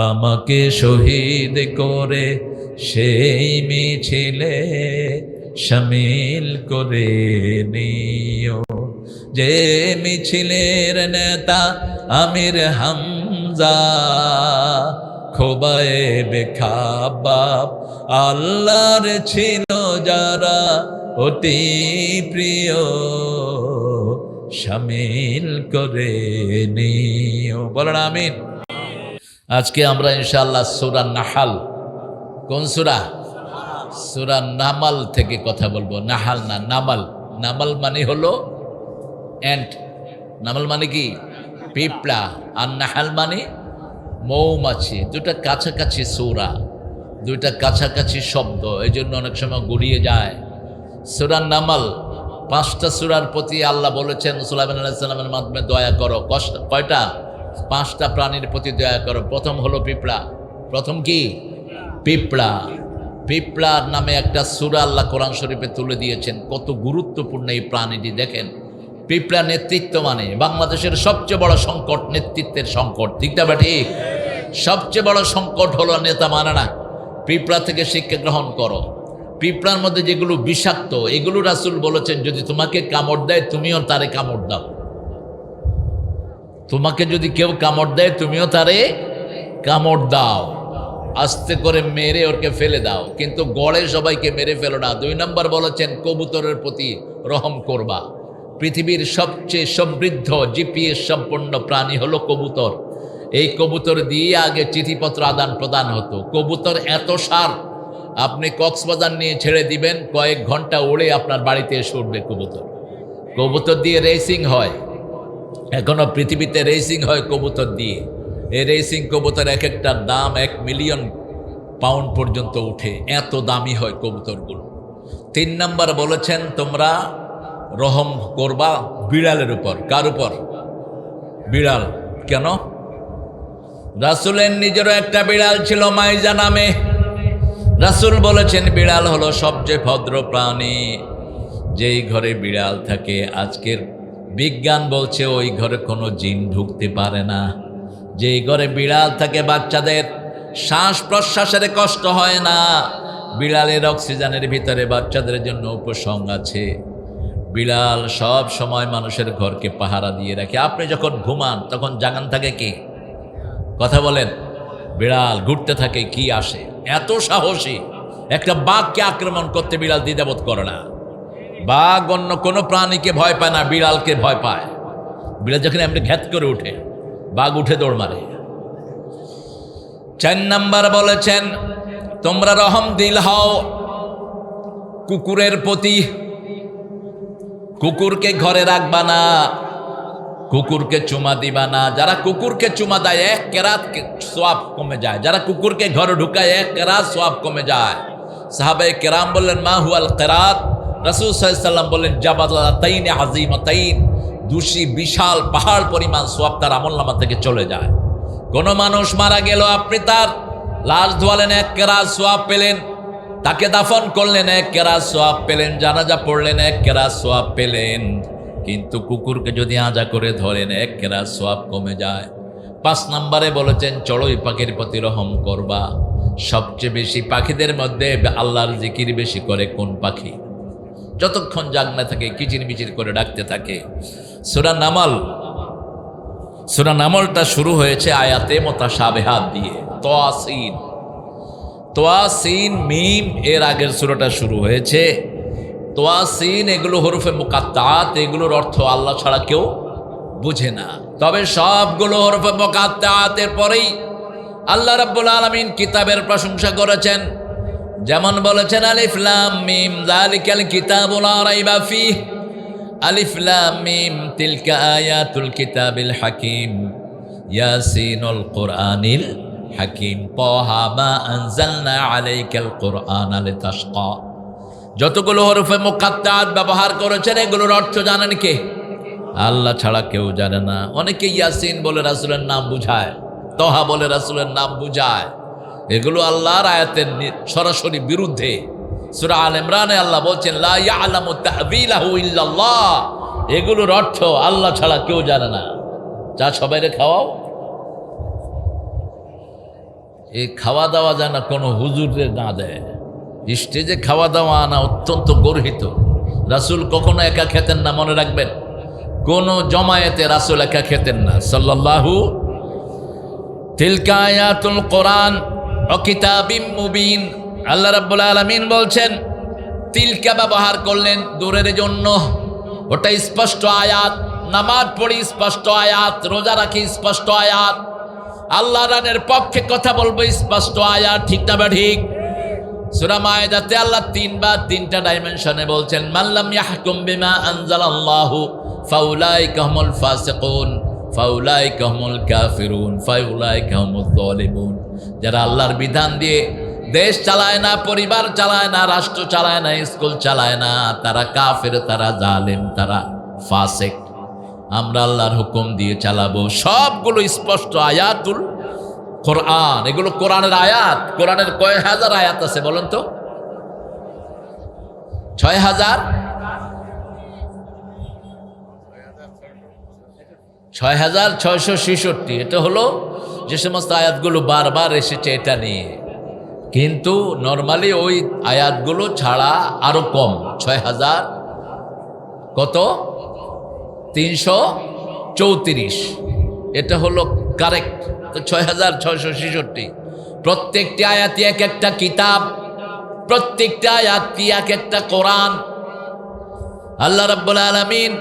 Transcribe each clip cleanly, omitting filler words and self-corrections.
আমাকে শহীদ করে সেই মিছিলে শামিল করে নিও। যে মিছিলের নেতা আমির হামজা, খোবায়েবে খাব্বাব আল্লাহর ছিল যারা অতি প্রিয়, শামিল করে নিও। বলেন আমিন। আজকে আমরা ইনশাআল্লাহ সূরা নাহাল, কোন সূরা? সূরা নামাল থেকে কথা বলবো। নাহাল না, নামাল। নামাল মানে হলো অ্যান্ট। নামাল মানে কি? পিঁপড়া। আর নাহাল মানে মৌমাছি। দুটা কাছাকাছি সূরা, দুইটা কাছাকাছি শব্দ, এই জন্য অনেক সময় গড়িয়ে যায়। সূরা নামাল 5টা সূরার প্রতি আল্লাহ বলেছেন সুলাইমান আলাইহিস সালামের মাধ্যমে দয়া করো। কয়টা? 5টা প্রাণীর প্রতি দয়া করো। প্রথম হলো পিঁপড়া। প্রথম কি? পিঁপড়া। পিঁপড়ার নামে একটা সূরা আল্লাহ কোরআন শরীফে তুলে দিয়েছেন। কত গুরুত্বপূর্ণ এই প্রাণীটি দেখেন। পিঁপড়া নেতৃত্ব মানে বাংলাদেশের সবচেয়ে বড় সংকট নেতৃত্বের সংকট, ঠিক না ঠিক? সবচেয়ে বড় সংকট হলো নেতা মানে না। পিঁপড়া থেকে শিক্ষা গ্রহণ করো। পিঁপড়ার মধ্যে যেগুলো বিষাক্ত, এগুলো রাসূল বলেছেন যদি তোমাকে কামড় দেয় তুমিও তারে কামড় দাও। তোমাকে যদি কেউ কামড় দেয় তুমিও তারে কামড় দাও, আস্তে করে মেরে ওকে ফেলে দাও, কিন্তু গড়ে সবাইকে মেরে ফেলো না। 2 নম্বর বলেছেন কবুতরের প্রতি রহম করবা। পৃথিবীর সবচেয়ে সমৃদ্ধ জিপিএস সম্পন্ন প্রাণী হলো কবুতর। এই কবুতর দিয়ে আগে চিঠিপত্র আদান প্রদান হতো। কবুতর এত সার, আপনি কক্সবাজার নিয়ে ছেড়ে দিবেন, কয়েক ঘন্টা উড়ে আপনার বাড়িতে এসে উঠবে কবুতর। কবুতর দিয়ে রেসিং হয়, এখনো পৃথিবীতে রেসিং হয় কবুতর দিয়ে। এই রেসিং কবুতর এক একটার দাম 1 মিলিয়ন পাউন্ড পর্যন্ত উঠে, এত দামি হয় কবুতরগুলো। 3 নম্বর বলেছেন তোমরা রহম করবা বিড়ালের উপর। কার উপর? বিড়াল। কেন? রাসূলের নিজেরও একটা বিড়াল ছিল মাইজা নামে। রাসূল বলেছেন বিড়াল হলো সবচেয়ে ভদ্র প্রাণী। যেই ঘরে বিড়াল থাকে আজকের বিজ্ঞান বলছে ওই ঘরে কোনো জিন ঢুকতে পারে না। যেই ঘরে বিড়াল থাকে বাচ্চাদের শ্বাস প্রশ্বাসের কষ্ট হয় না। বিড়ালের অক্সিজেনের ভিতরে বাচ্চাদের জন্য উপশম আছে। বিড়াল সব সময় মানুষের ঘরকে পাহারা দিয়ে রাখে। আপনি যখন ঘুমান তখন জাগান থাকে কে? কথা বলেন। বিড়াল ঘুরতে থাকে, কি আসে। এত সাহসী, একটা বাঘকে আক্রমণ করতে বিড়াল দ্বিধাবোধ করে না। বাঘ অন্য কোনো প্রাণীকে ভয় পায় না, বিড়ালকে ভয় পায়। বিড়াল যখন এমনি ঘ্যাত করে উঠে, বাঘ উঠে দৌড় মারে। 4 নম্বর বলেছেন তোমরা রহম দিল হও কুকুরের প্রতি। কুকুরকে ঘরে রাখবা না, কুকুরকে চুমা দিবা না। যারা কুকুরকে চুমা দেয় 1 কেরাত সওয়াব কমে যায়। যারা কুকুরকে ঘরে ঢুকায় 1 কেরাত সওয়াব কমে যায়। সাহাবায়ে কেরাম বললেন মা হুয়াল কেরাত? রাসূল সাল্লাল্লাহু আলাইহি ওয়াসাল্লাম বললেন জাবালাতাইন আযীমাতাইন, দুশি বিশাল পাহাড় পরিমাণ সওয়াব তার আমলনামা থেকে চলে যায়। কোন মানুষ মারা গেল, আপনি তার লাশ ধোয়ালেন, 1 কেরাত সওয়াব পেলেন। তাকে দাফন করলেন, 1 কেরাত সওয়াব পেলেন। জানাজা পড়লেন, 1 কেরাত সওয়াব পেলেন। কিন্তু কুকুরকে যদি আজা করে ধরেন 1 কেরাত সওয়াব কমে যায়। 5 নম্বরে বলেছেন চড়ুই পাখির প্রতি রহম করবা। সবচেয়ে বেশি পাখিদের মধ্যে আল্লাহর জিকির বেশি করে কোন পাখি? যতক্ষণ জাগনা থাকে কিচিরমিচির করে ডাকতে থাকে। সূরা নামাল, সূরা নামলটা শুরু হয়েছে আয়াতে মুতাশাবিহাত দিয়ে। তাসিন, তাসিন মিম, এর আগের সূরাটা শুরু হয়েছে তাসিন। এগুলো হরফে মুকাত্তাআত, এগুলোর অর্থ আল্লাহ ছাড়া কেউ বুঝে না। তবে সবগুলো হরফে মুকাত্তাআতের পরেই আল্লাহ রাব্বুল আলামিন কিতাবের প্রশংসা করেছেন। যেমন বলেছেন আলিফ লাম মিম যালিকাল কিতাবু লা রাইবা ফিহ, আলিফ লাম মিম তিলকা আয়াতুল কিতাবিল হাকিম, ইয়াসিনুল কুরআনিল হাকিম, তাহা মা আনজালনা আলাইকাল কুরআনা লিতাশকা। যতগুলো হরফে মুকাত্তাআত ব্যবহার করেছেন এগুলোর অর্থ জানেন কে? আল্লাহ ছাড়া কেউ জানে না। অনেকে ইয়াসিন বলে রাসূলের নাম বুঝায়, তাহা বলে রাসূলের নাম বুঝায়। এগুলো আল্লাহর আয়াতের সরাসরি বিরুদ্ধে। সূরা আল ইমরানে আল্লাহ বলছেন লা ইয়ালামু তা'বীলাহু ইল্লাল্লাহ, এগুলোর অর্থ আল্লাহ ছাড়া কেউ জানে না। যা সবাইরে খাওয়াও। এই খাওয়া দাওয়া যেন কোনো হুজুরে না দেয়। স্টেজে খাওয়া দাওয়া আনা অত্যন্ত গর্হিত। রাসূল কখনো একা খেতেন না, মনে রাখবেন। কোনো জমায়েতে রাসূল একা খেতেন না সাল্লাল্লাহু। তিলকা আয়াতুল কোরআন ও কিতাবিম মুবিন। আল্লাহ রাব্বুল আলামিন বলছেন, তিলকা ব্যবহার করলেন দূরের জন্য, ওটা স্পষ্ট আয়াত। নামাজ পড়ি স্পষ্ট আয়াত, রোজা রাখি স্পষ্ট আয়াত, আল্লাহ রানের পক্ষে কথা বলবো স্পষ্ট আয়াত, ঠিক না বা ঠিক? সূরা মায়েদাতে আল্লাহ তিনবার তিনটা ডাইমেনশনে বলছেন, মাল্লাম ইয়াহকুম বিমা আনজালাল্লাহু ফাউলাইকা হুমুল ফাসিকুন ফাউলাইকা হুমুল কাফিরুন ফাউলাইকা হুমুজ যালিমুন। যারা আল্লাহর বিধান দিয়ে দেশ চালায় না, পরিবার চালায় না, রাষ্ট্র চালায় না, স্কুল চালায় না, তারা কাফের, তারা জালেম, তারা ফাসিক। আমরা আল্লাহর হুকুম দিয়ে চালাবো। সবগুলো স্পষ্ট আয়াতুল কোরআন, এগুলো কোরআনের আয়াত। কোরআনের কয় হাজার আয়াত আছে বলেন তো? ৬,০০০, ৬,৬৬৬। এটা হলো যে সমস্ত আয়াতগুলো বারবার এসেছে এটা নিয়ে। কিন্তু নর্মালি ওই আয়াতগুলো ছাড়া আরো কম, ৬,০০০ কত ৩৩৪। এটা হলো কারেক্ট। তো ৬,৬৬৬। প্রত্যেকটি আয়াতি এক একটা কিতাব, প্রত্যেকটা আয়াতি এক একটা কোরআন। আল্লাহ রাব্বুল আলামিন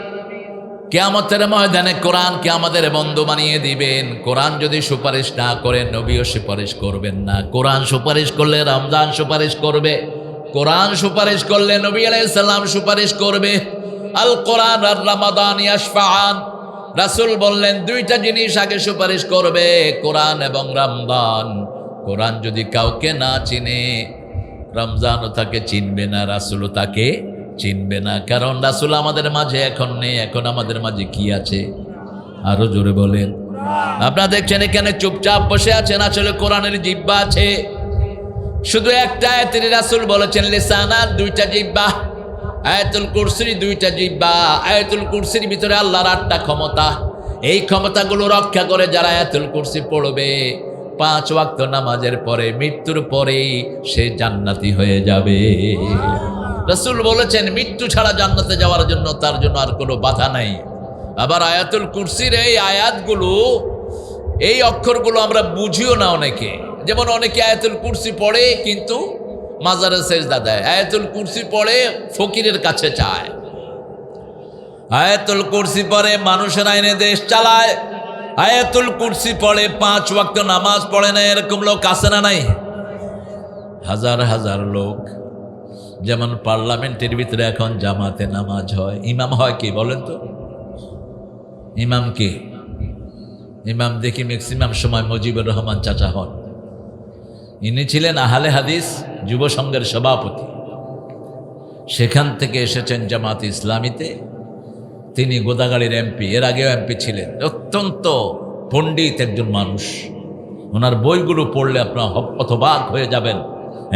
কিয়ামতের ময়দানে কোরআনকে আমাদের বন্ধু বানিয়ে দিবেন। কোরআন যদি সুপারিশ না করেন, নবীও সুপারিশ করবেন না। কোরআন সুপারিশ করলে রমজান সুপারিশ করবে, কোরআন সুপারিশ করলে নবী আলাইহিস সালাম সুপারিশ করবে। আল কোরআন আর রমাদান ইয়াশফাআন। রাসূল বললেন দুইটা জিনিস আগে সুপারিশ করবে, কোরআন এবং রমজান। কোরআন যদি কাউকে না চিনে, রমজানও তাকে চিনবে না, রাসূলও তাকে চিনবে না। কারণ রাসূল আমাদের মাঝে এখন নেই। এখন আমাদের মাঝে কি আছে? আরো জোরে বলেন। আপনারা দেখছেন এখানে চুপচাপ বসে আছেন, আসলে কোরআনের জিহ্বা আছে। শুধু একটা আয়াতের রাসূল বলেছেন লিসানাত, দুইটা জিহ্বা। আয়াতুল কুরসির দুইটা জিহ্বা। আয়াতুল কুরসির ভিতরে আল্লাহর 8টা ক্ষমতা। এই ক্ষমতাগুলো রক্ষা করে যারা আয়াতুল কুরসি পড়বে 5 ওয়াক্ত নামাজের পরে, মৃত্যুর পরেই সে জান্নাতি হয়ে যাবে। রাসূল বলেছেন মৃত্যু ছাড়া জান্নাতে যাওয়ার জন্য তার জন্য আর কোনো বাধা নাই। আবার আয়াতুল কুরসির এই আয়াতগুলো, এই অক্ষরগুলো আমরা বুঝিও না অনেকে। যেমন অনেকে আয়াতুল কুরসি পড়ে কিন্তু মাজারে সেজদা দেয়, আয়াতুল কুরসি পড়ে ফকিরের কাছে চায়, আয়াতুল কুরসি পড়ে মানুষের আইনে দেশ চালায়, আয়াতুল কুরসি পড়ে 5 ওয়াক্ত নামাজ পড়ে না। এরকম লোক আছে না নাই? হাজার হাজার লোক। যেমন পার্লামেন্টের ভিতরে এখন জামাতে নামাজ হয়, ইমাম হয় কি বলেন তো? ইমাম কে? ইমাম দেখি ম্যাক্সিমাম সময় মুজিবুর রহমান চাচা হন। ইনি ছিলেন আহলে হাদিস যুব সংঘের সভাপতি, সেখান থেকে এসেছেন জামাতে ইসলামীতে। তিনি গোদাগাড়ির এমপি, এর আগেও এমপি ছিলেন। অত্যন্ত পণ্ডিত একজন মানুষ। ওনার বইগুলো পড়লে আপনার হতবাক হয়ে যাবেন।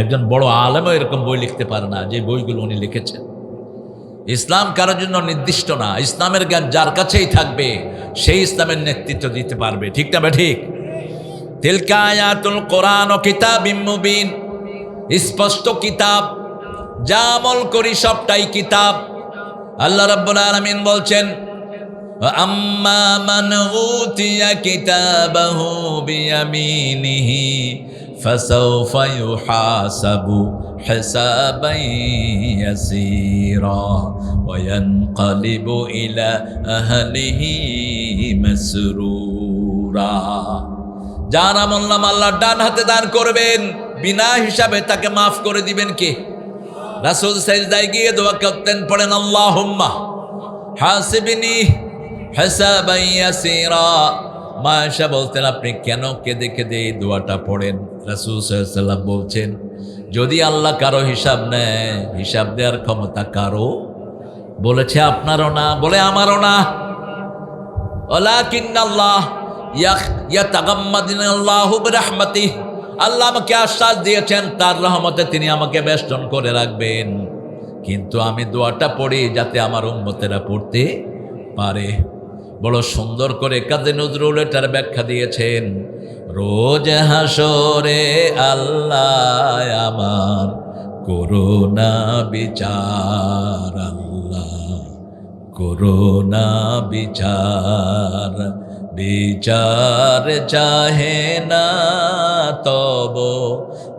একজন বড় আলেমও এরকম বই লিখতে পারে না যে বইগুলো উনি লিখেছেন। ইসলাম কারোর জন্য নির্দিষ্ট না। ইসলামের জ্ঞান যার কাছেই থাকবে সেই ইসলামের নেতৃত্ব দিতে পারবে, ঠিক না? ঠিক। তিলকা আয়াতুল কোরআন ও কিতাবিম মুবিন। স্পষ্ট কিতাব, যা আমল করি সবটাই কিতাব। আল্লাহ রাব্বুল আলামিন বলছেন, আম্মা মান উতিয়া কিতাবাহু বিয়ামিনিহি ফাসাউফা ইউহাসাবু হিসাবান ইয়াসীরা ওয়া ইয়ানকালিবু ইলা আহলিহি মাসরুরা। যার আমলনামা আল্লাহর ডান হাতে দান করবেন, বিনা হিসাবে তাকে মাফ করে দিবেন কে? রাসূল সাজদায় গিয়ে দোয়া করতেন, পড়েন আল্লাহুম্মা হাসিবনি হিসাবান ইয়াসীরা। মা আয়েশা বলতেন আপনি কেন কেঁদে কেঁদে এই দোয়াটা পড়েন? রাসূল সাল্লাল্লাহু আলাইহি ওয়াসাল্লাম বলছেন, যদি আল্লাহ কারো হিসাব নেয়, হিসাব দেওয়ার ক্ষমতা কারো? বলেছে আপনারও না, বলে আমারও না। ওয়ালাকিন্নাল্লাহ ইয়াতাগাম্মাদিনাল্লাহু বিরাহমাতিহি। আল্লাহ আমাকে আশ্বাস দিয়েছেন তার রহমতে তিনি আমাকে বেষ্টন করে রাখবেন, কিন্তু আমি দোয়াটা পড়ি যাতে আমার উম্মতেরা পড়তে পারে। বড় সুন্দর করে কাজী নজরুল এটার ব্যাখ্যা দিয়েছেন। রোজ হাসরে আল্লাহ আমার করুণা বিচার, আল্লাহ করুণা বিচার, বিচার চাহে না তব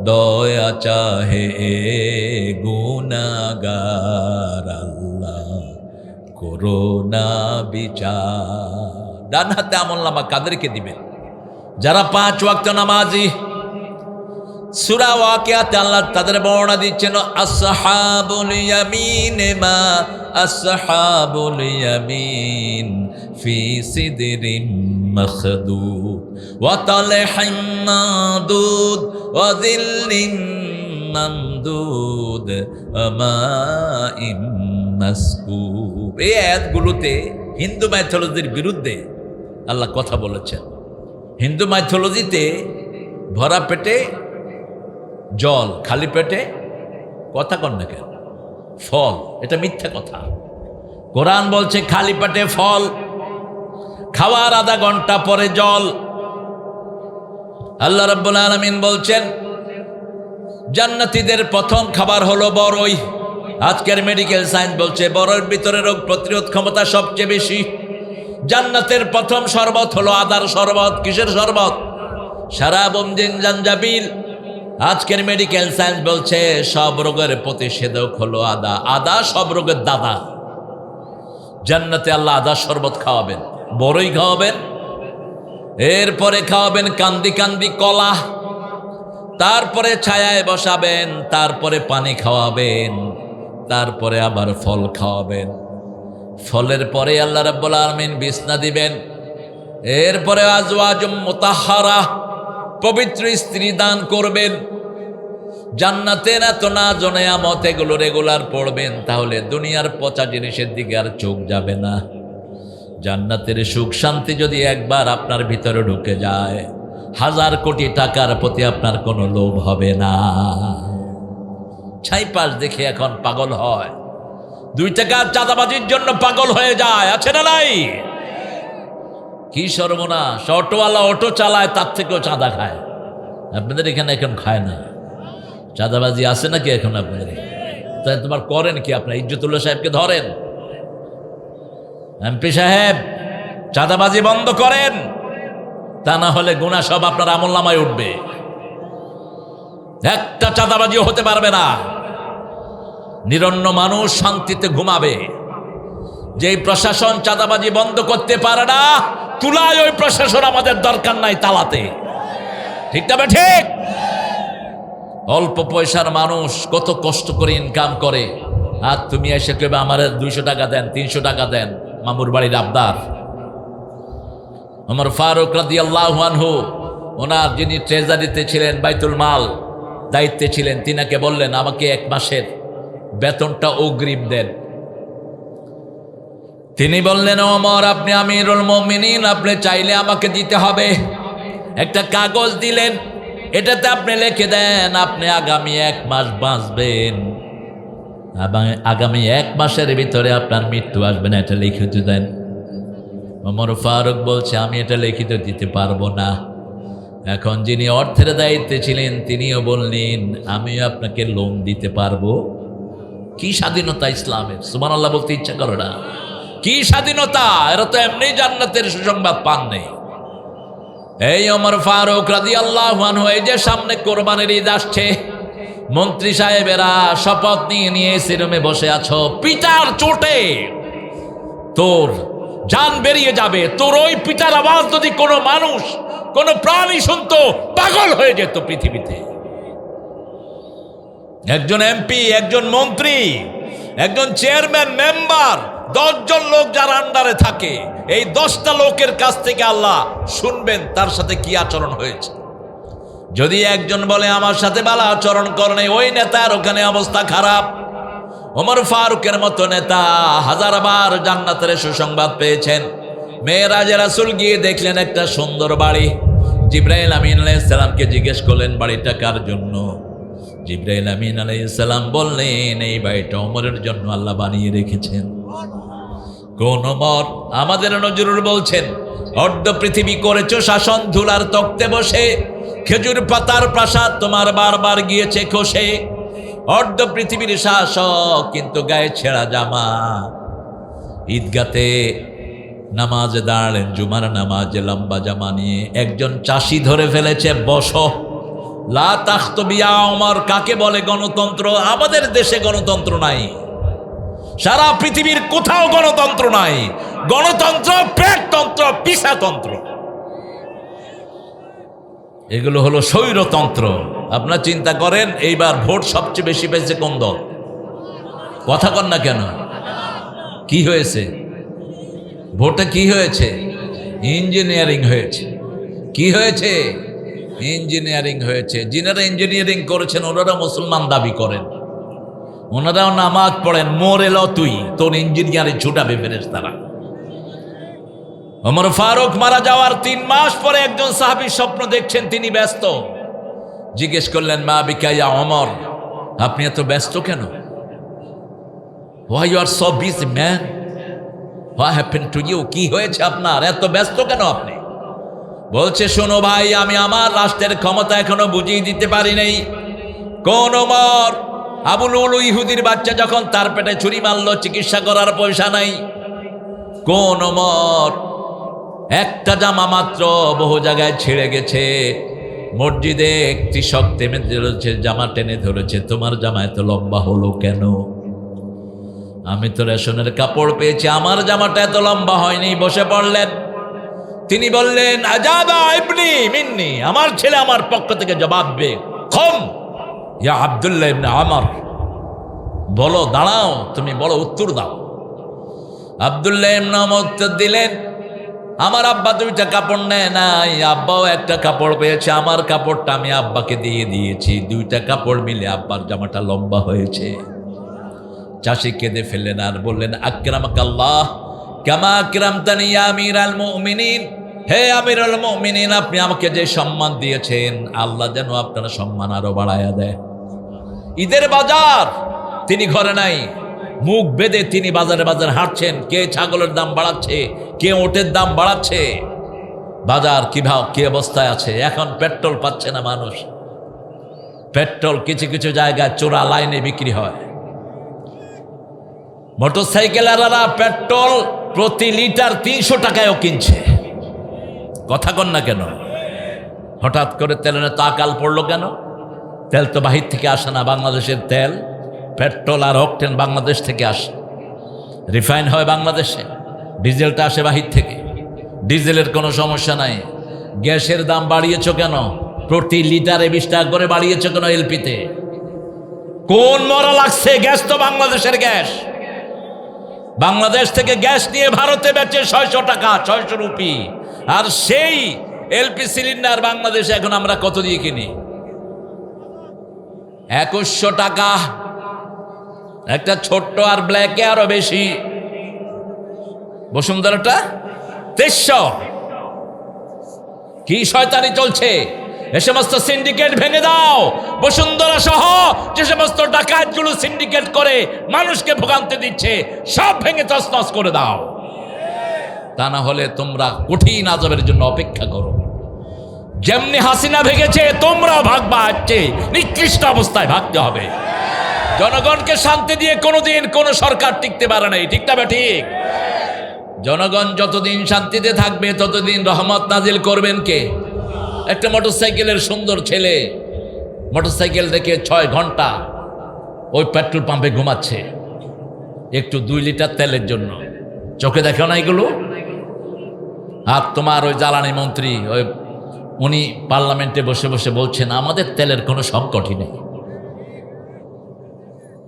দয়া চাহে গুনাহগার, আল্লাহ করুণা বিচার। ডান হাতে আমলনামা কাদেরকে দিবেন? যারা 5 ওয়াক্ত নামাজি। সূরা ওয়াকিয়াতে আল্লাহ তাদের বর্ণনা দিচ্ছেন, আসহাবুল ইয়ামিন মা আসহাবুল ইয়ামিন ফি সিদরিম মখদুদ ওয়া তালহিম মাদুদ ওয়া যিল্লিম মামদুদ আমাইম মাসকুব। এই আয়াতগুলোতে হিন্দু মাইথোলজির বিরুদ্ধে আল্লাহ কথা বলেছেন। হিন্দু মাইথোলজিতে ভরা পেটে জল, খালি পেটে কথা কন না কেন ফল, এটা মিথ্যা কথা। কোরআন বলছে খালি পেটে ফল, খাওয়ার আধা ঘন্টা পরে জল। আল্লাহ রাব্বুল আলামিন বলছেন জান্নাতীদের প্রথম খাবার হলো বড়ই। আজকের মেডিকেল সায়েন্স বলছে বড়ের ভিতরে রোগ প্রতিরোধ ক্ষমতা সবচেয়ে বেশি। জান্নাতের প্রথম শরবত হলো আদার শরবত। কিসের শরবত? শারাবুন মিন জানজাবিল। আজকের মেডিকেল সায়েন্স বলছে সব রোগের প্রতিষেধক হলো আদা। আদা সব রোগের দাদা। জান্নাতে আল্লাহ আদা শরবত খাওয়াবেন, বড়ই খাওয়াবেন, এরপরে খাওয়াবেন কান্দি কান্দি কলা, তারপরে ছায়ায় বসাবেন, তারপরে পানি খাওয়াবেন, তারপরে আবার ফল খাওয়াবেন। ফলের পরে আল্লাহ রাব্বুল আলামিন বিছনা দিবেন। এরপরে আজওয়াজুম মুতাহহারা, পবিত্র স্ত্রী দান করবেন। জান্নাতের এত নাজ ও নেয়ামত, এগুলো রেগুলার পড়বেন, তাহলে দুনিয়ার পচা জিনিসের দিকে আর চোখ যাবে না। জান্নাতের সুখ শান্তি যদি একবার আপনার ভিতরে ঢুকে যায়, 1000 কোটি টাকার প্রতি আপনার কোনো লোভ হবে না। ছাইপাশ দেখে এখন পাগল হয়, 2 টাকার চাঁদাবাজির জন্য পাগল হয়ে যায়, আছে না নাই? কি সর্বনাশ! অটোওয়ালা অটো চালায়, তার থেকেও চাঁদা খায়। আপনাদের এখানে এখন খায় না? চাঁদাবাজি আছে নাকি এখন আপনাদের? তাই তোমার করেন কি? আপনার ইজ্জতুল্লাহ সাহেবকে ধরেন, এমপি সাহেব চাঁদাবাজি বন্ধ করেন, তা না হলে গুনাহ সব আপনার আমলনামায় উঠবে। একটা চাঁদাবাজি হতে পারবে না, নিরন্ন মানুষ শান্তিতে ঘুমাবে। যেই প্রশাসন চাঁদাবাজি বন্ধ করতে পারে না, তুলায় ওই প্রশাসন আমাদের দরকার নাই, তালাতে। ঠিক না ঠিক? অল্প পয়সার মানুষ কত কষ্ট করে ইনকাম করে, আর তুমি এসে কেবে আমার 200 টাকা দেন, 300 টাকা দেন, মামুর বাড়ির আবদার। ওমর ফারুক রাদিয়াল্লাহু আনহু, ওনার যিনি ট্রেজারিতে ছিলেন, বাইতুল মাল দায়িত্বে ছিলেন, তিনাকে বললেন আমাকে 1 মাসের বেতনটা অগ্রিম দেন। তিনি বললেন ওমর, আপনি আমিরুল মুমিনিন, আপনি চাইলে আমাকে দিতে হবে। একটা কাগজ দিলেন, এটাতে আপনি লিখে দেন আপনি আগামী 1 মাস বাঁচবেন, আগামী 1 মাসের ভিতরে আপনার মৃত্যু আসবে না, এটা লিখিত দেন। ওমর ফারুক বলছে আমি এটা লিখিত দিতে পারবো না। এখন যিনি অর্থের দায়িত্বে ছিলেন তিনিও বললেন আমিও আপনাকে লোন দিতে পারবো। কি স্বাধীনতা ইসলামের! সুবহানাল্লাহ বলতে ইচ্ছা করে না? কি স্বাধীনতা! এরা তো এমনি জান্নাতের সুসংবাদ পান নেই। এই ওমর ফারুক রাদিয়াল্লাহু আনহু, এই যে সামনে কোরবানির ঈদ আসছে, মন্ত্রী সাহেবেরা শপথ নিয়ে নিয়ে সিরমে বসে আছো, পিটার চোটে তোর জান বেরিয়ে যাবে। তোর ওই পিটার আওয়াজ যদি কোনো মানুষ, কোনো প্রাণী শুনতো, পাগল হয়ে যেত পৃথিবীতে। একজন এমপি, একজন মন্ত্রী, একজন চেয়ারম্যান, মেম্বার, 10 জন লোক যার আন্ডারে থাকে, এই 10টা লোকের কাছ থেকে আল্লাহ শুনবেন তার সাথে কি আচরণ হয়েছে। যদি একজন বলে আমার সাথে ভালো আচরণ করেন, ওই নেতার ওখানে অবস্থা খারাপ। ওমর ফারুকের মতো নেতা 1000বার জান্নাতের সুসংবাদ পেয়েছেন। মেরাজে রাসূল গিয়ে দেখলেন একটা সুন্দর বাড়ি। জিবরাইল আমিন আলাইহিস সালামকে জিজ্ঞেস করলেন বাড়িটা কার জন্য? জিবরাইল আমিন আলাইহিস সালাম বললেন এই বাড়িটা ওমরের জন্য আল্লাহ বানিয়ে রেখেছেন। কোন মর? আমাদের নজরুল বলছেন, অর্ধ পৃথিবী করেছ শাসন, ধুলার তক্তে বসে, খেজুর পাতার প্রাসাদ তোমার বারবার গিয়েছে খসে। অর্ধ পৃথিবীর শাসক কিন্তু গায়ে ছেঁড়া জামা। ঈদগাতে নামাজে দাঁড়ালেন, জুমার নামাজে লম্বা জামা নিয়ে। একজন চাষি ধরে ফেলেছে বস। লা তাখত বিয়া ওমর কাকে বলে গণতন্ত্র? আমাদের দেশে গণতন্ত্র নাই, সারা পৃথিবীর কোথাও গণতন্ত্র নাই। গণতন্ত্র পেটতন্ত্র, পিসাতন্ত্র, এগুলো হলো স্বৈরতন্ত্র। আপনারা চিন্তা করেন, এইবার ভোট সবচেয়ে বেশি পেয়েছে কোন দল? কথা কন না কেন? কি হয়েছে ভোটে? কি হয়েছে? ইঞ্জিনিয়ারিং হয়েছে। কি হয়েছে? ইঞ্জিনিয়ারিং হয়েছে। যিনারা ইঞ্জিনিয়ারিং করেছেন ওনারা মুসলমান দাবি করেন, ওনারাও নামাজ পড়েন। মোর এলো তুই, তোর ইঞ্জিনিয়ারিং ছুটাবে ফেরেশতারা। ওমর ফারুক মারা যাওয়ার 3 মাস পরে একজন সাহাবী স্বপ্ন দেখছেন, তিনি ব্যস্ত। জিজ্ঞেস করলেন, মা বিকা ইয়া ওমর, আপনি এত ব্যস্ত কেন? Why you are so busy man? What happened to you? কি হয়েছে আপনার, এত ব্যস্ত কেন আপনি? বলছে, শোনো ভাই, আমি আমার রাষ্ট্রের ক্ষমতা এখনো বুঝিয়ে দিতে পারি নাই। কোন ওমর? আবু লুলু ইহুদির বাচ্চা যখন তার পেটে ছুরি মারলো, চিকিৎসা করার পয়সা নাই। কোন ওমর? একটা জামা মাত্র বহু জায়গায় ছিঁড়ে গেছে। মসজিদে একটি শখ টেনে ধরেছে, জামা টেনে ধরেছে, তোমার জামা এত লম্বা হলো কেন? আমি তো রেশনের কাপড় পেয়েছি, আমার জামাটা এত লম্বা হয়নি। বসে পড়লেন। তিনি বললেন, আজাবা ইবনি মিন্নি, আমার ছেলে আমার পক্ষ থেকে জবাব দে। কম ইয়া আব্দুল্লাহ ইবনে আমর, বলো, দাঁড়াও, তুমি বলো, উত্তর দাও। আব্দুল্লাহ ইবনে আমর উত্তর দিলেন, আমার আব্বা 2টা কাপড় নেয় নাই, আব্বাও একটা কাপড় পেয়েছে, আমার কাপড়টা আমি আব্বাকে দিয়ে দিয়েছি, 2টা কাপড় মিলে আব্বার জামাটা লম্বা হয়েছে। চাষি কেঁদে ফেললেন আর বললেন, আকরামাকাল্লাহ কামা আকরামতানি ইয়া আমিরাল মুমিনিন, হে আমিরুল মুমিনিন, আপনি আমাকে যে সম্মান দিয়েছেন, আল্লাহ যেন আপনার সম্মান আরো বাড়ায়া দেয়। ঈদের বাজার, তিনি ঘরে নাই, মুখ বেঁধে তিনি বাজারে বাজারে হাঁটছেন। কে ছাগলের দাম বাড়াচ্ছে, কে ওটের দাম বাড়াচ্ছে, বাজার কি অবস্থায় আছে। এখন পেট্রোল পাচ্ছে না মানুষ, পেট্রোল কিছু কিছু জায়গায় চোরা লাইনে বিক্রি হয়। মোটরসাইকেলাররা পেট্রোল প্রতি লিটার 300 টাকায়ও কিনছে। কথা কন না কেন? হঠাৎ করে তেলের তো আকাল পড়লো কেন? তেল তো বাহির থেকে আসে না, বাংলাদেশের তেল, পেট্রোল আর অকটেন বাংলাদেশ থেকে আসে, রিফাইন হয় বাংলাদেশে, ডিজেলটা আসে বাহির থেকে। ডিজেলের কোনো সমস্যা নাই। গ্যাসের দাম বাড়িয়েছ কেন? প্রতি লিটারে 20 টাকা করে বাড়িয়েছ কেন এলপিতে? কোন মরা লাগছে? গ্যাস তো বাংলাদেশের গ্যাস। বাংলাদেশ থেকে গ্যাস নিয়ে ভারতে বেচে 600 টাকা, 600 রুপি। আর সেই এলপি সিলিন্ডার বাংলাদেশে এখন আমরা কত দিয়ে কিনি? 2100 টাকা। একটা ছোট্ট আর ব্ল্যাকে আরো বেশি, বসুন্ধরাটা 2300। কি শয়তানি চলছে! এ সমস্ত সিন্ডিকেট ভেঙে দাও। বসুন্ধরা সহ যে সমস্ত ডাকাতগুলো সিন্ডিকেট করে মানুষকে ভোগান্তি দিচ্ছে, সব ভেঙে তছনছ করে দাও। তা না হলে তোমরা কঠিন আযাবের জন্য অপেক্ষা করো। যেমনি হাসিনা ভেঙেছে, তোমরাও ভাগবা, হচ্ছে নিকৃষ্ট অবস্থায় ভাগতে হবে। জনগণকে শান্তি দিয়ে কোনোদিন কোনো সরকার টিকতে পারে নাই, ঠিক না ঠিক? জনগণ যতদিন শান্তিতে থাকবে ততদিন রহমত নাজিল করবেন কে? একটা মোটরসাইকেলের সুন্দর ছেলে মোটরসাইকেল দেখে 6 ঘন্টা ওই পেট্রোল পাম্পে ঘুমাচ্ছে, একটু 2 লিটার তেলের জন্য। চোখে দেখো না এগুলো? আর তোমার ওই জ্বালানি মন্ত্রী, উনি পার্লামেন্টে বসে বসে বলছেন, আমাদের তেলের কোনো সংকটই নেই।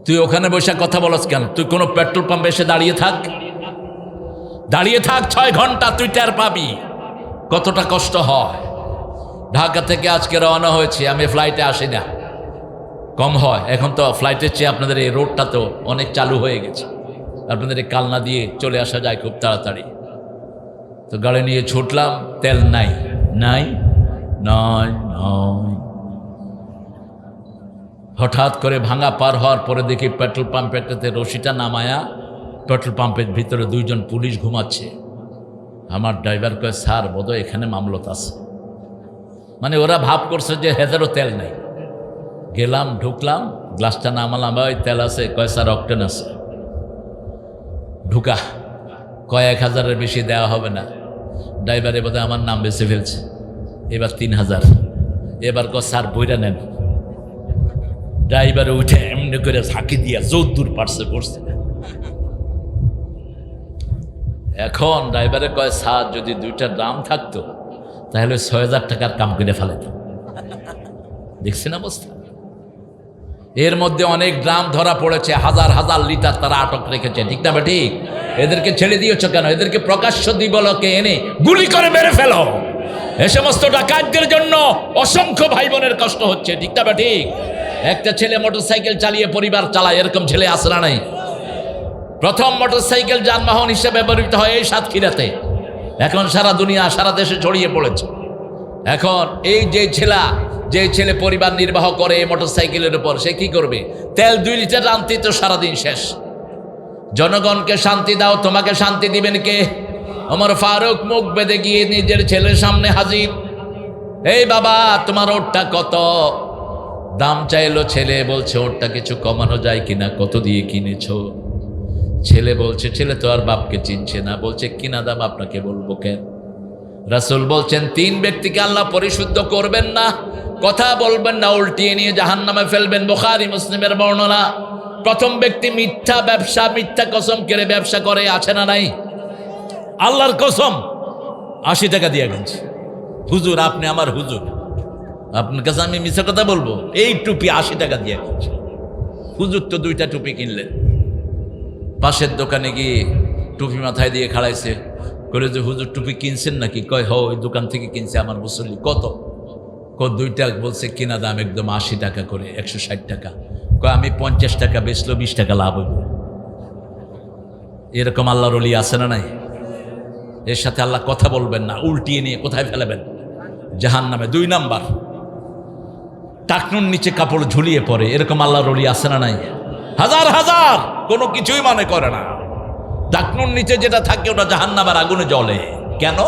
তুই ওখানে বসে কথা বলস কেন? তুই কোনো পেট্রোল পাম্পে এসে দাঁড়িয়ে থাক 6 ঘন্টা, তুই টের পাবি কতটা কষ্ট হয়। ঢাকা থেকে আজকে রওনা হয়েছি, আমি ফ্লাইটে আসি না, কম হয়। এখন তো ফ্লাইটের চেয়ে আপনাদের এই রোডটা তো অনেক চালু হয়ে গেছে, আপনাদের এই কালনা দিয়ে চলে আসা যায় খুব তাড়াতাড়ি। তো গাড়ি নিয়ে ছুটলাম, তেল নাই নাই নয় নয়। হঠাৎ করে ভাঙা পার হওয়ার পরে দেখি পেট্রোল পাম্পেরটাতে রশিটা নামায়া পেট্রোল পাম্পের ভিতরে দুইজন পুলিশ ঘুমাচ্ছে। আমার ড্রাইভার কয়, স্যার বোধহয় এখানে মামলত আছে। মানে ওরা ভাব করছে যে হেজারও তেল নেই। গেলাম, ঢুকলাম, গ্লাসটা নামালাম, ওই তেল আছে? কয় স্যার অক্টেন আছে। ঢুকা, কয় 1000-এর বেশি দেওয়া হবে না। ড্রাইভারে বোধহয় আমার নাম বেছে ফেলছে, এবার 3000। এবার কয় স্যার বইরা নেন। ড্রাইভারে উঠে এমনি করে ঝাঁকি দিয়া যদ্দূর পারছে পড়ছে। এখন ড্রাইভারে কয়, স্যার যদি 2টা ড্রাম থাকতো তাহলে 6000 টাকার কাম করে ফেলাইত। দেখছেন অবস্থা? এর মধ্যে অনেক ড্রাম ধরা পড়েছে, হাজার হাজার লিটার তারা আটক রেখেছে। ঠিক না ঠিক? এদেরকে ছেড়ে দিয়েছ কেন? এদেরকে প্রকাশ্য দিবলকে এনে গুলি করে মেরে ফেলো। এ সমস্ত ডাকাতদের জন্য অসংখ্য ভাই বোনের কষ্ট হচ্ছে। ঠিক না ঠিক? একটা ছেলে মোটরসাইকেল চালিয়ে পরিবার চালায়, এরকম ছেলে আছে না নাই? প্রথম মোটরসাইকেল যানবাহন হিসেবে ব্যবহৃত হয় এই সাতক্ষীরাতে। এখন সারা দুনিয়া, সারা দেশে ছড়িয়ে পড়েছে। এখন এই যে ছেলে পরিবার নির্বাহ করে মোটরসাইকেলের উপর, সে কি করবে? তেল 2 লিটার আনতেই তো সারাদিন শেষ। জনগণকে শান্তি দাও, তোমাকে শান্তি দিবেন কে? ওমর ফারুক মুখ বেঁধে গিয়ে নিজের ছেলের সামনে হাজির। এই বাবা, তোমার ওটটা কত? দাম চাইলো ছেলে, বলছে ওটটা কিছু কমানো যায় কিনা, কত দিয়ে কিনেছো? ছেলে বলছে, ছেলে তো আর বাপকে চিনছে না, বলছে কিনা দাম আপনাকে বলবো কেন? রাসূল বলছেন 3 ব্যক্তিকে আল্লাহ পরিশুদ্ধ করবেন না, কথা বলবেন না, উল্টিয়ে নিয়ে জাহান্নামে ফেলবেন। বুখারী মুসলিমের বর্ণনা। প্রথম ব্যক্তি মিথ্যা ব্যবসা, মিথ্যা কসম করে ব্যবসা করে, আছে না নাই? আল্লাহর কসম 80 টাকা দিয়ে গেছে, হুজুর আপনি আমার হুজুর, আপনার কাছে আমি মিথ্যা কথা বলবো? এই টুপি 80 টাকা দিয়ে গেছে। হুজুর তো 2টা টুপি কিনলেন। পাশের দোকানে গিয়ে টুপি মাথায় দিয়ে খাড়াইছে, করে যে হুজুর টুপি কিনছেন নাকি? কয় হ, ওই দোকান থেকে কিনছে আমার মুসল্লি। কত? কয় 2টা। বলছে কিনা দাম একদম 80 টাকা করে, 160 টাকা। কয় আমি 50 টাকা বেচলো, 20 টাকা লাভ হইব। এরকম আল্লাহর ওলি আছে না নাই? এর সাথে আল্লাহ কথা বলবেন না, উল্টিয়ে নিয়ে কোথায় ফেলাবেন? জাহান্নামে। 2 নাম্বার, টাকনুর নিচে কাপড় ঝুলিয়ে পড়ে, এরকম আল্লাহর ওলি আছে না নাই? হাজার হাজার, কোনো কিছুই মনে করে না। টাকনুর নিচে যেটা থাকে ওটা জাহান্নামের আগুনে জ্বলে। কেন?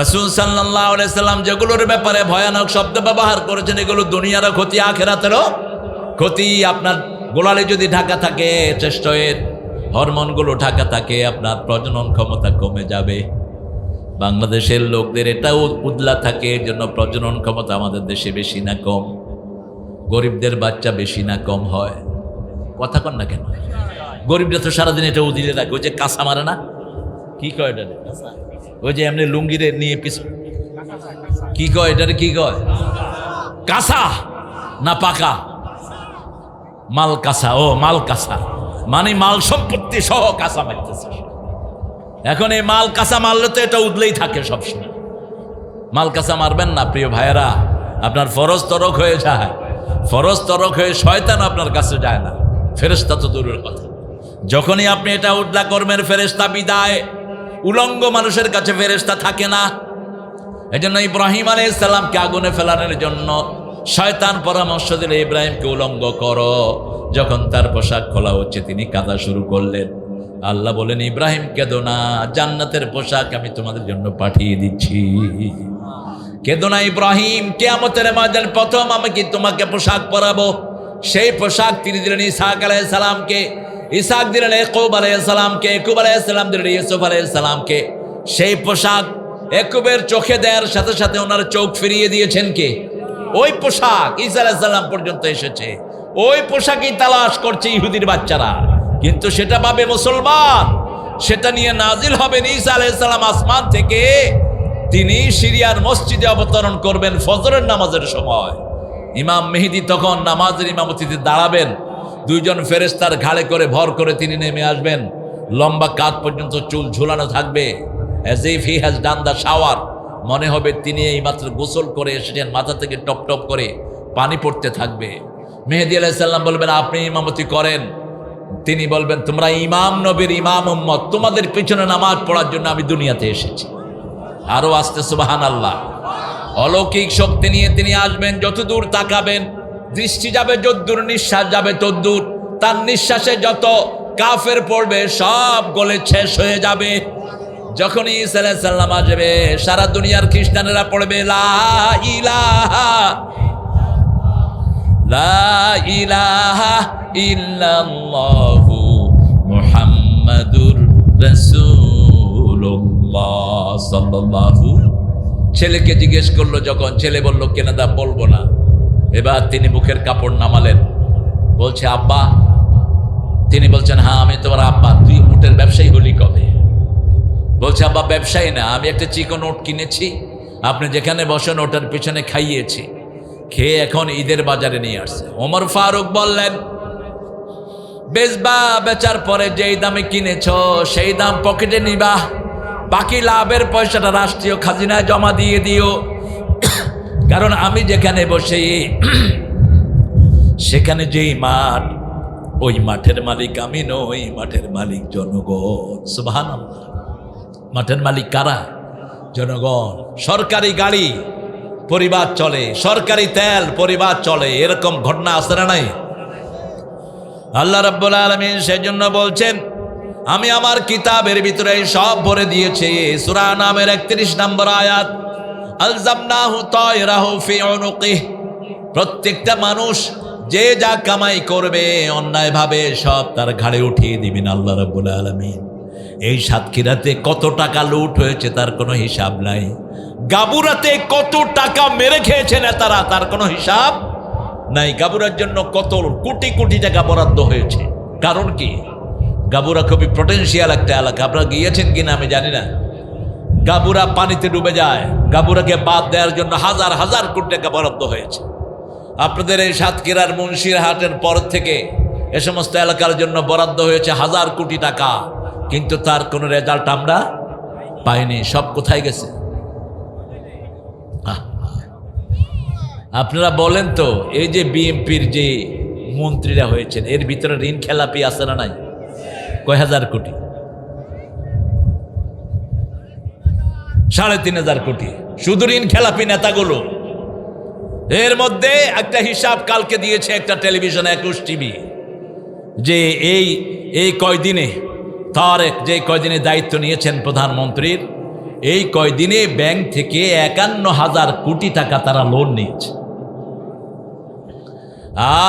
রাসূল সাল্লাল্লাহু আলাইহি সাল্লাম যেগুলোর ব্যাপারে ভয়ানক শব্দ ব্যবহার করেছেন, এগুলো দুনিয়ারও ক্ষতি, আখিরাতেরও ক্ষতি। আপনার গোলালে যদি ঢাকা থাকে, চেষ্টয়ের হরমোনগুলো ঢাকা থাকে, আপনার প্রজনন ক্ষমতা কমে যাবে। বাংলাদেশের লোকদের এটাও উদলা থাকে, এর জন্য প্রজনন ক্ষমতা আমাদের দেশে বেশি না কম? গরিবদের বাচ্চা বেশি না কম হয়? কথা কন না কেন? গরিবরা তো সারাদিন এটা উদিলে রাখে। ওই যে কাঁচা মারে না, কি কয় এটা? ওই যে এমনি লুঙ্গিরে নিয়ে পিছু, কি কয় এটারে? কি কয়? কাঁচা না পাকা? মাল কাঁচা। ও মাল কাঁচা মানে মাল সম্পত্তি সহ কাঁচা মারতেছে। এখন এই মাল কাঁচা মারলে তো এটা উদলেই থাকে সবসময়। মাল কাঁচা মারবেন না প্রিয় ভাইয়েরা, আপনার ফরজ তরক হয়ে যায়। ফরজ তরক হয়ে শয়তান আপনার কাছে যায় না, ফেরেশতা তো দূরের কথা। যখনই আপনি এটা উদলা করবেন, ফেরেশতা বিদায়। উলঙ্গ মানুষের কাছে ফেরেশতা থাকে না। এজন্য ইব্রাহিম আলাইহিস সালামকে আগুনে ফেলানোর জন্য শয়তান পরামর্শ দিলে, ইব্রাহিমকে উলঙ্গ করো। যখন তার পোশাক খোলা হচ্ছে, তিনি কাঁদা শুরু করলেন। আল্লাহ বলেন, ইব্রাহিম কেঁদো না, জান্নাতের পোশাক আমি তোমাদের জন্য পাঠিয়ে দিচ্ছি। কেঁদো না ইব্রাহিম, কিয়ামতের ময়দানে প্রথম আমি কি তোমাকে পোশাক পরাবো। সেই পোশাক তিনি দিলেন ইসহাক আলাইহিস সালামকে, ইসহাক দিলেন ইয়াকুব আলাইহিস সালামকে, ইয়াকুব আলাইহিস সালাম দিলেন ইউসুফ আলাইহিস সালামকে। সেই পোশাক ইয়াকুবের চোখে দেওয়ার সাথে সাথে ওনার চোখ ফিরিয়ে দিয়েছেন কে? ওই পোশাক ঈসা আলাইহিস সালাম পর্যন্ত এসেছে। ওই পোশাকই তালাশ করছে ইহুদির বাচ্চারা, কিন্তু সেটা পাবে মুসলমান। সেটা নিয়ে নাজিল হবেন ঈসা আলাইহিস সালাম আসমান থেকে। তিনি সিরিয়ার মসজিদে অবতরণ করবেন ফজরের নামাজের সময়। ইমাম মেহেদী তখন নামাজের ইমামতিতে দাঁড়াবেন। 2 জন ফেরেশতার ঘাড়ে করে ভর করে তিনি নেমে আসবেন। লম্বা কাঁধ পর্যন্ত চুল ঝুলানো থাকবে, as if he has done the shower। মনে হবে তিনি এইমাত্র গোসল করে এসেছেন, মাথা থেকে টপ টপ করে পানি পড়তে থাকবে। মেহেদী আলাইহিস সালাম বলবেন, আপনি ইমামতি করেন। তিনি বলবেন, তোমরা ইমাম নবীর ইমাম উম্মত, তোমাদের পিছনে নামাজ পড়ার জন্য আমি দুনিয়াতে এসেছি। আরো আসতে সুবহানাল্লাহ। অলৌকিক শক্তি নিয়ে তিনি আসবেন। যতদূর তাকাবেন দৃষ্টি যাবে, যতদূর নিঃশ্বাস যাবে ততদূর। তার নিঃশ্বাসে যত কাফের পড়বে, সব গলে শেষ হয়ে যাবে। যখনই ঈসা আলাইহিস সালাম আসবে, সারা দুনিয়ার খ্রিস্টানেরা পড়বে লা ইলাহা লা ইলাহা ইল্লাল্লাহু মুহাম্মাদুর রাসূলুল্লাহ সাল্লাল্লাহু। ছেলেকে জিজ্ঞেস করলো, যখন ছেলে বলল কেনাদা বলবো না, এবার তিনি মুখের কাপড় নামালেন, বলছে আব্বা। তিনি বলছেন হ্যাঁ আমি তোমার আব্বা। তুই উটের ব্যবসায়ী হলি কবে? বলছে আব্বা ব্যবসায়ী না, আমি একটা চিকন ওট কিনেছি, আপনি যেখানে বসেন ওটার পিছনে খাইয়েছি, খেয়ে এখন ঈদের বাজারে নিয়ে আসছে। ওমর ফারুক বললেন বেচবা, বেচার পরে যেই দামে কিনেছ সেই দাম পকেটে নিবা, বাকি লাভের পয়সাটা রাষ্ট্রীয় খাজিনায় জমা দিয়ে দিও। কারণ আমি যেখানে বসে সেখানে যেই মাঠ, ওই মাঠের মালিক আমি নই, মাঠের মালিক জনগণ। সুবহানাল্লাহ। মাঠের মালিক কারা? জনগণ। সরকারি গাড়ি পরিবার চলে, সরকারি তেল পরিবার চলে, এরকম ঘটনা আছে না নাই? আল্লাহ রাব্বুল আলামিন সেজন্য বলছেন আমি আমার কিতাবের ভিতরে সব ভরে দিয়েছি। সূরা নামের 31 নম্বর আয়াত, আলজামনাহু তায়রাহু ফি উনুকিহ। প্রত্যেকটা মানুষ যে যা কামাই করবে অন্যায়ভাবে সব তার ঘাড়ে উঠিয়ে দিবেন আল্লাহ রাব্বুল আলামিন। এই সাতক্ষীরাতে কত টাকা লুট হয়েছে তার কোনো হিসাব নাই। গাবুরাতে কত টাকা মেরে খেয়েছে নেতারা, তার কোনো হিসাব নাই। গাবুরার জন্য কত কোটি কোটি টাকা বরাদ্দ হয়েছে। কারণ কি? গাবুরা খুবই পটেনশিয়াল একটা এলাকা। আপনারা গিয়েছেন কিনা আমি জানি না। গাবুরা পানিতে ডুবে যায়, গাবুরাকে বাদ দেওয়ার জন্য হাজার হাজার কোটি টাকা বরাদ্দ হয়েছে। আপনাদের এই সাতক্ষীরার মুন্সিরহাটের পর থেকে এ সমস্ত এলাকার জন্য বরাদ্দ হয়েছে হাজার কোটি টাকা, কিন্তু তার কোনো রেজাল্ট আমরা পাইনি। সব কোথায় গেছে? আপনারা বলেন তো, এই যে বিএনপির যে মন্ত্রীরা হয়েছেন এর ভিতরে ঋণ খেলাপি আছে না নাই? কয় হাজার কোটি? ৩৫০০ কোটি শুধু ঋণ খেলাপি নেতাগুলো। এর মধ্যে একটা হিসাব কালকে দিয়েছে একটা টেলিভিশন ২১ টিভি, যে এই কয়দিনে তারেক যে কয়দিনে দায়িত্ব নিয়েছেন প্রধানমন্ত্রীর, এই কয়দিনে ব্যাংক থেকে ৫১,০০০ কোটি টাকা তারা লোন নিয়েছে।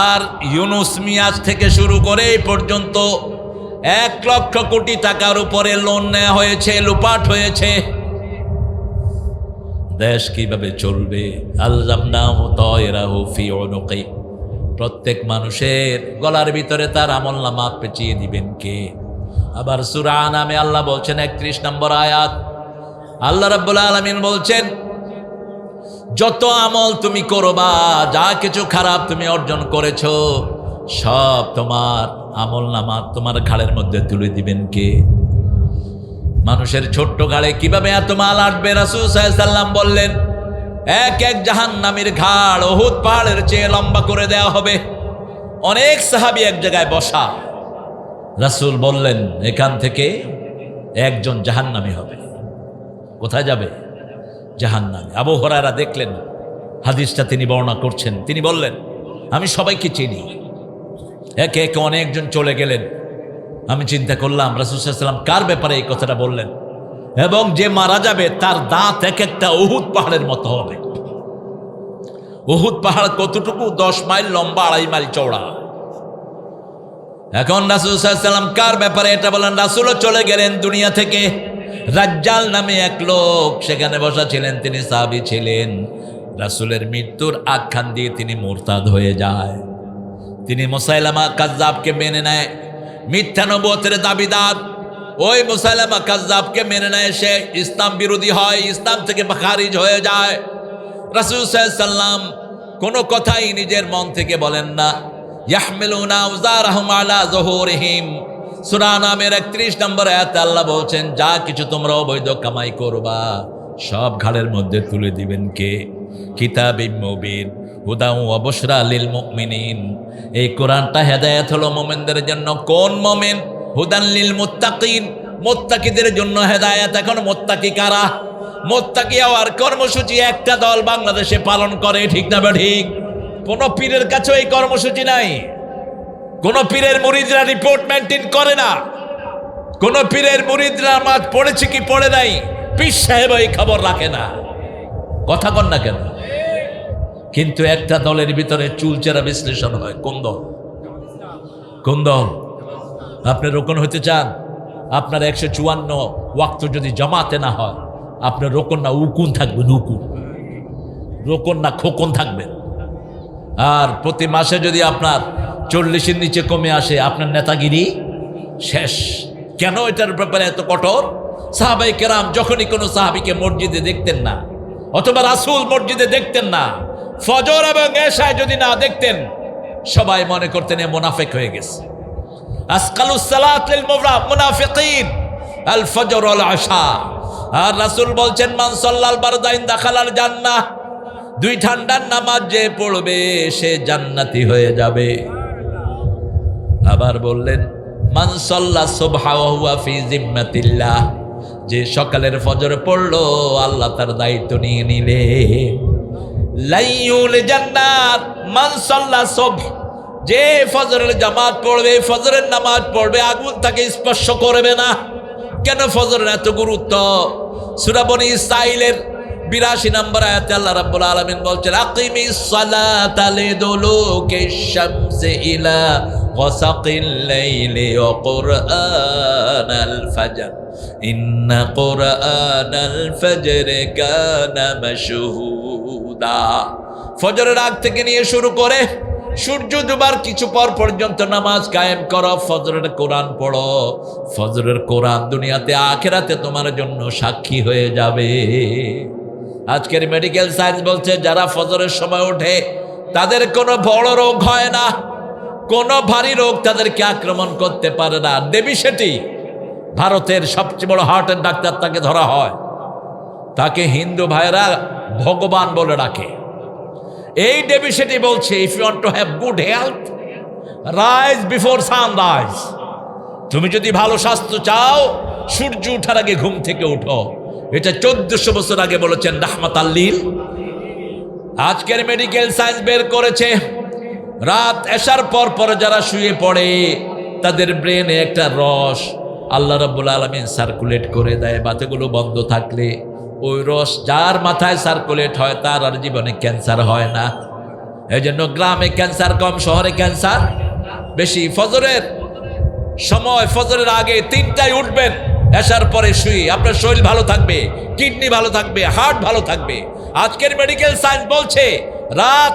আর ইউনূস মিয়াজ থেকে শুরু করে এই পর্যন্ত ১,০০,০০০ কোটি টাকার উপরে লোন নেওয়া হয়েছে, লুপাট হয়েছে। দেশ কিভাবে চলবে? আলজামনাহু তায়রাহু ফি উনুকিহ। প্রত্যেক মানুষের গলার ভিতরে তার আমলনামা পেঁচিয়ে দিবেন কে? আবার সূরা আনামে আল্লাহ বলছেন ৩১ নম্বর আয়াত, আল্লাহ রাব্বুল আলামিন বলছেন যত আমল তুমি করবা, যা কিছু খারাপ তুমি অর্জন করেছো, সব তোমার আমলনামা তোমার ঘাড়ের মধ্যে তুলে দিবেন কে? মানুষের ছোট্ট ঘাড়ে কিভাবে এত মাল আটবে? রাসূল সাল্লাল্লাহু আলাইহি সাল্লাম বললেন এক এক জাহান্নামীর ঘাড় উহুদ পাহাড়ের চেয়ে লম্বা করে দেওয়া হবে। অনেক সাহাবী এক জায়গায় বসা। রাসূল বললেন এখান থেকে একজন জাহান্নামী হবে। কোথায় যাবে? জাহান্নামে। আবু হুরায়রা দেখলেন হাদিসটা, তিনি বর্ণনা করছেন, তিনি বললেন আমি সবাইকে চিনি। একে একে অনেকজন চলে গেলেন। আমি চিন্তা করলাম রাসূল সাল্লাল্লাহু আলাইহি ওয়াসাল্লাম কার ব্যাপারে এই কথাটা বললেন, এবং যে মারা যাবে তার দাঁত এক একটা উহুদ পাহাড়ের মতো হবে। উহুদ পাহাড় কতটুকু? ১০ মাইল লম্বা, ২.৫ মাইল চওড়া। এখন রাসূল সাল্লাল্লাহু আলাইহি ওয়াসাল্লাম কার ব্যাপারে এটা বলেন? রাসূলও চলে গেলেন দুনিয়া থেকে। রাজ্জাল নামে এক লোক সেখানে বসা ছিলেন, তিনি সাহাবী ছিলেন। রাসূলের মৃত্যুর আখ্যান দিয়ে তিনি মুরতাদ হয়ে যায়। তিনি মুসাইলামা কাজ্জাবকে মেনে নেয়, মিথ্যা নবুয়তের দাবিদার। ওই মুসাইলামা কাজ্জাবকে মেনে নেয়, সে ইসলাম বিরোধী হয়, ইসলাম থেকে খারিজ হয়ে যায়। রাসূল সাল্লাল্লাহু আলাইহি ওয়াসাল্লাম কোনো কথাই নিজের মন থেকে বলেন না। ইয়াহমিলুনা আওজারহুম আলা যুহুরিহিম। সূরা নামের ৩১ নম্বর আয়াতে আল্লাহ বলছেন যা কিছু তোমরা অবৈধ কামাই করবা সব ঘাড়ের মধ্যে তুলে দিবেন কে? কিতাবিম মুবিন হুদা ওয়া বুশরা লিল মুমিনিন। এই কোরআনটা হেদায়েত হলো মুমিনদের জন্য। কোন মুমিন? হুদান লিল মুত্তাকিন, মুত্তাকিদের জন্য হেদায়েত। এখন মুত্তাকি কারা? মুত্তাকি হওয়ার কর্মসূচি একটা দল বাংলাদেশে পালন করে, ঠিক না ঠিক? কোন পীরের কাছে এই কর্মসূচি নাই। কোন পীরের মুরিদরা রিপোর্ট মেনটেন করে না, কোন পীরের মুরিদরা নামাজ পড়েছে কি পড়ে নাই পীর সাহেব এই খবর রাখে না। কথা কন না কেন? কিন্তু একটা দলের ভিতরে চুলচেরা বিশ্লেষণ হয়। কোন দল? কোন দল? আপনি রোকন হতে চান? আপনার 154 ওয়াক্ত যদি জামাতে না হয়, আপনার রোকন না উকুন থাকবেন, উকুন। রোকন না খোকন থাকবেন। আর প্রতি মাসে যদি আপনার 40-এর নিচে কমে আসে, আপনার নেতাগিরি শেষ। কেন এটার ব্যাপারে এত কঠোর? সাহাবায়ে কেরাম যখনই কোনো সাহাবীকে মসজিদে দেখতেন না, অথবা রাসূল মসজিদে দেখতেন না, ফজর এবং এশায় যদি না দেখতেন, সবাই মনে করতেন এ মুনাফিক হয়ে গেছে। আসকালুস সালাত লিল মুনাফিকিন আল ফজর ওয়াল আশা। আর রাসূল বলছেন মান সাল্লাল বারদাইন দাখালাল জান্নাহ, দুই ঠান্ডার নামাজ যে পড়বে সে জান্নাতি হয়ে যাবে। আবার বললেন মান সাল্লা সুবহা ওয়া হুয়া ফি জিম্মাতিল্লাহ, যে সকালের ফজর পড়লো আল্লাহ তার দায়িত্ব নিয়ে নিলে। লাইয়ুল জান্নাত মান সাল্লা সুবহ, যে ফজরের জামাত পড়বে, ফজরের নামাজ পড়বে, আগুন তাকে স্পর্শ করবে না। কেন ফজরের এত গুরুত্ব? সূরা বনী ইসরাঈলের 82 নম্বর আয়াতে আল্লাহ রাব্বুল আলামিন বলছেন আকিমিস সালাতা লিদুলুকিশ শামসি ইলা গাসাকিল লাইলি ওয়া কুরআনাল ফাজর ইন্না কুরআনাল ফাজরি কানা মাশহুদা। ফজরের আগ থেকে নিয়ে শুরু করে সূর্য ডুবার কিছু পর পর্যন্ত নামাজ কায়েম করো, ফজরের কোরআন পড়ো। ফজরের কোরআন দুনিয়াতে আখিরাতে তোমার জন্য সাক্ষী হয়ে যাবে। আজকের মেডিকেল সায়েন্স বলছে যারা ফজরের সময় ওঠে তাদের কোনো বড় রোগ হয় না, কোনো ভারী রোগ তাদেরকে আক্রমণ করতে পারে না। দেবী শেঠি ভারতের সবচেয়ে বড় হার্টের ডাক্তার, তাকে ধরা হয়, তাকে হিন্দু ভাইরা ভগবান বলে ডাকে। এই দেবী শেঠি বলছে if you want to have good health rise before sunrise. তুমি যদি ভালো স্বাস্থ্য চাও সূর্য ওঠার আগে ঘুম থেকে উঠো। এটা 1400 বছর আগে বলেছেন রাহমাতাল লিল। আজকের মেডিকেল সায়েন্স বের করেছে রাত এশার পর পর যারা শুয়ে পড়ে তাদের ব্রেনে একটা রস আল্লাহ রাব্বুল আলামিন সার্কুলেট করে দেয়। বাতিগুলো বন্ধ থাকলে ওই রস যার মাথায় সার্কুলেট হয় তার আর জীবনে ক্যান্সার হয় না। এই জন্য গ্রামে ক্যান্সার কম, শহরে ক্যান্সার বেশি। ফজরের সময়, ফজরের আগে 3টায় উঠবেন, এশার পরে শুয়ে আপনার শরীর ভালো থাকবে, কিডনি ভালো থাকবে, হার্ট ভালো থাকবে। আজকের মেডিকেল সায়েন্স বলছে রাত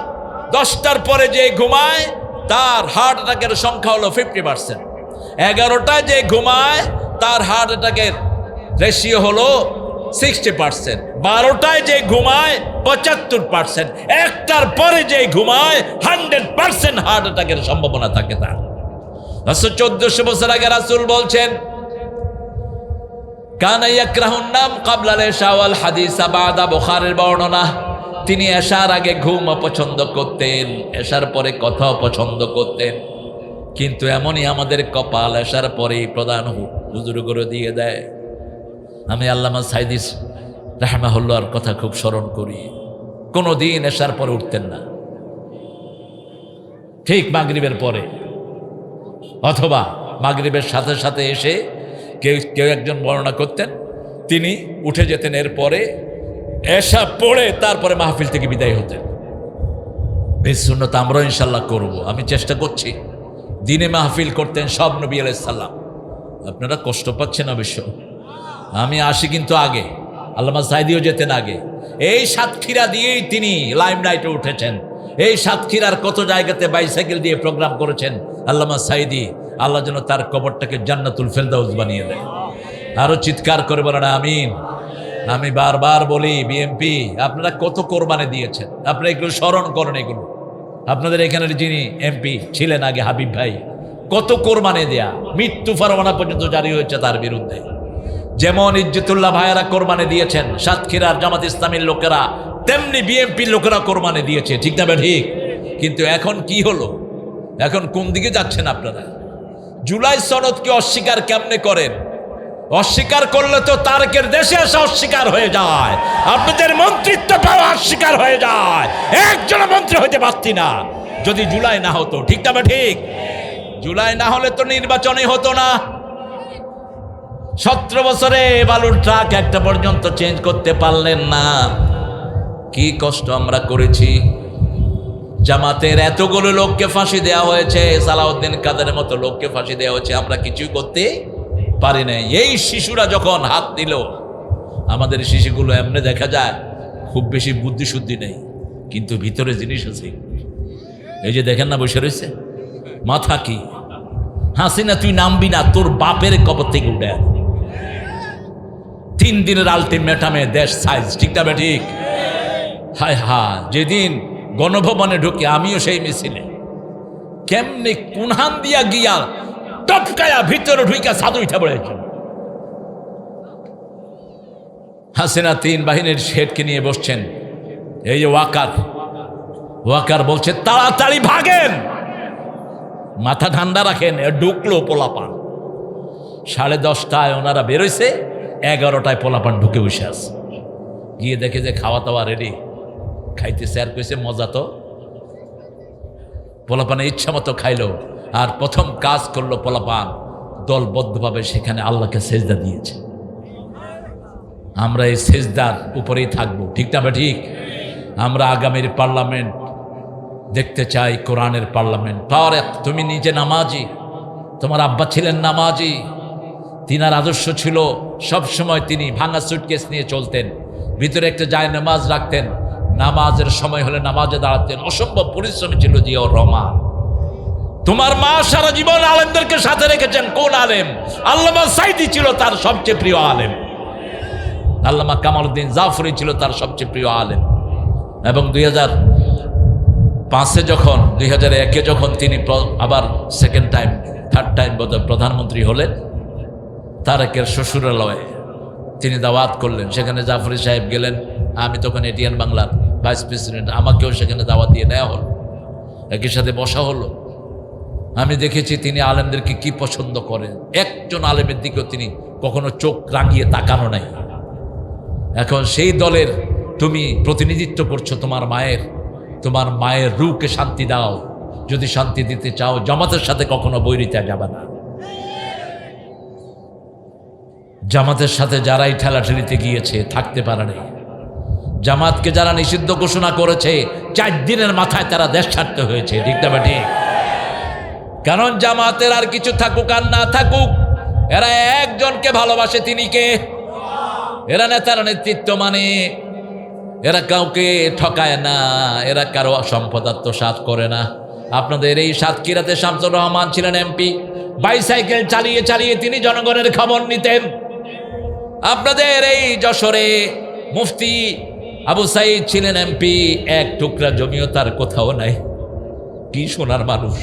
10টার পরে যে ঘুমায় তার হার্ট অ্যাটাকের সংখ্যা হলো 50%। 11টায় যে ঘুমায় তার হার্ট অ্যাটাকের রেশিও হলো 60%। 12টায় যে ঘুমায় 75%। 1টার পরে যে ঘুমায় 100% হার্ট অ্যাটাকের সম্ভাবনা থাকে তার। 1400 বছর আগে রাসূল বলছেন কানা ইয়াকরাহুন নাম ক্বাবলা আল-ইশা ওয়াল হাদিসা বাদা। বুখারীর বর্ণনা, তিনি এশার আগে ঘুম পছন্দ করতেন, এশার পরে কথা পছন্দ করতেন। কিন্তু এমনই আমাদের কপাল, এশার পরেই প্রধান হুজুর করে দিয়ে দেয়। আমি আল্লামা সাইদি রাহমাহুল্লাহর কথা খুব স্মরণ করি। কোনো দিন এশার পরে উঠতেন না, ঠিক মাগরিবের পরে অথবা মাগরিবের সাথে সাথে এসে কেউ একজন বর্ণনা করতেন, তিনি উঠে যেতেন, এরপরে এশা পড়ে তারপরে মাহফিল থেকে বিদায় হতেন। এই সুন্নাত আমরাও ইনশাল্লাহ করব, আমি চেষ্টা করছি। দিনে মাহফিল করতেন সব নবী আলাইহিস সালাম। আপনারা কষ্ট পাচ্ছেন অবশ্য, আমি আসি কিন্তু আগে, আল্লামা সাইদিও যেতেন আগে। এই সাতক্ষীরা দিয়েই তিনি লাইমলাইটে উঠেছেন। এই সাতক্ষীরার কত জায়গাতে বাইসাইকেল দিয়ে প্রোগ্রাম করেছেন আল্লামা সাইদি। আল্লাহ যেন তার কবরটাকে জান্নাতুল ফেরদাউস বানিয়ে দেয়। আরো চিৎকার করে বলেন আমিন। আমি বারবার বলি বিএমপি আপনারা কত কোরবানি দিয়েছেন, আপনারা এগুলো স্মরণ করেন। এগুলো আপনাদের এখানের যিনি এমপি ছিলেন আগে, হাবিব ভাই, কত কোরবানি দেয়া, মৃত্যু পরোয়ানা পর্যন্ত জারি হয়েছে তার বিরুদ্ধে। যেমন ইজ্জতুল্লাহ ভাইয়েরা কোরবানি দিয়েছেন, সাতক্ষীরার জামাত ইসলামীর লোকেরা, তেমনি বিএমপির লোকেরা কোরবানি দিয়েছে, ঠিক না ঠিক? কিন্তু এখন কি হলো? এখন কোন দিকে যাচ্ছেন আপনারা? জুলাই সনদকে অস্বীকার কেমনে করেন? অস্বীকার করলে তো তারেকের দেশে এসে অস্বীকার হয়ে যায়, আপনাদের মন্ত্রিত্ব পাওয়া অস্বীকার হয়ে যায়। একজন মন্ত্রী হইতে পারতি না যদি জুলাই না হতো, ঠিক না ঠিক? জুলাই না হলে তো নির্বাচনই হতো না। 17 বছরে বালুর ট্রাক একটা পর্যন্ত চেঞ্জ করতে পারলেন না। কি কষ্ট আমরা করেছি। জামাতের এতগুলো লোককে ফাঁসি দেওয়া হয়েছে, সালাউদ্দিন কাদেরের মতো লোককে ফাঁসি দেওয়া হয়েছে, আমরা কিছুই করতে পারি নাই। এই শিশুরা যখন হাত দিল, আমাদের শিশুগুলো এমনি দেখা যায় খুব বেশি বুদ্ধি শুদ্ধি নেই, কিন্তু ভিতরে জিনিস আছে। এই যে দেখেন না বসে রয়েছে, মাথা কি হাসিনা, তুই নামবি না, তোর বাপের কবর থেকে উঠে 3 দিনের আলটিমেটামে দেশ সাইজ, ঠিক না ঠিক? হায় হায়, যেদিন গণভবনে ঢুকে আমিও সেই মিছিলে কেমনি কুনহান দিয়া গিয়া টপকায়া ভিতরে ঢুইকা সাধু উঠে পড়েছে। হাসিনা 3 বাহিনীর শেঠকে নিয়ে বসছেন। এই যে ওয়াকার বলছে তাড়াতাড়ি ভাগেন, মাথা ঠান্ডা রাখেন। ঢুকলো পোলাপান, 10:30টায় ওনারা বেরোইছে, 11টায় পোলাপান ঢুকে বসে আছে। গিয়ে দেখে যে খাওয়া দাওয়া রেডি, খাইতেছে। আর কইছে মজা তো। পোলাপানে ইচ্ছা মতো খাইলো, আর প্রথম কাজ করলো পোলাপান দলবদ্ধভাবে সেখানে আল্লাহকে সেজদা দিয়েছে। আমরা এই সেজদার উপরেই থাকবো, ঠিক না ঠিক? আমরা আগামীর পার্লামেন্ট দেখতে চাই কোরআনের পার্লামেন্ট। তারেক, তুমি নিজে নামাজি, তোমার আব্বা ছিলেন নামাজি, তিনার আদর্শ ছিল সব সময় তিনি ভাঙা সুটকেস নিয়ে চলতেন, ভিতরে একটা জায়নামাজ রাখতেন, নামাজের সময় হলে নামাজে দাঁড়াতেন। অসম্ভব পরিশ্রমী ছিল জিয়াউর রহমান। তোমার মা সারা জীবন আলেমদেরকে সাথে রেখেছেন। কোন আলেম? আল্লামা সাইদি ছিল তার সবচেয়ে প্রিয় আলেম, আল্লামা কামালউদ্দিন জাফরি ছিল তার সবচেয়ে প্রিয় আলেম। এবং 2005-এ যখন 2001-এ যখন তিনি আবার থার্ড টাইম প্রধানমন্ত্রী হলেন, তারেকের শ্বশুরালয়ে তিনি দাওয়াত করলেন। সেখানে জাফরি সাহেব গেলেন, আমি তখন এটিএন বাংলার ভাইস প্রেসিডেন্ট, আমাকেও সেখানে দাওয়াত দিয়ে নেওয়া হলো, একই সাথে বসা হলো। আমি দেখেছি তিনি আলেমদেরকে কি পছন্দ করেন। একজন আলেমের দিকেও তিনি কখনো চোখ রাঙিয়ে তাকানো নাই। এখন সেই দলের তুমি প্রতিনিধিত্ব করছো, তোমার মায়ের রূহকে শান্তি দাও। যদি শান্তি দিতে চাও, জামাতের সাথে কখনো বৈরিতা যাবে না। জামাতের সাথে যারাই ঠেলাঠেলিতে গিয়েছে থাকতে পারে নাই। জামাতকে যারা নিষিদ্ধ ঘোষণা করেছে, 4 দিনের মাথায় তারা দেশ ছাড়তে হয়েছে, ঠিক না ঠিক? কারণ জামাতের আর কিছু থাকুক আর না থাকুক, এরা একজনকে ভালোবাসে, তিনি কে? এরা নেতার নেতৃত্ব মানে, এরা কাউকে ঠকায় না, এরা কারো সম্পদ আত্মসাৎ করে না। আপনাদের এই সাতক্ষীরাতে শামসুর রহমান ছিলেন এমপি, বাইসাইকেল চালিয়ে চালিয়ে তিনি জনগণের খবর নিতেন। আপনাদের এই যশোরে মুফতি আবু সাইদ ছিলেন এমপি, 1 টুকরা জমিও তার কোথাও নাই। কি সোনার মানুষ।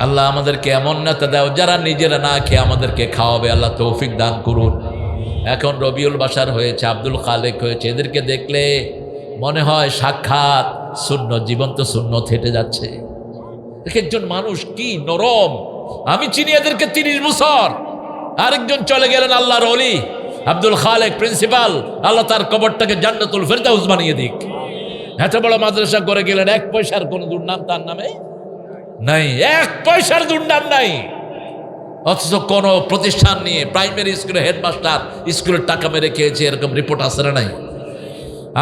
আল্লাহ আমাদেরকে এমন নেতা দাও যারা নিজেরা না খেয়ে আমাদেরকে খাওয়াবে। আল্লাহ তৌফিক দান করুন। এখন রবিউল বাশার হয়েছে, আব্দুল খালেক হয়েছে, এদেরকে দেখলে মনে হয় সাক্ষাৎ সুন্নত, জীবন্ত সুন্নত হেঁটে যাচ্ছে। একজন মানুষ কি নরম। আমি চিনি এদেরকে 30 বছর। আরেকজন চলে গেলেন আল্লাহর ওলি আব্দুল খালেক প্রিন্সিপাল, আল্লাহ তার কবরটাকে জান্নাতুল ফেরদাউস বানিয়ে দিক। এত বড় মাদ্রাসা করে গেলেন, 1 পয়সার কোন দুর্নাম তার নামে নাই, 1 পয়সার দুর্নাম নাই। অথচ কোন প্রতিষ্ঠান নিয়ে প্রাইমারি স্কুলের হেডমাস্টার স্কুলের টাকা মেরে খেয়েছে, এরকম রিপোর্ট আসে না নাই?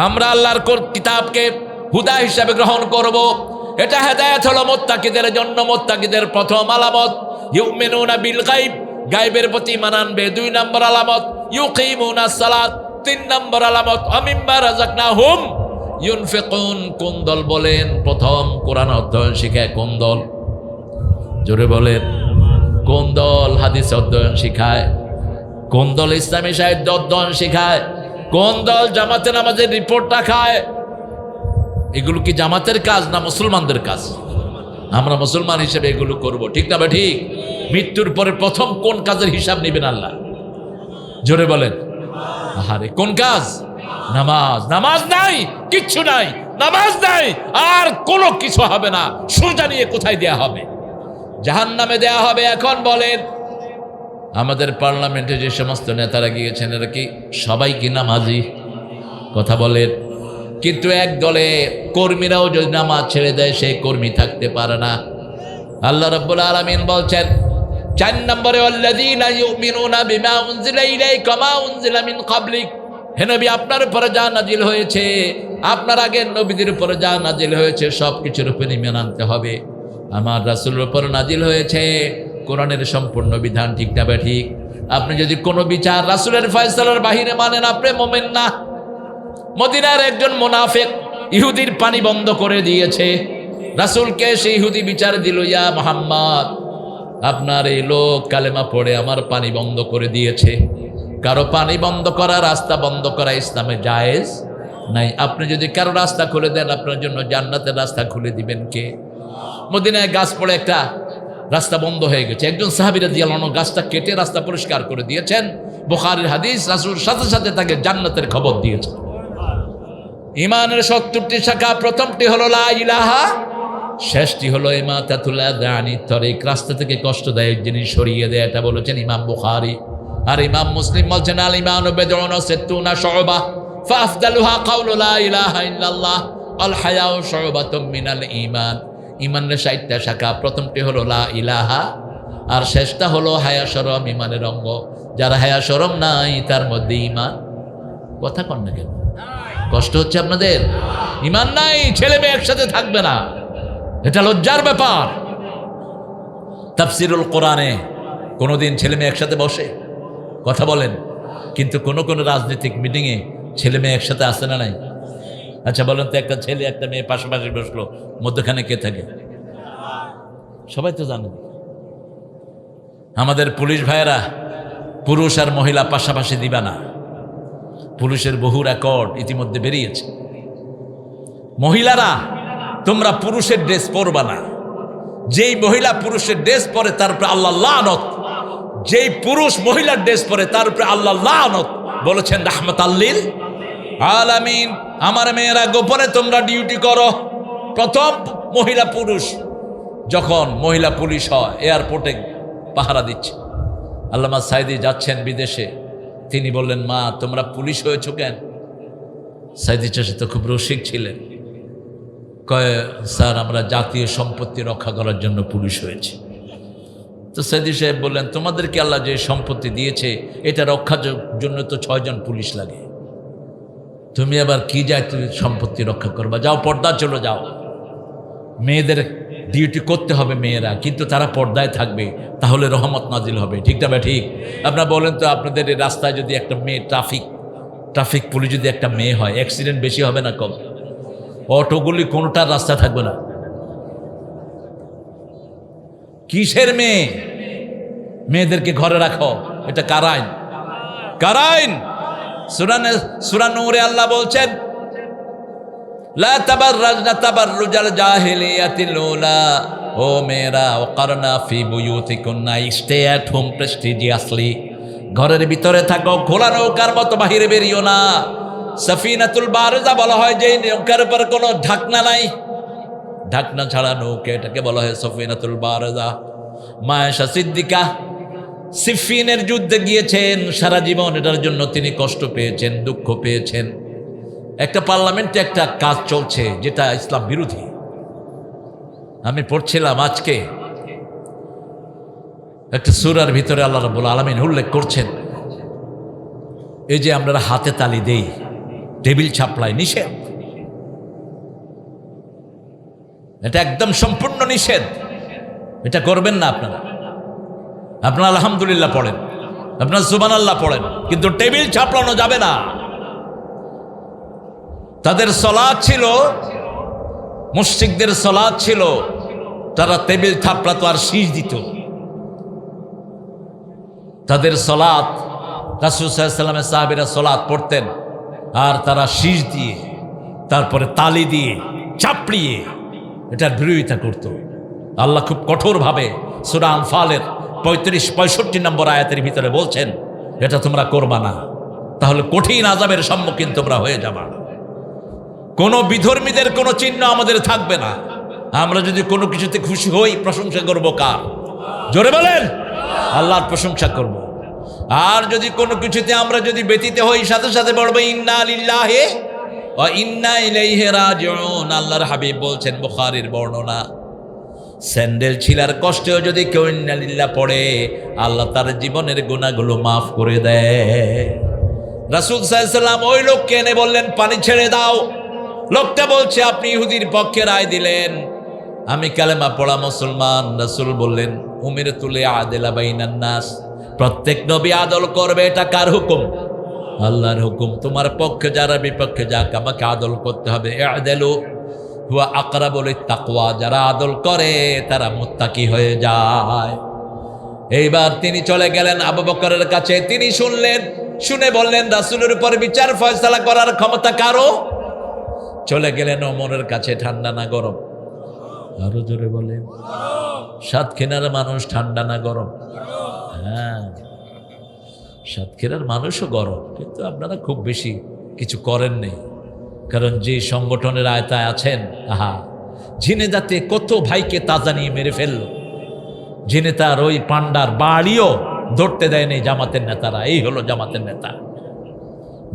আমরা আল্লাহর কিতাবকে হুদা হিসাবে গ্রহণ করব। এটা হেদায়েত হলো মুত্তাকিদের জন্য। মুত্তাকিদের প্রথম আলামত ইউমিনুনা বিল গায়ব, গায়বের প্রতি ঈমান আনবে। 2 নম্বর আলামত ইউকিমুনাস সালাত। 3 নম্বর আলামত আমিম্মা রাযাকনাহুম ইউনফিকুন। কোন দল বলেন? প্রথম কোরআন অধ্যয়ন শিখায় কোন দল? জোরে বলেন কোন দল? হাদিস অধ্যয়ন শিখায় কোন দল? ইসলামী সাহিত্য অধ্যয়ন শিখায় কোন দল? জামাতে নামাজের রিপোর্টটা খায়। এগুলো কি জামাতের কাজ না মুসলমানদের কাজ? আমরা মুসলমান হিসেবে এগুলো করব, ঠিক না? ঠিক। মৃত্যুর পরে প্রথম কোন কাজের হিসাব নেবেন আল্লাহ? জোরে বলেন। আহারে কোন কাজ? নামাজ। নামাজ নাই, কিচ্ছু নাই। নামাজ নাই, আর কোনো কিছু হবে না। সোজা নিয়ে কোথায় দেয়া হবে? জাহান্নামে দেয়া হবে। এখন বলেন, আমাদের পার্লামেন্টে যে সমস্ত নেতারা গিয়েছেন, এরা কি সবাই কি নামাজি? কথা বলেন। কিন্তু এক দলে কর্মীরাও যদি নামাজ ছেড়ে দেয় সেই কর্মী থাকতে পারে না। আল্লাহ রাব্বুল আলামিন বলছেন 4 নম্বরে আল্লাযীনা ইউমিনুনা বিমা উনজিলা ইলাইকা মা উনজিলা মিন ক্বাবলিক। হে নবী, আপনার উপরে যা নাজিল হয়েছে, আপনার আগের নবীদের উপরে যা নাজিল হয়েছে সব কিছুর উপর ঈমান আনতে হবে। আমার রাসূলের উপর নাজিল হয়েছে কোরআনের সম্পূর্ণ বিধান, ঠিক না ঠিক? আপনি যদি কোনো বিচার রাসূলের ফয়সালার বাহিরে মানেন, আপনি মুমিন না। মদিনার একজন মুনাফিক ইহুদির পানি বন্ধ করে দিয়েছে। রাসূলকে সেই ইহুদি বিচার দিল, ইয়া মুহাম্মদ, আপনার এই লোক কালেমা পড়ে আমার পানি বন্ধ করে দিয়েছে। কারো পানি বন্ধ করা, রাস্তা বন্ধ করা ইসলামে জায়েজ নাই। আপনি যদি কারো রাস্তা খুলে দেন, আপনার জন্য জান্নাতের রাস্তা খুলে দিবেন কে? মদিনায় গাছ পড়ে একটা রাস্তা বন্ধ হয়ে গেছে। একজন সাহাবী রাদিয়াল্লাহু আনহু গাছটা কেটে রাস্তা পরিষ্কার করে দিয়েছেন। বুখারীর হাদিস, রাসূল সাথে সাথে তাকে জান্নাতের খবর দিয়েছেন। ঈমানের 70টি শাখা, প্রথমটি হলো লা ইলাহা, শেষটি হলো ইমাতাতুল আযা আনিত তরিক, রাস্তা থেকে কষ্টদায়ক জিনিস সরিয়ে দেয়। এটা বলেছেন ইমাম বুখারী। আর ইমাম মুসলিম বলছেন আল ঈমানু বিদউন ওয়া সিত্তুনা শু'বা ফাআফদালুহা কাউলু লা ইলাহা ইল্লাল্লাহ আল হায়াউ শু'বাতুম মিনাল ঈমান। ঈমানের 60টা শাখা, প্রথমটি হলো লা ইলাহা, আর শেষটা হলো হায়া শরম, ঈমানের অঙ্গ। যার হায়া শরম নাই তার মধ্যে ঈমান। কথা কন না কেন? কষ্ট হচ্ছে আপনাদের? ঈমান নাই, ছেলে মেয়ে একসাথে থাকবে না, এটা লজ্জার ব্যাপার। তাফসিরুল কোরআনে কোনোদিন ছেলে মেয়ে একসাথে বসে? কথা বলেন। কিন্তু কোন কোন রাজনৈতিক মিটিংয়ে ছেলে মেয়ে একসাথে আসে না নাই? আচ্ছা বলেন তো, একটা ছেলে একটা মেয়ে পাশাপাশি বসলো, মধ্যখানে কে থাকে? সবাই তো জানেন। আমাদের পুলিশ ভাইয়েরা পুরুষ আর মহিলা পাশাপাশি দিবা না। পুলিশের বহু রেকর্ড ইতিমধ্যে বেরিয়েছে। মহিলারা, তোমরা পুরুষের ড্রেস পরবা না। যেই মহিলা পুরুষের ড্রেস পরে তার উপরে আল্লাহ লানত, যেই পুরুষ মহিলার ড্রেস পরে তার উপরে আল্লাহ লানত, বলেছেন রাহমাতাল লিল আলামিন। আমার মেয়েরা, গোপনে তোমরা ডিউটি করো। প্রথম মহিলা পুরুষ যখন মহিলা পুলিশ হয়, এয়ারপোর্টে পাহারা দিচ্ছে। আল্লামা সাইদি যাচ্ছেন বিদেশে, তিনি বললেন, মা তোমরা পুলিশ হয়েছো কেন? সাইদি চাচা তো খুব রসিক ছিলেন, কয় স্যার আমরা জাতীয় সম্পত্তি রক্ষা করার জন্য পুলিশ হয়েছে। তো সাইদি সাহেব বললেন, তোমাদেরকে আল্লাহ যে সম্পত্তি দিয়েছে এটা রক্ষার জন্য তো 6 জন পুলিশ লাগে, তুমি আবার কি জাতীয় সম্পত্তি রক্ষা করবা? যাও পর্দা চলে যাও। মেয়েদের ডিউটি করতে হবে মেয়েরা, কিন্তু তারা পর্দায় থাকবে, তাহলে রহমত নাজিল হবে, ঠিক না? ঠিক। আপনারা বলেন তো, আপনাদের এই রাস্তায় যদি একটা মেয়ে ট্রাফিক পুলিশ যদি একটা মেয়ে হয়, অ্যাক্সিডেন্ট বেশি হবে না কম? অটোগুলি কোনোটার রাস্তা থাকবে না। কিসের মেয়ে? মেয়েদেরকে ঘরে রাখো, এটা কার আইন? কার আইন? সূরা নূরে আল্লাহ বলছেন, লা তাবাররাজনা তাবাররুজাল জাহিলিয়াতিল উলা, ও মেয়েরা, ওয়াকারনা ফি বুয়ুতিকুন্না, স্টে অ্যাট হোম প্রেস্টিজিয়াসলি, ঘরের ভিতরে থাকো, খোলা নৌকার মতো বাহিরে বেরিও না। সাফিনাতুল বারজা বলা হয় যে নৌকার উপর কোনো ঢাকনা নাই, ঢাকনা ছাড়া নৌকা, এটাকে বলা হয় সাফিনাতুল বারজা। মা আয়েশা সিদ্দিকা সিফিনের যুদ্ধে গিয়েছেন, সারা জীবন এটার জন্য তিনি কষ্ট পেয়েছেন, দুঃখ পেয়েছেন। একটা পার্লামেন্টে একটা কাজ চলছে যেটা ইসলাম বিরোধী। আমি পড়ছিলাম আজকে একটা সূরার ভিতরে আল্লাহ রাব্বুল আলামিন উল্লেখ করছেন, এই যে আমরা হাতে তালি দেই, টেবিল ছাপলাই নিষেধ, এটা একদম সম্পূর্ণ নিষেধ। এটা করবেন না আপনারা। আপনারা আলহামদুলিল্লাহ পড়েন, আপনারা সুবহানাল্লাহ পড়েন, কিন্তু টেবিল ছাপলানো যাবে না। তাদের সালাত ছিল, মুশরিকদের সালাত ছিল, তারা টেবিল থাপড়াতো আর শীষ দিত। তাদের সালাত, রাসূল সাল্লাল্লাহু আলাইহি ওয়াসাল্লামের সাহাবীরা সালাত পড়তেন আর তারা শীষ দিয়ে, তারপরে তালি দিয়ে, চাপড়িয়ে এটার বিরোধিতা করত। আল্লাহ খুব কঠোরভাবে সূরা আনফালের 35-65 নম্বর আয়াতের ভিতরে বলছেন, এটা তোমরা করবা না, তাহলে কঠিন আযাবের সম্মুখীন তোমরা হয়ে যাবা। কোনো বিধর্মীদের কোনো চিহ্ন আমাদের থাকবে না। আমরা যদি কোনো কিছুতে খুশি হই, প্রশংসা করব কার? জোরে বলেন, আল্লাহর প্রশংসা করব। আর যদি কোনো কিছুতে আমরা যদি ব্যতীত হই, সাথে সাথে বলবো ইন্না লিল্লাহি ওয়া ইন্না ইলাইহি রাজিউন। আল্লাহর হাবিব বলছেন, বুখারীর বর্ণনা, স্যান্ডেল ছিলার কষ্টেও যদি কেউ ইন্না লিল্লাহ পড়ে, আল্লাহ তার জীবনের গুনাহগুলো মাফ করে দেয়। রাসূল সাল্লাল্লাহু আলাইহি ওয়াসাল্লাম ওই লোককে এনে বললেন, পানি ছেড়ে দাও। লোকটা বলছে, আপনি ইহুদির পক্ষে রায় দিলেন, আমি কালেমা পড়া মুসলমান। রাসূল বললেন, উমিরতু লিআদিলা বাইনান নাস, প্রত্যেক নবী আদল করবে, এটা কার হুকুম? আল্লাহর হুকুম। তোমার পক্ষে যারা বিপক্ষে যাক, আমাকে আদল করতে হবে। ইআদিলু হুয়া আকরাবু লিত-তাকওয়া, যারা আদল করে তারা মুত্তাকি হয়ে যায়। এইবার তিনি চলে গেলেন আবু বকরের কাছে, তিনি শুনলেন, শুনে বললেন, রাসূলের উপর বিচার ফয়সালা করার ক্ষমতা কারো? চলে গেলেন ওমরের কাছে। ঠান্ডা না গরম? আরো জোরে বলেন। সাতক্ষীরার মানুষ ঠান্ডা না গরম? হ্যাঁ, সাতক্ষীরার মানুষও গরম, কিন্তু আপনারা খুব বেশি কিছু করেন নেই, কারণ যে সংগঠনের আয়তায় আছেন, আহা, ঝিনেদাতে কত ভাইকে তাজা নিয়ে মেরে ফেলল। যিনি তার ওই পান্ডার বাড়িও ধরতে দেয়নি জামাতের নেতারা। এই হলো জামাতের নেতা,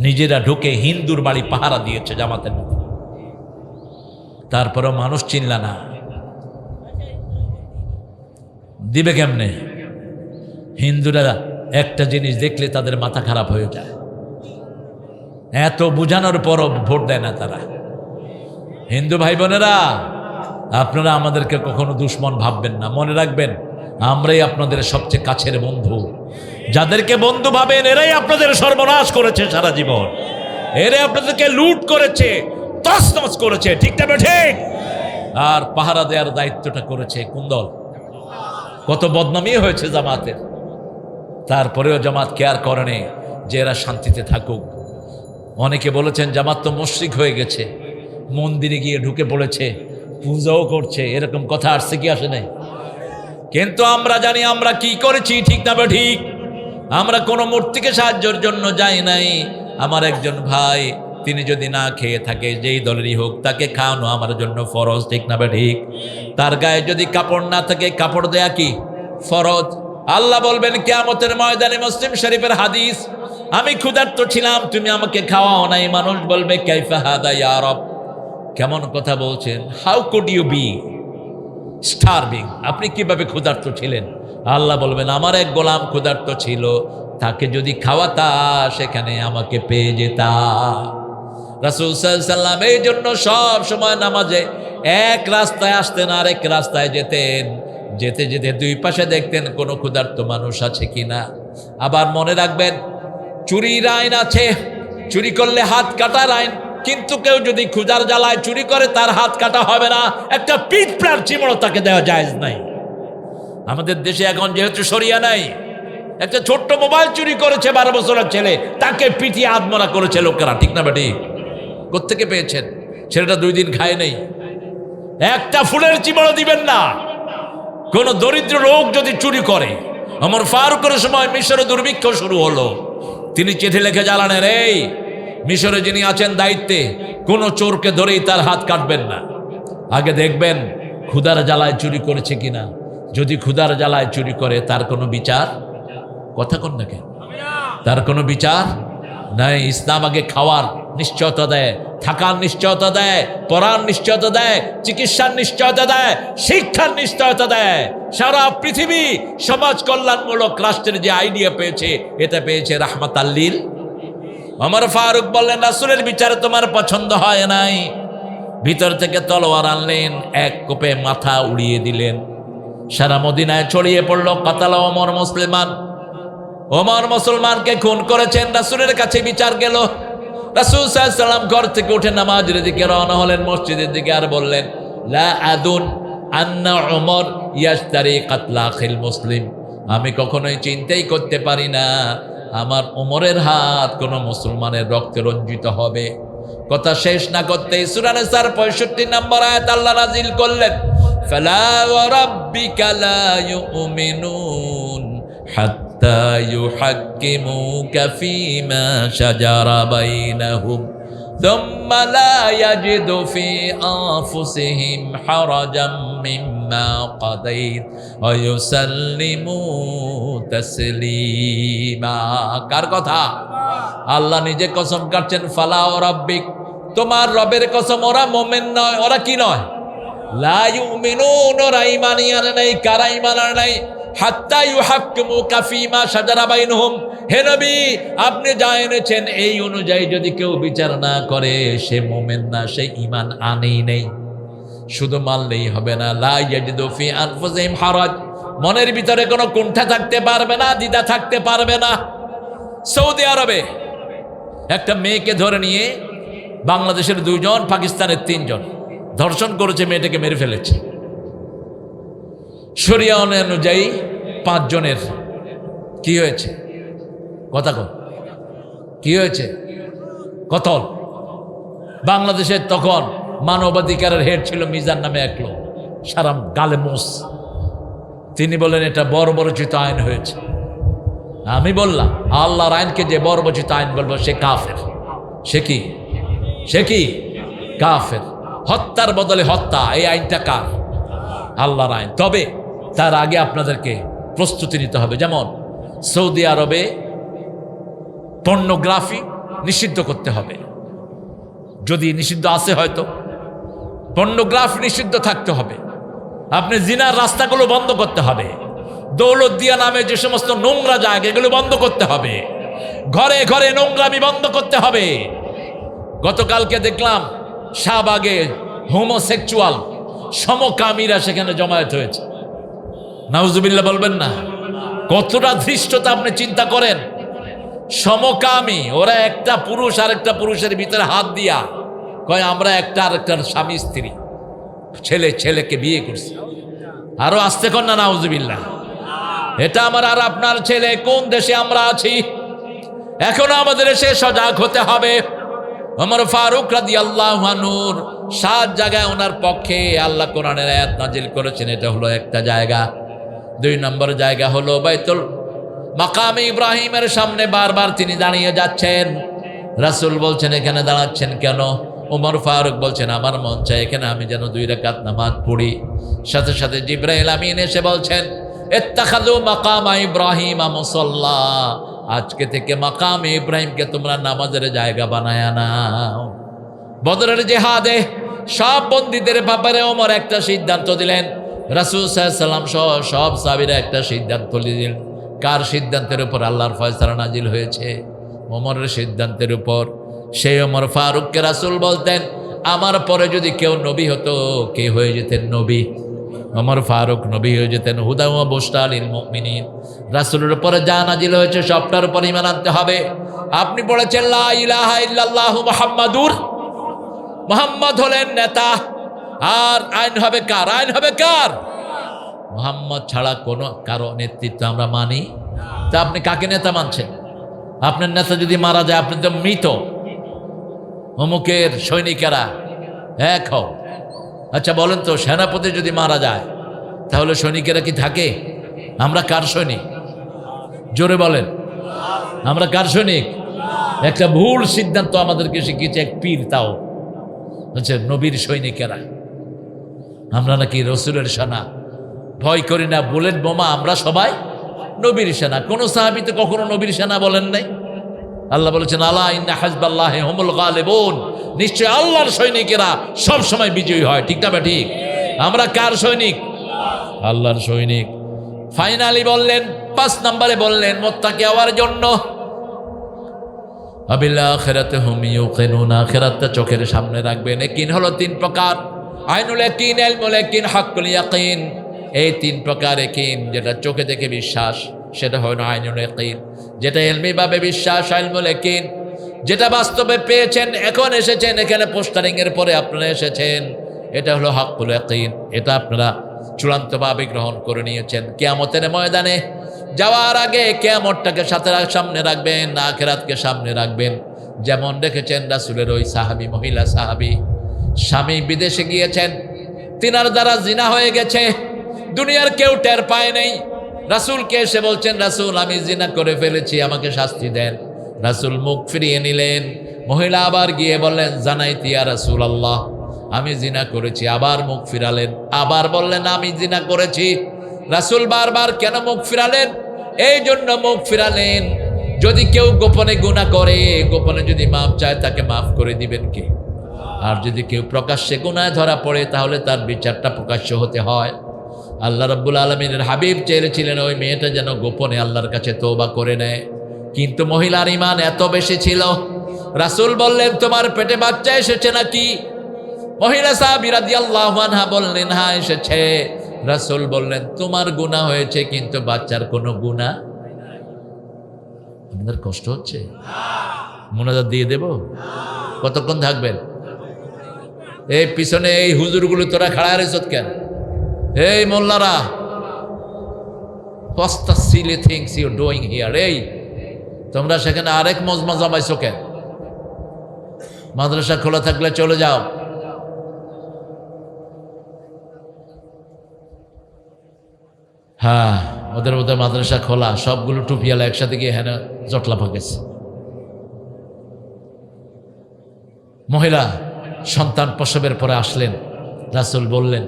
নিজেরা ঢুকে হিন্দুর বাড়ি পাহারা দিয়েছে জামাতের নেতা। তারপরেও মানুষ চিনলা না, দিবে কেমনে? হিন্দুরা একটা জিনিস দেখলে তাদের মাথা খারাপ হয়ে যায়, এত বুঝানোর পরও ভোট দেয় না তারা। হিন্দু ভাই বোনেরা, আপনারা আমাদেরকে কখনো দুশ্মন ভাববেন না, মনে রাখবেন আমরাই আপনাদের সবচেয়ে কাছের বন্ধু। যাদেরকে বন্ধু ভাবেন এরাই আপনাদের সর্বনাশ করেছে সারা জীবন, এরাই আপনাদেরকে লুট করেছে, তছনছ করেছে, ঠিক না ঠিক? আর পাহারা দেওয়ার দায়িত্বটা করেছে কোন দল? কত বদনামী হয়েছে জামাতের, তারপরেও জামাত কেয়ার করেনি যে এরা শান্তিতে থাকুক। অনেকে বলেছেন জামাত তো মুশরিক হয়ে গেছে, মন্দিরে গিয়ে ঢুকে পড়েছে, পূজাও করছে, এরকম কথা আসছে কি আসে নাই? কিন্তু আমরা জানি আমরা কি করেছি, ঠিক না ঠিক? আমরা কোনো মূর্তিকে সাহায্যের জন্য যাই নাই। আমার একজন ভাই, তিনি যদি না খেয়ে থাকে, যেই দলেরই হোক, তাকে খাওয়ানো আমার জন্য ফরজ, ঠিক না ঠিক? তার গায়ে যদি কাপড় না থাকে, কাপড় দেয়া কি ফরজ? আল্লাহ বলবেন কিয়ামতের ময়দানে, মুসলিম শরীফের হাদিস, আমি ক্ষুধার্ত ছিলাম, তুমি আমাকে খাওয়াও নাই। মানুষ বলবে, কাইফা হাদা ইয়া রব, কেমন কথা বলছেন? How could you be starving, আপনি কিভাবে ক্ষুধার্ত ছিলেন? আল্লাহ বলবেন, আমার এক গোলাম ক্ষুধার্ত ছিল, তাকে যদি খাওয়াতা সেখানে আমাকে পেয়ে যেতা। রাসূল সাল্লাল্লাহু আলাইহি ওয়াসাল্লাম এই জন্য সব সময় নামাজে এক রাস্তায় আসতেন, আরেক রাস্তায় যেতেন, যেতে যেতে দুই পাশে দেখতেন কোনো ক্ষুধার্ত মানুষ আছে কিনা। আবার মনে রাখবেন, চুরির আইন আছে, চুরি করলে হাত কাটার আইন, কিন্তু কেউ যদি ক্ষুধার জ্বালায় চুরি করে, তার হাত কাটা হবে না, একটা পিঁপড়ার চিমড়ো তাকে দেওয়া জায়েজ নাই। আমাদের দেশে এখন যেহেতু শরিয়া নাই, একটা ছোট্ট মোবাইল চুরি করেছে 12 বছরের ছেলে, তাকে পিটিয়ে আত্মরা করেছে লোকেরা, ঠিক না বেটি? কোত্থেকে পেয়েছেন? ছেলেটা 2 দিন খায় নেই, একটা ফুলের চিমড়ো দিবেন না। কোন দরিদ্র লোক যদি চুরি করে, ওমর ফারুকের সময় মিশরে দুর্ভিক্ষ শুরু হলো, তিনি চিঠি লিখে জ্বালানের, এই মিশরে যিনি আছেন দায়িত্বে, কোন চোরকে ধরেই তার হাত কাটবেন না, আগে দেখবেন ক্ষুধার জ্বালায় চুরি করেছে কিনা। যদি ক্ষুধার জ্বালায় চুরি করে, তার কোনো বিচার, কথা কোন না কেন, তার কোনো বিচার নাই। ইসলাম আগে খাওয়ার নিশ্চয়তা দেয়, থাকার নিশ্চয়তা দেয়, পড়ার নিশ্চয়তা দেয়, চিকিৎসার নিশ্চয়তা দেয়, শিক্ষার নিশ্চয়তা দেয়। সারা পৃথিবী সমাজ কল্যাণমূলক রাষ্ট্রের যে আইডিয়া পেয়েছে, এটা পেয়েছে রাহমাতাল লিল। ওমর ফারুক বললেন, রাসূলের বিচারে তোমার পছন্দ হয় নাই। ভিতর থেকে তলোয়ার আনলেন, এক কোপে মাথা উড়িয়ে দিলেন। সারা মদিনায় ছড়িয়ে পড়ল, কাতালা ওমর মুসলমান, ওমর মুসলমানকে খুন করেছেন। রাসূলের কাছে বিচার গেল। রাসূল সাল্লাল্লাহু আলাইহি ওয়াসাল্লাম ঘর থেকে উঠে নামাজের দিকে রওনা হলেন, মসজিদের দিকে, আর বললেন, লা আদুন আন্না ওমর ইয়াশতারি কাতলা আখিল মুসলিম, আমি কখনোই চিন্তাই করতে পারি না আমার ওমরের হাত কোনো মুসলমানের রক্তে রঞ্জিত হবে। কথা শেষ না করতেই সূরা নিসার 65 নম্বর আয়াত আল্লাহ নাযিল করলেন, ফালা ওয়া রাব্বিকা লা ইউমিনুন হাত্তা ইউহাক্কিমুকা ফীমা শাজারা বাইনাহুম থুম্মা লা ইয়াজিদু ফি আনফুসিহিম হারাজাম মিম্মা কাদাইত ওয়া ইউসাল্লিমু তাসলিমা। কার কথা? আল্লাহ নিজে কসম কাটছেন, ফালা ওয়া রাব্বিক, তোমার রবের কসম ওরা মোমেন নয়। ওরা কি নয়? লা ইউমিনুন, ওরা ঈমানই আনে নাই। কারা ঈমান আনে নাই? হাত্তা ইউহাক্কিমুকা ফীমা শাজারা বাইনহুম। হে নবী, আপনি যা এনেছেন এই অনুযায়ী যদি কেউ বিচার না করে, সে মোমেন না, সে ঈমান আনেই নেই। শুধু মানলেই হবে না, লা ইয়াজিদু ফি আনফুসিহিম হারাজ, মনের ভিতরে কোনো কুণ্ঠা থাকতে পারবে না, দ্বিধা থাকতে পারবে না। সৌদি আরবে একটা মেয়েকে ধরে নিয়ে বাংলাদেশের 2 জন, পাকিস্তানের 3 জন ধর্ষণ করেছে, মেয়েটাকে মেরে ফেলেছে। শরিয়া অনুযায়ী 5 জনের কি হয়েছে? কথা কো, কি হয়েছে? কতল। বাংলাদেশের তখন মানবাধিকারের হেড ছিল মিজান নামে এক লোক, সারা গালে মোস। তিনি বলেন এটা বর্বরচিত আইন হয়েছে। আমি বললাম আল্লাহর আইনকে যে বর্বরচিত আইন বলবো সে কাফের। সে কি? সে কি? কাফের। হত্যার বদলে হত্যা, এই আইনটা কার? আল্লাহর আইন। তবে তার আগে আপনাদেরকে প্রস্তুতি নিতে হবে। যেমন সৌদি আরবে পর্নোগ্রাফি নিষিদ্ধ করতে হবে, যদি নিষিদ্ধ আছে হয়তো। পর্নোগ্রাফি নিষিদ্ধ থাকতে হবে। আপনি জিনার রাস্তাগুলো বন্ধ করতে হবে। দৌলতদিয়া নামে যে সমস্ত নোংরা জায়গা, এগুলো বন্ধ করতে হবে। ঘরে ঘরে নোংরামি বন্ধ করতে হবে। গতকালকে দেখলাম শাহবাগে হোমোসেক্সুয়াল সমকামীরা সেখানে জমায়েত হয়েছে। নাউজুবিল্লাহ বলবেন না? কতটা ধৃষ্টতা আপনি চিন্তা করেন। সমকামী, ওরা একটা পুরুষ আরেকটা পুরুষের ভিতরে হাত দিয়া কয় আমরা একটা আরেকটার স্বামী স্ত্রী, ছেলে ছেলেকে বিয়ে করছে। আরো আসতে কর না নাউজুবিল্লাহ। এটা আমার আর আপনার ছেলে। কোন দেশে আমরা আছি? এখনো আমাদের এসে সজাগ হতে হবে। ওমর ফারুক রাদিয়াল্লাহু আনহুর 7 জায়গায় ওনার পক্ষে আল্লাহ কোরআনের আয়াত নাজিল করেছেন। এটা হলো একটা জায়গা। 2 নম্বর জায়গা হলো বাইতুল মাকামে ইব্রাহিমের সামনে বারবার তিনি দাঁড়িয়ে যাচ্ছেন। রাসূল বলছেন এখানে দাঁড়াচ্ছেন কেন? ওমর ফারুক বলছেন আমার মন চায় এখানে আমি যেন 2 রাকাত নামাজ পড়ি। সাথে সাথে জিবরাইল আমিন এসে বলছেন ইত্তাখাযু মাকাম ইব্রাহিম মুসাল্লা, আজকে থেকে মাকামে ইব্রাহিমকে তোমরা নামাজের জায়গা বানায়া নাও। বদরের জিহাদে সব বন্দীদের ব্যাপারে ওমর একটা সিদ্ধান্ত দিলেন। রাসূল সাল্লাল্লাহু আলাইহি ওয়াসাল্লাম সহ সব সাহাবীরা একটা সিদ্ধান্ত দিলেন। কার সিদ্ধান্তের উপর? আল্লাহর ফয়সালা নাজিল হয়েছে ওমরের সিদ্ধান্তের উপর। সেই ওমর ফারুককে রাসূল বলতেন আমার পরে যদি কেউ নবী হতো, কে হয়ে যেতেন নবী? ওমর ফারুক নবী হয়ে যেতেন। হুদা ওয়া বুশরা লিল মুমিনিন। রাসূলের উপরে যা নাজিল হয়েছে সবটার উপর ঈমান আনতে হবে। আপনি পড়েছেন লা ইলাহা ইল্লাল্লাহু মুহাম্মাদুর, মুহাম্মদ হলেন নেতা। আর আইন হবে কার? আইন হবে কার? মুহাম্মদ ছাড়া কোনো কারো নেতৃত্ব আমরা মানি। তা আপনি কাকে নেতা মানছেন? আপনার নেতা যদি মারা যায় আপনি তো মৃত। অমুকের সৈনিকেরা এক হও। আচ্ছা বলেন তো, সেনাপতি যদি মারা যায় তাহলে সৈনিকেরা কি থাকে? আমরা কার সৈনিক? জোরে বলেন, আমরা কার সৈনিক? একটা ভুল সিদ্ধান্ত আমাদেরকে শিখিয়েছে এক পীর, তাও হচ্ছে নবীর সৈনিকেরা। আমরা নাকি রসুলের সেনা, ভয় করি না, বুলেট বোমা আমরা সবাই নবীর সেনা। কোন সাহাবী তো কখনো নবীর সেনা বলেন নাই। আল্লাহ বলেছেন আলা ইন্না হিজবাল্লাহি হুমুল গালিবুন, নিশ্চয় আল্লাহর সৈনিকেরা সব সময় বিজয়ী হয়। ঠিক না বা ঠিক? আমরা কার সৈনিক? আল্লাহর সৈনিক। ফাইনালি বললেন 5 নম্বরে বললেন মুত্তাকি হওয়ার জন্য আবিল আখিরাতি হুম ইউকিনুন, আখিরাতটা চোখের সামনে রাখবেন। ইয়াকিন হলো 3 প্রকার, আইনুল ইয়াকিন, ইলমুল ইয়াকিন, হাক্কুল ইয়াকিন। এই 3 প্রকার ইয়াকিন, যেটা চোখে দেখে বিশ্বাস সেটা হলো আইনুল ইয়াকিন, যেটা ইলমি ভাবে বিশ্বাস ইলমুল ইয়াকিন, যেটা বাস্তবে পেয়েছেন, এখন এসেছেন এখানে পোস্টারিং এর পরে আপনারা এসেছেন, এটা হলো হাক্কুল ইয়াকিন। এটা আপনারা চূড়ান্তভাবে গ্রহণ করে নিয়েছেন। কিয়ামতের ময়দানে যাওয়ার আগে কিয়ামতটাকে সামনে রাখবেন, আখিরাতকে সামনে রাখবেন। যেমন দেখেছেন রাসূলের ওই সাহাবী, মহিলা সাহাবী, স্বামী বিদেশে গিয়েছেন, তিনার দ্বারা জিনা হয়ে গেছে, দুনিয়ার কেউ টের পায় নাই। রাসূলকে এসে বলছেন রাসূল আমি জিনা করে ফেলেছি, আমাকে শাস্তি দেন। রাসূল মুখ ফিরিয়ে নিলেন। মহিলা আবার গিয়ে বললেন জানাইতি ইয়া রাসূলুল্লাহ, আমি জিনা করেছি। আবার মুখ ফিরালেন, আবার বললেন আমি জিনা করেছি। রাসূল বারবার কেন মুখ ফিরালেন? এই জন্য মুখ ফিরালেন, যদি কেউ গোপনে গুনাহ করে, গোপনে যদি মাফ চায় তাকে মাফ করে দিবেন কে? আর যদি কেউ প্রকাশ্যে গুনায় ধরা পড়ে তাহলে তার বিচারটা প্রকাশ্য হতে হয়। আল্লাহ রাব্বুল আলামিনের হাবিব চেয়েছিলেন ওই মেয়েটা যেন গোপনে আল্লাহর কাছে তওবা করে নেয়, কিন্তু মহিলার ঈমান এত বেশি ছিল। রাসূল বললেন, তোমার পেটে বাচ্চা এসেছে নাকি? মহিলা সাহাবী রাদিয়াল্লাহু আনহা বললেন, হ্যাঁ এসেছে। রাসূল বললেন, তোমার গুনাহ হয়েছে কিন্তু বাচ্চার কোনো গুনাহ। আপনাদের কষ্ট হচ্ছে? মোনাজাত দিয়ে দেব? কতক্ষণ থাকবেন? এই পিছনে এই হুজুরগুলো তোরা খাড়া রেছত কেন? এই মোল্লারা, what's the silly things you're doing here? এই তোমরা সেখানে আরেক মজমা জমাইছো কেন? মাদ্রাসা খোলা থাকলে চলে যাও। হ্যাঁ, ওদের ওদের মাদ্রাসা খোলা, সবগুলো টুপিয়ালা একসাথে গিয়ে হ্যাঁ জটলা পাকেছে। মহিলা সন্তান প্রসবের পরে আসলেন, রাসূল বললেন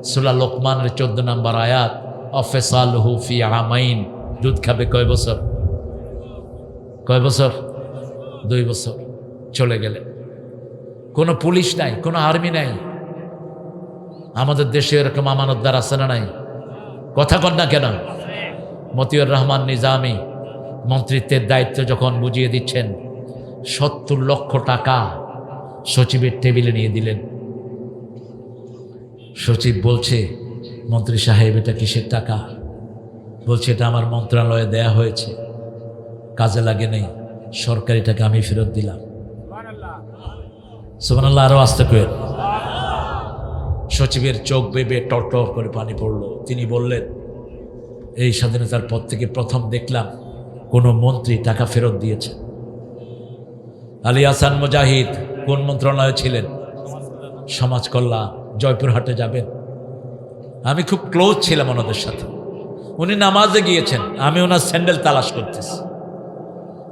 সূরা লোকমানের 14 নম্বর আয়াত, অফিসালহু ফি আমাইন, দুধ খাবে কয় বছর? কয় বছর? 2 বছর। চলে গেলেন। কোনো পুলিশ নাই, কোনো আর্মি নাই। আমাদের দেশে এরকম আমানতদার আছে না নাই? কথা কন না কেন? মতিউর রহমান নিজামী মন্ত্রিত্বের দায়িত্ব যখন বুঝিয়ে দিচ্ছেন, 70 লক্ষ টাকা সচিবের টেবিলে নিয়ে দিলেন। সচিব বলছে, মন্ত্রী সাহেব এটা কিসের টাকা? বলছে এটা আমার মন্ত্রণালয়ে দেয়া হয়েছে, কাজে লাগে নেই, সরকারি টাকা আমি ফেরত দিলাম। সুবহানাল্লাহ, আরো আস্তে করে। সচিবের চোখ বেবে টরটর করে পানি পড়লো। তিনি বললেন, এই স্বাধীনতার পর থেকে প্রথম দেখলাম কোন মন্ত্রী টাকা ফেরত দিয়েছে। আলী হাসান মুজাহিদ কোন মন্ত্রণালয়ে ছিলেন? সমাজ কল্যাণ। জয়পুরহাটে যাবেন, আমি খুব ক্লোজ ছিলাম ওনাদের সাথে। উনি নামাজে গিয়েছেন, আমি ওনার স্যান্ডেল তালাশ করতেছি।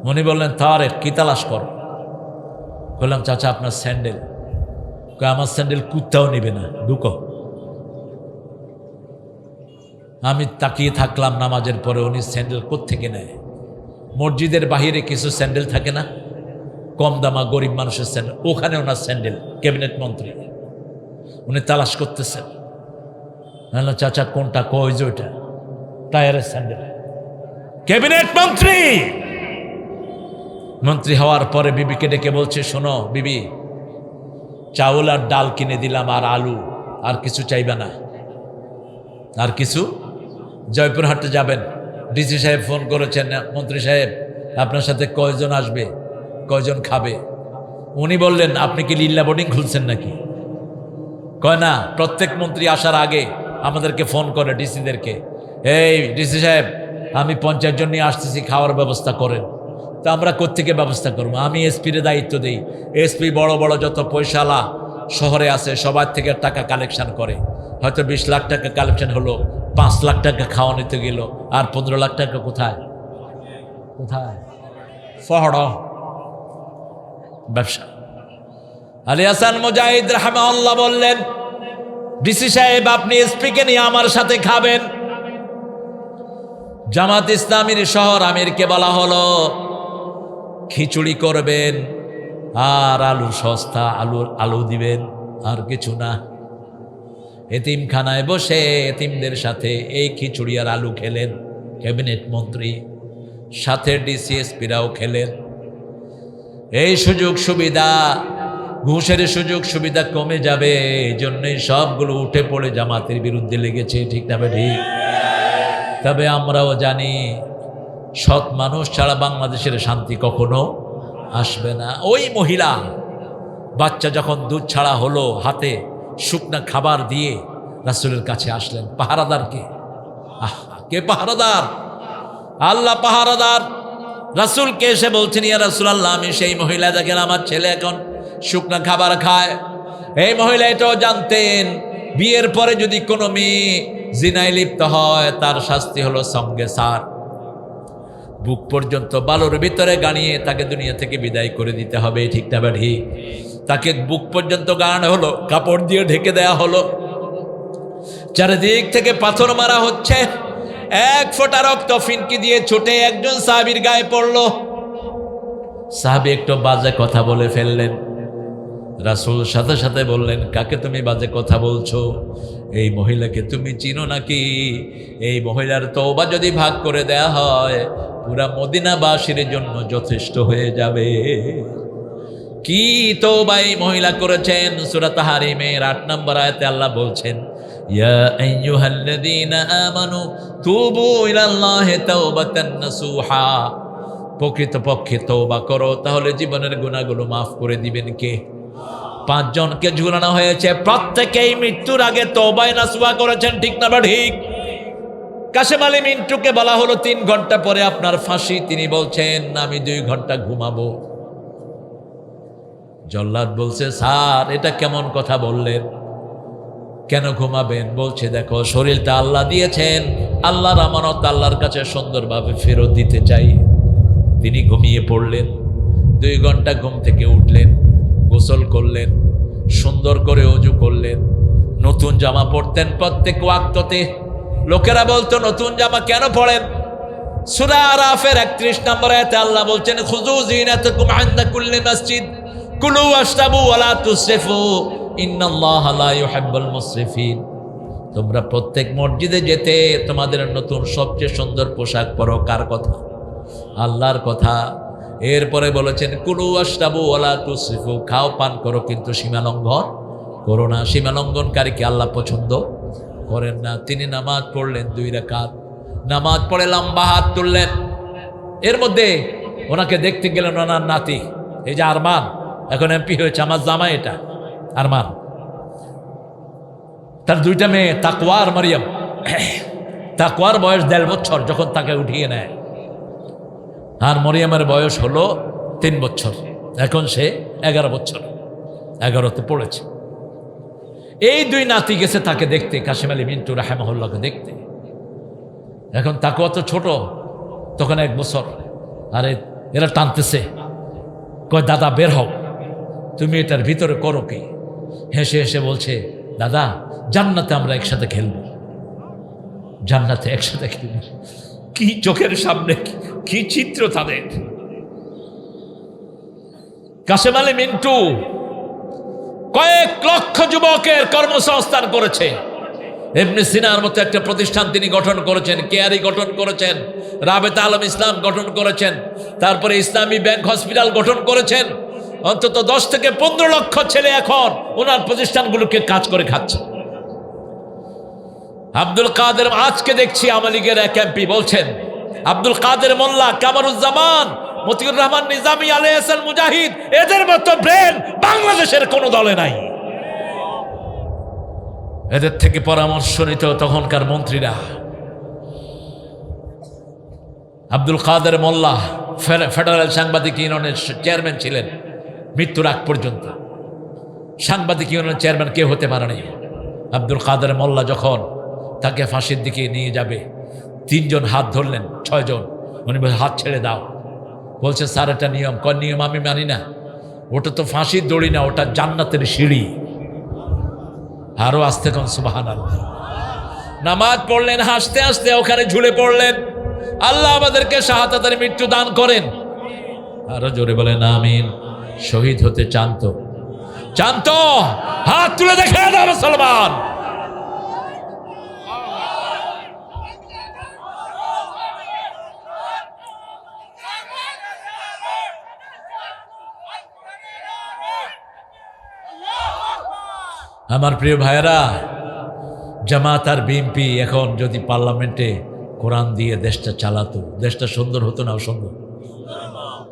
উনি বললেন, তারেক কি তালাশ কর? বললাম, চাচা আপনার স্যান্ডেল। আমার স্যান্ডেল কুত্তাও নেবে না, ঢুকো। আমি তাকিয়ে থাকলাম নামাজের পরে, উনি স্যান্ডেল কোত্থেকে নেয়? মসজিদের বাহিরে কিছু স্যান্ডেল থাকে না, কম দামা গরিব মানুষের স্যান্ডেল, ওখানে ওনার স্যান্ডেল। ক্যাবিনেট মন্ত্রী, উনি তালাশ করতেছেন। বললাম, চাচা কোনটা? কই যে ওইটা টায়ারের স্যান্ডেল। ক্যাবিনেট মন্ত্রী। মন্ত্রী হওয়ার পরে বিবিকে ডেকে বলছে, শোনো বিবি, চাউল আর ডাল কিনে দিলাম আর আলু, আর কিছু চাইবে না? আর কিছু? জয়পুরহাটে যাবেন, ডিসি সাহেব ফোন করেছেন, মন্ত্রী সাহেব আপনার সাথে কয়জন আসবে, কয়জন খাবে? উনি বললেন, আপনি কি লিল্লা বোর্ডিং খুলছেন নাকি? কয় না, প্রত্যেক মন্ত্রী আসার আগে আমাদেরকে ফোন করে ডিসিদেরকে, এই ডিসি সাহেব আমি 50 জন নিয়ে আসতেছি, খাওয়ার ব্যবস্থা করেন। তো আমরা কোত্থেকে ব্যবস্থা করবো? আমি এসপির দায়িত্ব দিই। এসপি বড় বড় যত পয়সালা শহরে আছে সবার থেকে টাকা কালেকশন করে। হয়তো 20 লাখ টাকা কালেকশন হলো, 5 লাখ টাকা খাওয়া নিতে গেল, আর 15 লাখ টাকা কোথায়? কোথায়? ফহড় ব্যবসা। আলী হাসান মুজাহিদ রাহিমাহুল্লাহ বললেন, ডিসি সাহেব আপনি এসপিকে নিয়ে আমার সাথে খাবেন। জামাত ইসলামীর শহর আমিরকে বলা হলো, খিচুড়ি করবেন আর আলু সস্তা, আলু দিবেন, আর কিছু না। এতিমখানায় বসে এতিমদের সাথে এই খিচুড়ি আর আলু খেলেন ক্যাবিনেট মন্ত্রী, সাথে ডিসিএসপিরাও খেলেন। এই সুযোগ সুবিধা, ঘুষের সুযোগ সুবিধা কমে যাবে, এই জন্যই সবগুলো উঠে পড়ে জামাতের বিরুদ্ধে লেগেছে, ঠিক না ঠিক? তবে আমরাও জানি সৎ মানুষ ছাড়া বাংলাদেশের শান্তি কখনো আসবে না। ওই মহিলা বাচ্চা যখন দুধ ছাড়া হলো, হাতে শুকনা খাবার দিয়ে রাসূলের কাছে আসলেন। পাহারাদার কে? কে পাহারাদার? আল্লাহ পাহারাদার। রাসূলকে এসে বলছেন, ইয়া রাসূলুল্লাহ আমি সেই মহিলা, দেখেন আমার ছেলে এখন শুকনা খাবার খায়। এই মহিলা এটাও জানতেন, বিয়ের পরে যদি কোনো মেয়ে জিনায় লিপ্ত হয় তার শাস্তি হলো সঙ্গে সার, বুক পর্যন্ত বালুর ভিতরে গানিয়ে তাকে দুনিয়া থেকে বিদায় করে দিতে হবে, ঠিক না ঠিক? তাকে বুক পর্যন্ত গাড়ানো হলো, কাপড় দিয়ে ঢেকে দেয়া হলো, চারিদিক থেকে পাথর মারা হচ্ছে, 1 ফোঁটা রক্ত ফিনকি দিয়ে ছুটে একজন সাহাবীর গায়ে পড়লো। সাহাবী একটু বাজে কথা বলে ফেললেন, রাসূল সাথে সাথে বললেন, কাকে তুমি বাজে কথা বলছো? এই মহিলাকে তুমি চিনো নাকি? এই মহিলার তওবা যদি ভাগ করে দেয়া হয় পুরা মদিনাবাসীর জন্য যথেষ্ট হয়ে যাবে। কি তওবা এই মহিলা করেছেন! সূরা তাহরিমের ৮ নম্বর আয়াতে আল্লাহ বলছেন, ইয়া আইয়ুহাল্লাযীনা আমানু তুবু ইলাল্লাহি তাওবাতান নাসুহা। প্রকৃতপক্ষে তওবা করো, তাহলে জীবনের গুনাহগুলো মাফ করে দিবেন কে? ৫ জনকে ঝুলানো হয়েছে, প্রত্যেকেই মৃত্যুর আগে তওবায়ে নাসুহা করেছেন, ঠিক না? ঠিক। কাশেম আলী মিন্টুকে বলা হলো ৩ ঘন্টা পরে আপনার ফাঁসি, তিনি বলছেন আমি ২ ঘন্টা ঘুমাবো। জল্লাদ বলছে, স্যার এটা কেমন কথা বললেন? কেন ঘুমাবেন? বলছে, দেখো শরীরটা আল্লাহ দিয়েছেন, আল্লাহর আমানত আল্লাহর কাছে সুন্দরভাবে ফেরত দিতে চাই। তিনি ঘুমিয়ে পড়লেন। ২ ঘন্টা ঘুম থেকে উঠলেন, গোসল করলেন, সুন্দর করে ওযু করলেন, নতুন জামা পরতেন প্রত্যেক ওয়াক্ততে। লোকেরা বলতো নতুন জামা কেন পড়েন? সূরা আরাফের ৩১ নম্বর আয়াতে আল্লাহ বলছেন, খুযু যিনাতাকুম ইনদা কুল্লি মসজিদ কুলু ওয়াশরাবু ওয়া লা তুসরিফু ইন্নাল্লাহা লা ইউহিব্বুল মুসরিফিন। তোমরা প্রত্যেক মসজিদে যেতে তোমাদের নতুন সবচেয়ে সুন্দর পোশাক পরো। কার কথা? আল্লাহর কথা। এরপরে বলেছেন, কুলু ওয়াশরাবু ওয়া লা তুসরিফু, খাও পান করো কিন্তু সীমা লঙ্ঘন করো না। সীমা লঙ্ঘনকারীকে আল্লাহ পছন্দ করেন না। তিনি নামাজ পড়লেন ২ রাকাত, নামাজ পড়ে লম্বা হাত তুললেন। এর মধ্যে ওনাকে দেখতে গেলেন ওনার নাতি, এই যে আরমান, এখন এমপি হয়েছে, আমার জামাই এটা আরমান। তার 2টা মেয়ে, তাকওয়া আর মারিয়াম। তাকওয়ার বয়স 1.5 বছর যখন তাকে উঠিয়ে নেয়, আর মরিয়মের বয়স হলো 3 বছর। এখন সে 11 বছর, 11তে পড়েছে। এই 2 নাতি গেছে তাকে দেখতে, কাশেম আলী মিন্টু রাহিমাহুল্লাহকে দেখতে। এখন তাকওয়া তো ছোট, তখন 1 বছর। আরে এরা টানতেছে, কয় দাদা বের হও, তুমি এটার ভিতরে করো কি? হেসে হেসে বলছে, দাদা জান্নাতে আমরা একসাথে খেলবো, জান্নাতে একসাথে খেলবো। কি চোখের সামনে কি চিত্র তাদের! কাশেম আলী মিন্টু কয়েক লক্ষ যুবকের কর্মসংস্থান করেছে। ইবনে সিনার মতো একটা প্রতিষ্ঠান তিনি গঠন করেছেন, কেয়ারি গঠন করেছেন, রাবেতা আলম ইসলাম গঠন করেছেন, তারপরে ইসলামী ব্যাংক হসপিটাল গঠন করেছেন। অন্তত 10 থেকে 15 লক্ষ ছেলে এখন ওনার প্রতিষ্ঠানগুলোকে কাজ করে খাচ্ছে। আব্দুল কাদের, আজকে দেখছি আওয়ামী লীগের এক এমপি বলছেন, আব্দুল কাদের মোল্লা, কামারুজ্জামান, মতিউর রহমান নিজামী, আলী হাসান মুজাহিদ, এদের মতো ব্রেন বাংলাদেশের কোনো দলে নাই। এদের থেকে পরামর্শ নিত তখনকার মন্ত্রীরা। আব্দুল কাদের মোল্লা ফেডারেল সাংবাদিক ইউনিয়নের চেয়ারম্যান ছিলেন মৃত্যুর আগ পর্যন্ত। সাংবাদিক ইউনিয়নের চেয়ারম্যান কেউ হতে পারে নাই। আব্দুল কাদের মোল্লা যখন তাকে ফাঁসির দিকে নিয়ে যাবে, 3 জন হাত ধরলেন, 6 জন। উনি বলে, হাত ছেড়ে দাও। বলছে, স্যার এটা নিয়ম। কোন নিয়ম? আমি মানি না, ওটা তো ফাঁসির দড়ি না, ওটা জান্নাতের সিঁড়ি। আরো আস্তে কোন সুবহানাল্লাহ। নামাজ পড়লেন, হাসতে হাসতে ওখানে ঝুলে পড়লেন। আল্লাহ আমাদেরকে শাহাদাতের মৃত্যু দান করেন। আরো জোরে বলেন আমিন। শহীদ হতে চান তো? চান তো? হাত তুলে দেখে দাও মুসলমান। আমার প্রিয় ভাইয়েরা, জামাত আর বিএনপি এখন যদি পার্লামেন্টে কোরআন দিয়ে দেশটা চালাতো, দেশটা সুন্দর হতো না অসুন্দর?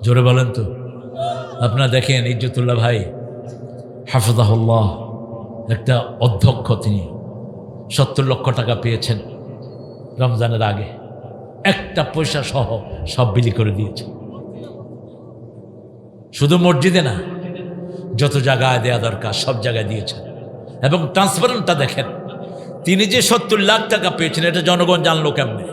জোরে বলেন তো। আপনারা দেখেন ইজ্জতুল্লাহ ভাই হাফিজাহুল্লাহ, একটা অধ্যক্ষ, তিনি 70 লক্ষ টাকা পেয়েছেন রমজানের আগে, একটা পয়সা সহ সব বিলি করে দিয়েছে। শুধু মসজিদে না, যত জায়গায় দেয়া দরকার সব জায়গায় দিয়েছেন। এবং ট্রান্সপারেন্টটা দেখেন, তিনি যে 70 লাখ টাকা পেয়েছেন এটা জনগণ জানলো কেমনে?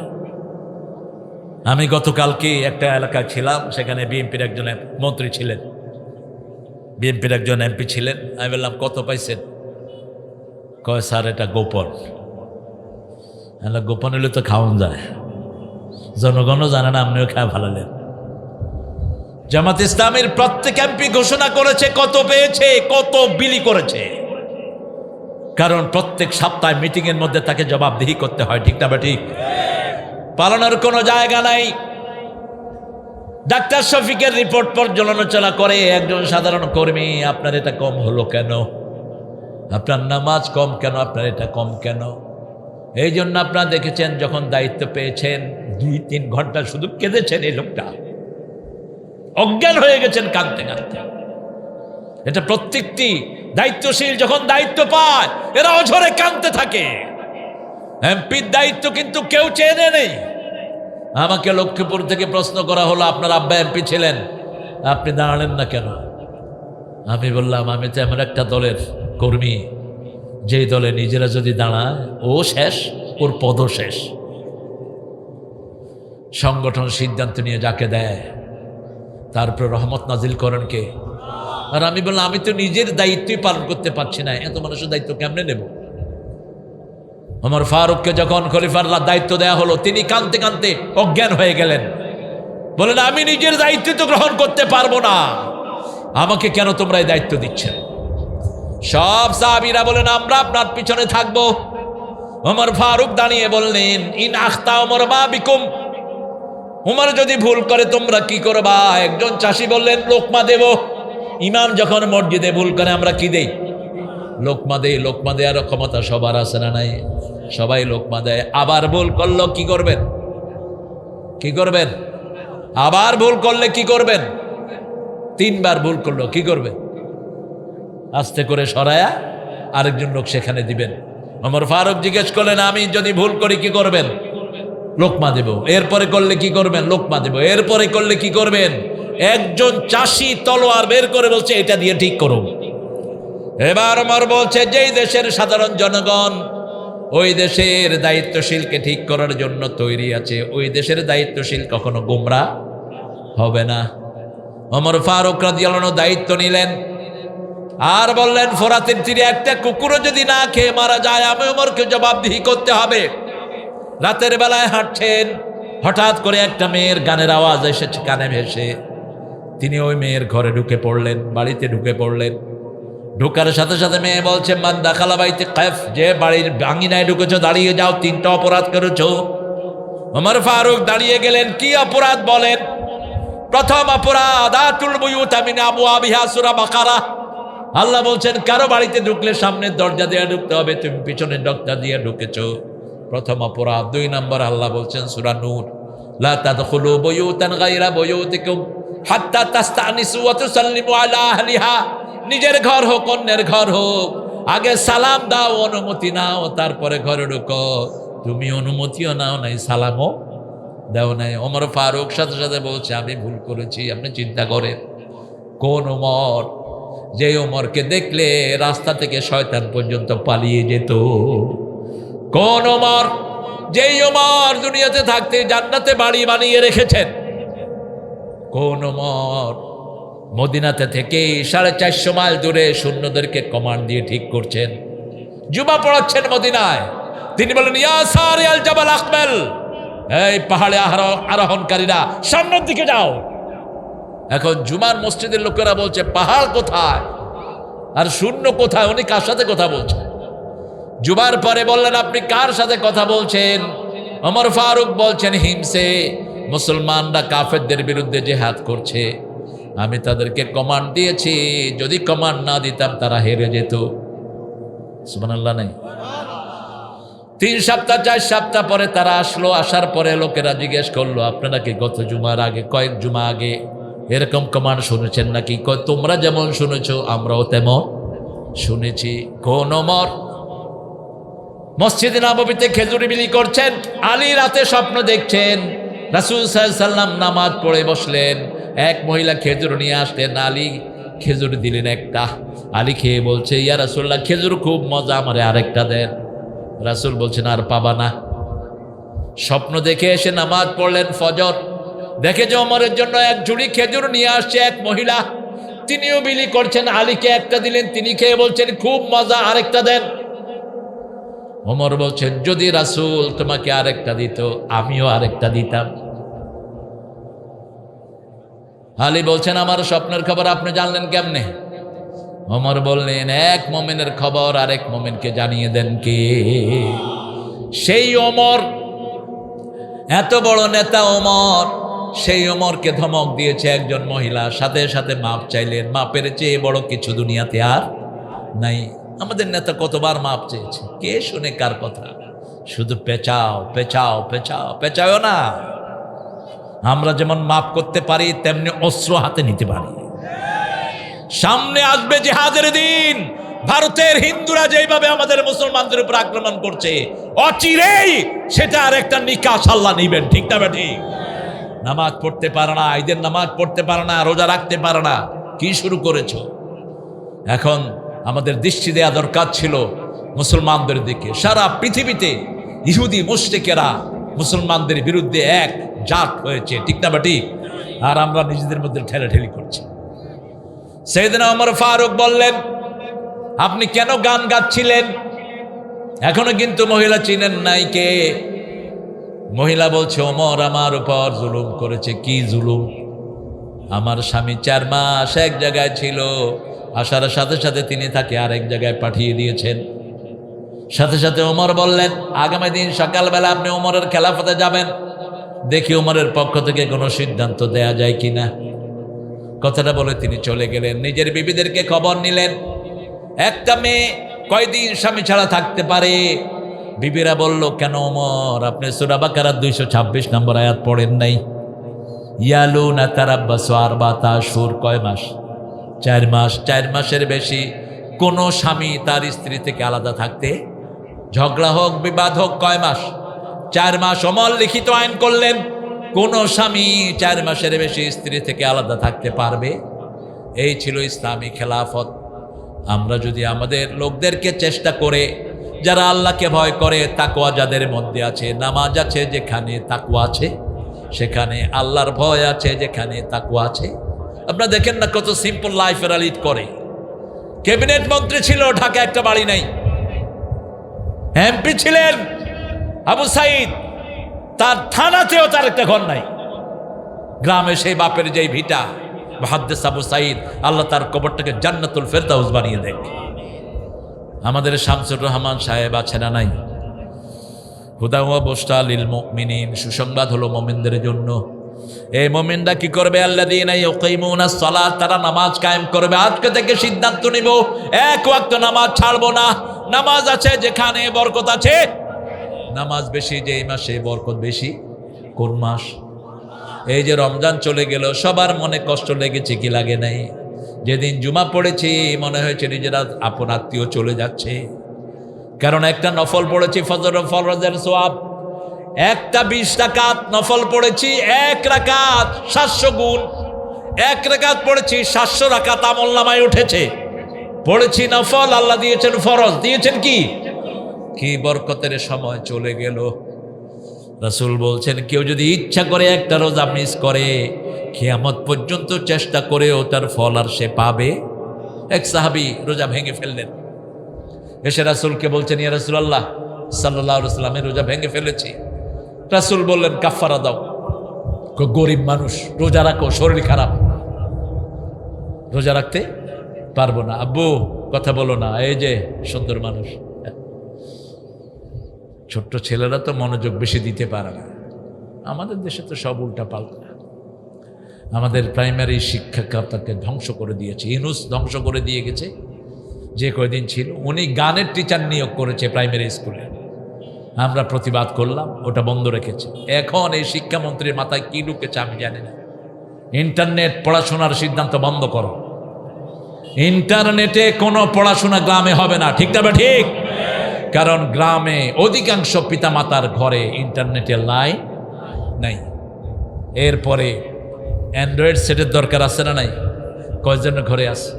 আমি গতকালকে একটা এলাকায় ছিলাম, সেখানে বিএনপির একজন মন্ত্রী ছিলেন, বিএনপির একজন এমপি ছিলেন। আমি বললাম, কত পাইছেন? কয়, স্যার এটা গোপন। গোপন হলে তো খাওয়ান যায়, জনগণও জানে না, আপনিও খায় ভালালেন। জামাত ইসলামের প্রত্যেক এমপি ঘোষণা করেছে কত পেয়েছে, কত বিলি করেছে, কারণ প্রত্যেক সপ্তাহে মিটিং এর মধ্যে তাকে জবাবদিহি করতে হয়, ঠিক না ঠিক? পালানোর কোনো জায়গা নাই। ডাক্তার শফিকের রিপোর্ট পর্যালোচনা করে একজন সাধারণ কর্মী, আপনার এটা কম হলো কেন, আপনার নামাজ কম কেন, আপনার এটা কম কেন? এই জন্য আপনারা দেখেছেন যখন দায়িত্ব পেয়েছেন 2-3 ঘন্টা শুধু কেঁদেছেন, এই লোকটা অজ্ঞান হয়ে গেছেন কাঁদতে কাঁদতে। এটা প্রত্যেকটি দায়িত্বশীল যখন দায়িত্ব পায় এরা অঝরে কাঁদতে থাকে। এমপির দায়িত্ব কিন্তু কেউ চেনে নেই। আমাকে লক্ষ্মীপুর থেকে প্রশ্ন করা হলো, আপনার আব্বা এমপি ছিলেন, আপনি দাঁড়ালেন না কেন? আমি বললাম, আমি তো এমন একটা দলের কর্মী যেই দলে নিজেরা যদি দাঁড়ায় ও শেষ, ওর পদও শেষ। সংগঠন সিদ্ধান্ত নিয়ে যাকে দেয় তারপর রহমত নাজিল করেন কে? আর আমি বললাম, আমি তো নিজের দায়িত্বই পালন করতে পারছি না, এত মানুষের দায়িত্ব কেমনে নেব? ওমর ফারুককে যখন খলিফার দায়িত্ব দেয়া হলো তিনি কাঁদতে কাঁদতে অজ্ঞান হয়ে গেলেন, বলেন আমি নিজের দায়িত্ব তো গ্রহণ করতে পারবো না, আমাকে কেন তোমরা এই দায়িত্ব দিচ্ছেন? সব সাহাবীরা বলেন আমরা আপনার পিছনে থাকবো। ওমর ফারুক দাঁড়িয়ে বললেন, ইন আখতা ওমর মা বিকুম, উমর যদি ভুল করে তোমরা কি করবা? একজন চাষি বললেন লোকমা দেব। ইমাম যখন মসজিদে ভুল করে আমরা কি দেই? লোকমা দেই। লোকমা দেওয়ার ক্ষমতা সবার আছে না নাই? সবাই লোকমা দেয়। আবার ভুল করলো কি করবেন? কি করবেন? আবার ভুল করলে কি করবেন? 3 বার ভুল করলো কি করবেন? আস্তে করে সরায়া আরেকজন লোক সেখানে দিবেন। ওমর ফারুক জিজ্ঞেস করলেন, আমি যদি ভুল করি কি করবেন? লোকমা দেব। এরপরে করলে কি করবেন? লোকমা দেব। এরপরে করলে কি করবেন? একজন চাষি তলোয়ার বের করে বলছে এটা দিয়ে ঠিক করুন। এবার ওমর বলছে, যেই দেশের সাধারণ জনগণ ওই দেশের দায়িত্বশীলকে ঠিক করার জন্য তৈরি আছে, ওই দেশের দায়িত্বশীল কখনো গোমরাহ হবে না। ওমর ফারুক রাদিয়াল্লাহু আনহু দায়িত্ব নিলেন আর বললেন, ফোরাতের তীরে একটা কুকুরও যদি না খেয়ে মারা যায় আমি ওমরকে জবাবদিহি করতে হবে। রাতের বেলায় হাঁটছেন, হঠাৎ করে একটা মেয়ের গানের আওয়াজ এসেছে কানে ভেসে। তিনি ওই মেয়ের ঘরে ঢুকে পড়লেন, বাড়িতে ঢুকে পড়লেন। ঢুকার সাথে সাথে মেয়ে বলছে, মান দাখালা বাইতে কাফ, যে বাড়ির আঙিনায় ঢুকেছো দাঁড়িয়ে যাও, 3টা অপরাধ করেছো। ওমর ফারুক দাঁড়িয়ে গেলেন, কি অপরাধ বলেন? প্রথম অপরাধ আতুল বুয়ুতা মিন আবওয়াবিহা, সূরা বাকারা। আল্লাহ বলছেন কারো বাড়িতে ঢুকলে সামনের দরজা দিয়ে ঢুকতে হবে, তুমি পিছনের দরজা দিয়ে ঢুকেছো, প্রথম অপরাধ। 2 নম্বর আল্লাহ বলছেন সূরা নূর, লা তাদখুলু বুয়ুতান গায়রা বুয়ুতিকুম হাত্তা তাস্তানিসু ওয়া তুসাল্লিমু আলা আহলিহা। নিজের ঘর হোক অন্যের ঘর হোক, আগে সালাম দাও, অনুমতি নাও, তারপরে ঘরে ঢুকো। তুমি অনুমতিও নাও নাই, সালামও দাও নাই। ওমর ফারুক সাথে সাথে বলছে আমি ভুল করেছি। আপনি চিন্তা করেন কোন ওমর, যে ওমরকে দেখলে রাস্তা থেকে শয়তান পর্যন্ত পালিয়ে যেত। কোন ওমর, যেই ওমর দুনিয়াতে থাকতে জান্নাতে বাড়ি বানিয়ে রেখেছেন। কোন ওমর মদিনাতে থেকে 450 মাইল দূরে সৈন্যদেরকে কমান্ড দিয়ে ঠিক করছেন, জুমা পড়াচ্ছেন মদিনায়। তিনি বলেন, ইয়া সারিয়াল জাবাল আকবাল, এই পাহাড়ে আরোহণকারীরা সামনের দিকে যাও। এখন জুমার মসজিদের লোকেরা বলছে পাহাড় কোথায় আর শূন্য কোথায়? উনি কার সাথে কথা বলছেন? জুমার পরে বললেন, আপনি কার সাথে কথা বলছেন? ওমর ফারুক বলছেন, হিমসে মুসলমানরা কাফেরদের বিরুদ্ধে জিহাদ করছে, আমি তাদেরকে কমান্ড দিয়েছি, যদি কমান্ড না দিতাম তারা হেরে যেত। সুবহানাল্লাহ নাই? 3 সপ্তাহ 4 সপ্তাহ পরে তারা আসলো। আসার পরে লোকেরা জিজ্ঞেস করলো, আপনারা কি গত জুমার আগে, কয়েক জুমা আগে এরকম কমান্ড শুনেছেন নাকি? তোমরা যেমন শুনেছ আমরাও তেমন শুনেছি। কোন ওমর? মসজিদে নববীতে খেজুরি বিলি করছেন, আলী রাতে স্বপ্ন দেখছেন, রাসূল সাল্লাল্লাহু আলাইহি ওয়াসাল্লাম নামাজ পড়ে বসলেন, এক মহিলা খেজুর নিয়ে আসলেন, আলী খেজুর দিলেন একটা। আলী খেয়ে বলছে, ইয়া রাসূলুল্লাহ খেজুর খুব মজা, আমারে আরেকটা দেন। রাসূল বলছেন আর পাবা না। স্বপ্ন দেখে এসে নামাজ পড়লেন ফজর, দেখে যে ওমরের জন্য এক ঝুড়ি খেজুর নিয়ে আসছে এক মহিলা, তিনিও বিলি করছেন, আলীকে একটা দিলেন, তিনি খেয়ে বলছেন খুব মজা, আরেকটা দেন। ওমর বলছেন, যদি রাসূল তোমাকে আরেকটা দিত আমিও আরেকটা দিতাম। আলী বলছেন, আমার স্বপ্নের খবর আপনি জানলেন কেমনে? ওমর বললেন, এক মুমিনের খবর আরেক মুমিনকে জানিয়ে দেন কে? সেই ওমর, এত বড় নেতা ওমর, সেই ওমরকে ধমক দিয়েছে একজন মহিলা, সাথে সাথে মাপ চাইলেন। মাপের চেয়ে বড় কিছু দুনিয়াতে আর নাই। আমাদের নেতা কতবার মাপ চেয়েছে, কে শুনে কার কথা? শুধু পেঁচাও পেঁচাও পেঁচাও, পেঁচাও না। আমরা যেমন মাপ করতে পারি, তেমনি অস্ত্র হাতে নিতে পারি। সামনে আসবে জিহাদের দিন। ভারতের হিন্দুরা যেভাবে আমাদের মুসলমানদের উপর আক্রমণ করছে, অচিরেই সেটা আর একটা নিকাশ আল্লাহ নিবেন। ঠিক না বেঠি? নামাজ পড়তে পারে না, ঈদের নামাজ পড়তে পারে না, রোজা রাখতে পারে না, কি শুরু করেছো? এখন আমাদের দৃষ্টি দেয়া দরকার ছিল মুসলমানদের দিকে। সারা পৃথিবীতে ইহুদি মুশরিকেরা মুসলমানদের বিরুদ্ধে এক জাত হয়েছে। ঠিক না বেঠি? আর আমরা নিজেদের মধ্যে ঠেলাঠেলি করছি। সাইয়েদনা ওমর ফারুক বললেন, আপনি কেন গান গাচ্ছিলেন? এখনো কিন্তু মহিলা চিনেন নাই কে? মহিলা বলছে, ওমর আমার উপর জুলুম করেছে। কি জুলুম? আমার স্বামী 4 মাস এক জায়গায় ছিল, আসার সাথে সাথে তিনি তাকে আরেক জায়গায় পাঠিয়ে দিয়েছেন। সাথে সাথে ওমর বললেন, আগামী দিন সকালবেলা আপনি ওমরের খেলাফতে যাবেন, দেখি ওমরের পক্ষ থেকে কোনো সিদ্ধান্ত দেয়া যায় কিনা। কথাটা বলে তিনি চলে গেলেন। নিজের বিবিদেরকে খবর নিলেন, একটা মেয়ে কয়দিন স্বামী ছাড়া থাকতে পারে? বিবিরা বলল, কেন ওমর, আপনি সূরা বাকারার 226 নম্বর আয়াত পড়েন নাই? ইয়ালুনা তারাব্বাসু আরবাতা আশহুর, কয় মাস? 4 মাস। 4 মাসের বেশি কোনো স্বামী তার স্ত্রী থেকে আলাদা থাকতে, ঝগড়া হোক বিবাদ হোক, কয় মাস? 4 মাস। ওমর লিখিত আইন করলেন, কোন স্বামী 4 মাসের বেশি স্ত্রী থেকে আলাদা থাকতে পারবে? এই ছিল ইসলামী খেলাফত। আমরা যদি আমাদের লোকদেরকে চেষ্টা করে, যারা আল্লাহকে ভয় করে, তাকওয়া যাদের মধ্যে আছে, নামাজ আছে যেখানে তাকওয়া আছে, সেখানে আল্লাহর ভয় আছে যেখানে তাকওয়া আছে। আপনারা দেখেন না কত সিম্পল লাইফ এরা লিড করে। ক্যাবিনেট মন্ত্রী ছিল, ঢাকা একটা বাড়ি নাই। এমপি ছিলেন আবু সাইদ, তার থানাতেও তার একটা ঘর নাই। গ্রামে সেই বাপের যেই ভিটা, মুহাদ্দিস আবু সাইদ, আল্লাহ তার কবরটাকে জান্নাতুল ফেরদাউস বানিয়ে দেয়। আমাদের শামসুর রহমান সাহেব আছে না নাই? হুদা ওয়া বুশরা লিল মুমিনিন, সুসংবাদ হলো মুমিনদের জন্য। এই মুমিনরা কি করবে? আল্লাযীনা ইউকিমুনাস সালাত, তারা নামাজ কায়েম করবে। আজকে থেকে সিদ্ধান্ত নিব, এক ওয়াক্ত নামাজ ছাড়বো না। নামাজ আছে যেখানে বরকত আছে, নামাজ বেশি যেই মাসে বরকত বেশি। কোন মাস? এই যে রমজান চলে গেল, সবার মনে কষ্ট লেগেছে কি লাগে নাই? যেদিন জুমা পড়েছি মনে হয়েছে নিজেরা আপন আত্মীয় চলে যাচ্ছে। কারণ একটা নফল পড়েছি, ফজর ফরজের সওয়াব, একটা 20 রাকাত নফল পড়েছি, 1 রাকাত 700 গুণ। 1 রাকাত পড়েছি, 700 রাকাত আমলনামায় উঠেছে। পড়েছি নফল, আল্লাহ দিয়েছেন ফরজ, দিয়েছেন কি কি বরকতের সময় চলে গেল। রাসূল বলছেন, কেউ যদি ইচ্ছা করে একটা রোজা মিস করে, কিয়ামত পর্যন্ত চেষ্টা করেও তার ফল আর সে পাবে। এক সাহাবী রোজা ভেঙে ফেললেন, এসে রাসূলকে বলছেন, ইয়া রাসূলুল্লাহ সাল্লাল্লাহু আলাইহি ওয়াসাল্লাম, রোজা ভেঙে ফেলেছি। রাসূল বললেন, কাফারা দাও। গরিব মানুষ, রোজা রাখো, শরীর খারাপ, রোজা রাখতে পারবো না। আব্বু কথা বলো না, এই যে সুন্দর মানুষ। ছোট্ট ছেলেরা তো মনোযোগ বেশি দিতে পারে না। আমাদের দেশে তো সব উল্টা পাল্টা। আমাদের প্রাইমারি শিক্ষাটাকে ধ্বংস করে দিয়েছে। ইউনূস ধ্বংস করে দিয়ে গেছে। যে কয়দিন ছিল, উনি গানের টিচার নিয়োগ করেছে প্রাইমারি স্কুলে। আমরা প্রতিবাদ করলাম, ওটা বন্ধ রেখেছে। এখন এই শিক্ষামন্ত্রীর মাথায় কি ঢুকেছে আমি জানি না। ইন্টারনেট পড়াশোনার সিদ্ধান্ত বন্ধ করো। ইন্টারনেটে কোনো পড়াশোনা গ্রামে হবে না। ঠিক না বা ঠিক? কারণ গ্রামে অধিকাংশ পিতামাতার ঘরে ইন্টারনেটের লাইন নাই। এরপরে অ্যান্ড্রয়েড সেটের দরকার আছে না নাই? কয়জনের ঘরে আছে?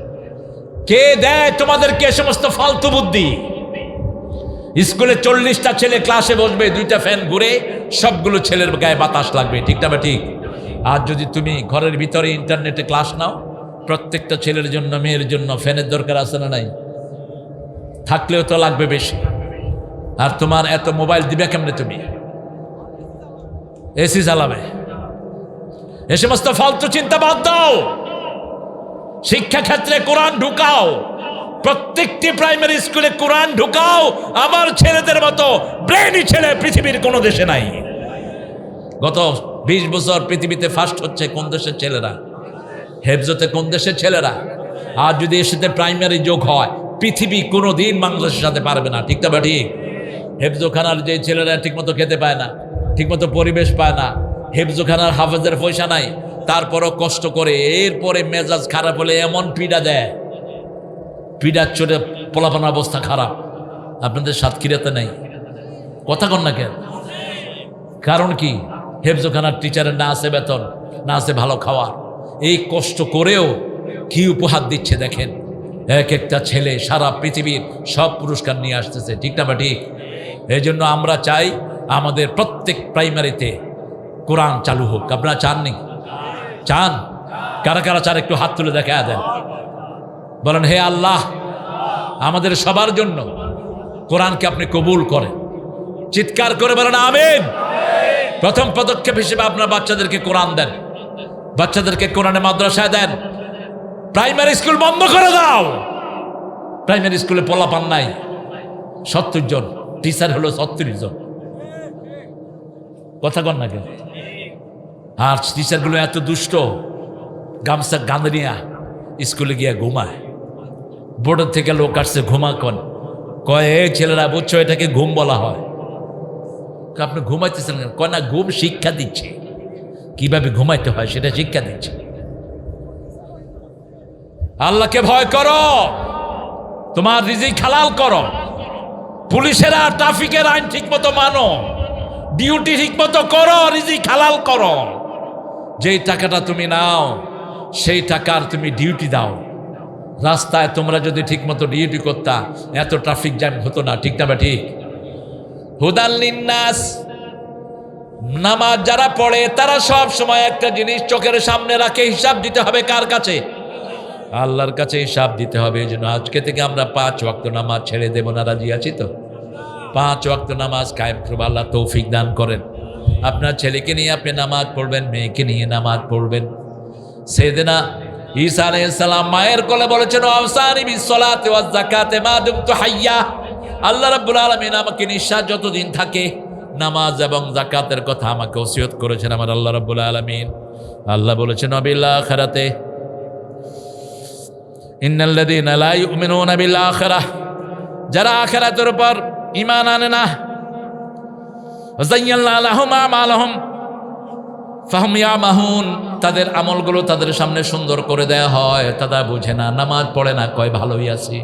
কে দেয় তোমাদেরকে এ সমস্ত ফালতু বুদ্ধি? স্কুলে 40টা ছেলে ক্লাসে বসবে, 2টা ফ্যান ঘুরে, সবগুলো ছেলের গায়ে বাতাস লাগবে। ঠিক না বা ঠিক? আর যদি তুমি ঘরের ভিতরে ইন্টারনেটে ক্লাস নাও, প্রত্যেকটা ছেলের জন্য মেয়ের জন্য ফ্যানের দরকার আছে না নাই? থাকলেও তো লাগবে বেশি। আর তোমার এত মোবাইল দিবে কেমনে? তুমি এসি চালাবে। এ সমস্ত ফালতু চিন্তা বাদ দাও, শিক্ষাক্ষেত্রে কোরআন ঢুকাও, প্রত্যেকটি প্রাইমারি স্কুলে কোরআন ঢুকাও। আমার ছেলেদের মতো ব্রেনি ছেলে পৃথিবীর কোনো দেশে নাই। গত 20 বছর পৃথিবীতে ফার্স্ট হচ্ছে কোন দেশের ছেলেরা? হেফজতে কোন দেশের ছেলেরা? আর যদি এর সাথে প্রাইমারি যোগ হয়, পৃথিবী কোনো দিন বাংলাদেশের সাথে পারবে না। ঠিক তবে ঠিক? হেফজোখানার যে ছেলেরা ঠিকমতো খেতে পায় না, ঠিকমতো পরিবেশ পায় না, হেফজোখানার হাফেজের পয়সা নাই, তারপরও কষ্ট করে, এরপরে মেজাজ খারাপ হলে এমন পীড়া দেয়, পীড়ার চোটে পোলাপানার অবস্থা খারাপ। আপনাদের সাতক্ষীরাতে নেই? কথা কন না কেন? কারণ কি? হেফজোখানার টিচারের না আছে বেতন, না আছে ভালো খাওয়া। এই কষ্ট করেও কি উপহার দিচ্ছে দেখেন। এক একটা ছেলে সারা পৃথিবীর সব পুরস্কার নিয়ে আসতেছে। ঠিক না বা ঠিক? এই জন্য আমরা চাই আমাদের প্রত্যেক প্রাইমারিতে কোরআন চালু হোক। আপনারা চাননি? চান? কারা কারা চান একটু হাত তুলে দেখা দেন। বলেন, হে আল্লাহ, আমাদের সবার জন্য কোরআনকে আপনি কবুল করেন। চিৎকার করে বলেন আমিন। প্রথম পদক্ষেপ হিসেবে আপনার বাচ্চাদেরকে কোরআন দেন, বাচ্চাদেরকে কোরআনে মাদ্রাসায় দেন। প্রাইমারি স্কুল বন্ধ করে দাও। প্রাইমারি স্কুলে পোলাপান নাই 70 জন, টিচার হলো 36 জন। কথা কন না কেন? আর টিচারগুলো এত দুষ্ট, গামছা গাঁদে নিয়া স্কুলে গিয়া ঘুমায়। বোর্ডের থেকে লোক আসছে, ঘুমা কন, কয় এই ছেলেরা বুঝছো এটাকে ঘুম বলা হয়। আপনি ঘুমাইতেছেন কেন? কয় না, ঘুম শিক্ষা দিচ্ছে, কিভাবে ঘুমাইতে হয় সেটা শিক্ষা দিচ্ছে। আল্লাহকে ভয় করো, তোমার রিজিক হালাল করো, পুলিশের আর ট্রাফিকের আইন ঠিক মতো মানো, ডিউটি ঠিক মতো করো, রিজিক হালাল করো। যেই টাকাটা তুমি নাও সেই টাকার তুমি ডিউটি দাও। রাস্তায় তোমরা যদি ঠিক মতো ডিউটি করতা, এত ট্রাফিক জ্যাম হতো না। ঠিক না বা ঠিক? হুদাল লিন্নাস। নামাজ যারা পড়ে তারা সব সময় একটা জিনিস চোখের সামনে রাখে, হিসাব দিতে হবে কার কাছে? আল্লাহর কাছে হিসাব দিতে হবে। এই জন্য আজকে থেকে আমরা 5 ওয়াক্ত নামাজ ছেড়ে দেব না। রাজি আছি তো? 5 ওয়াক্ত নামাজ কায়েম করব। আল্লাহ তৌফিক দান করেন। আপনার ছেলেকে নিয়ে আপনি নামাজ পড়বেন, মেয়েকে নিয়ে নামাজ পড়বেন। সাইয়েদনা ঈসা আলাইহিস সালাম মায়ের কোলে বলেছেন, আওসানি বিসসালাতি ওয়াজ যাকাতি মা দুমতু হাইয়া। আল্লাহ রাব্বুল আলামিন আমাকে নিঃশ্বাস যতদিন থাকে নামাজ এবং যাকাতের কথা আমাকে ওসিয়ত করেছেন আমার আল্লাহ রাব্বুল আলামিন। আল্লাহ বলেছেন বিল আখিরাতে, ইন্নাল্লাযীনা লা ইউমিনুনা বিল আখিরাহ, যারা আখিরাতের উপর ঈমান আনে না, ওয়াযায়্যালনা লাহুম আমালাহুম ফাহুম ইয়ামাহুন, তাদের আমলগুলো তাদের সামনে সুন্দর করে দেয়া হয়। তারা বুঝে না, নামাজ পড়ে না, কয় ভালোই আছি,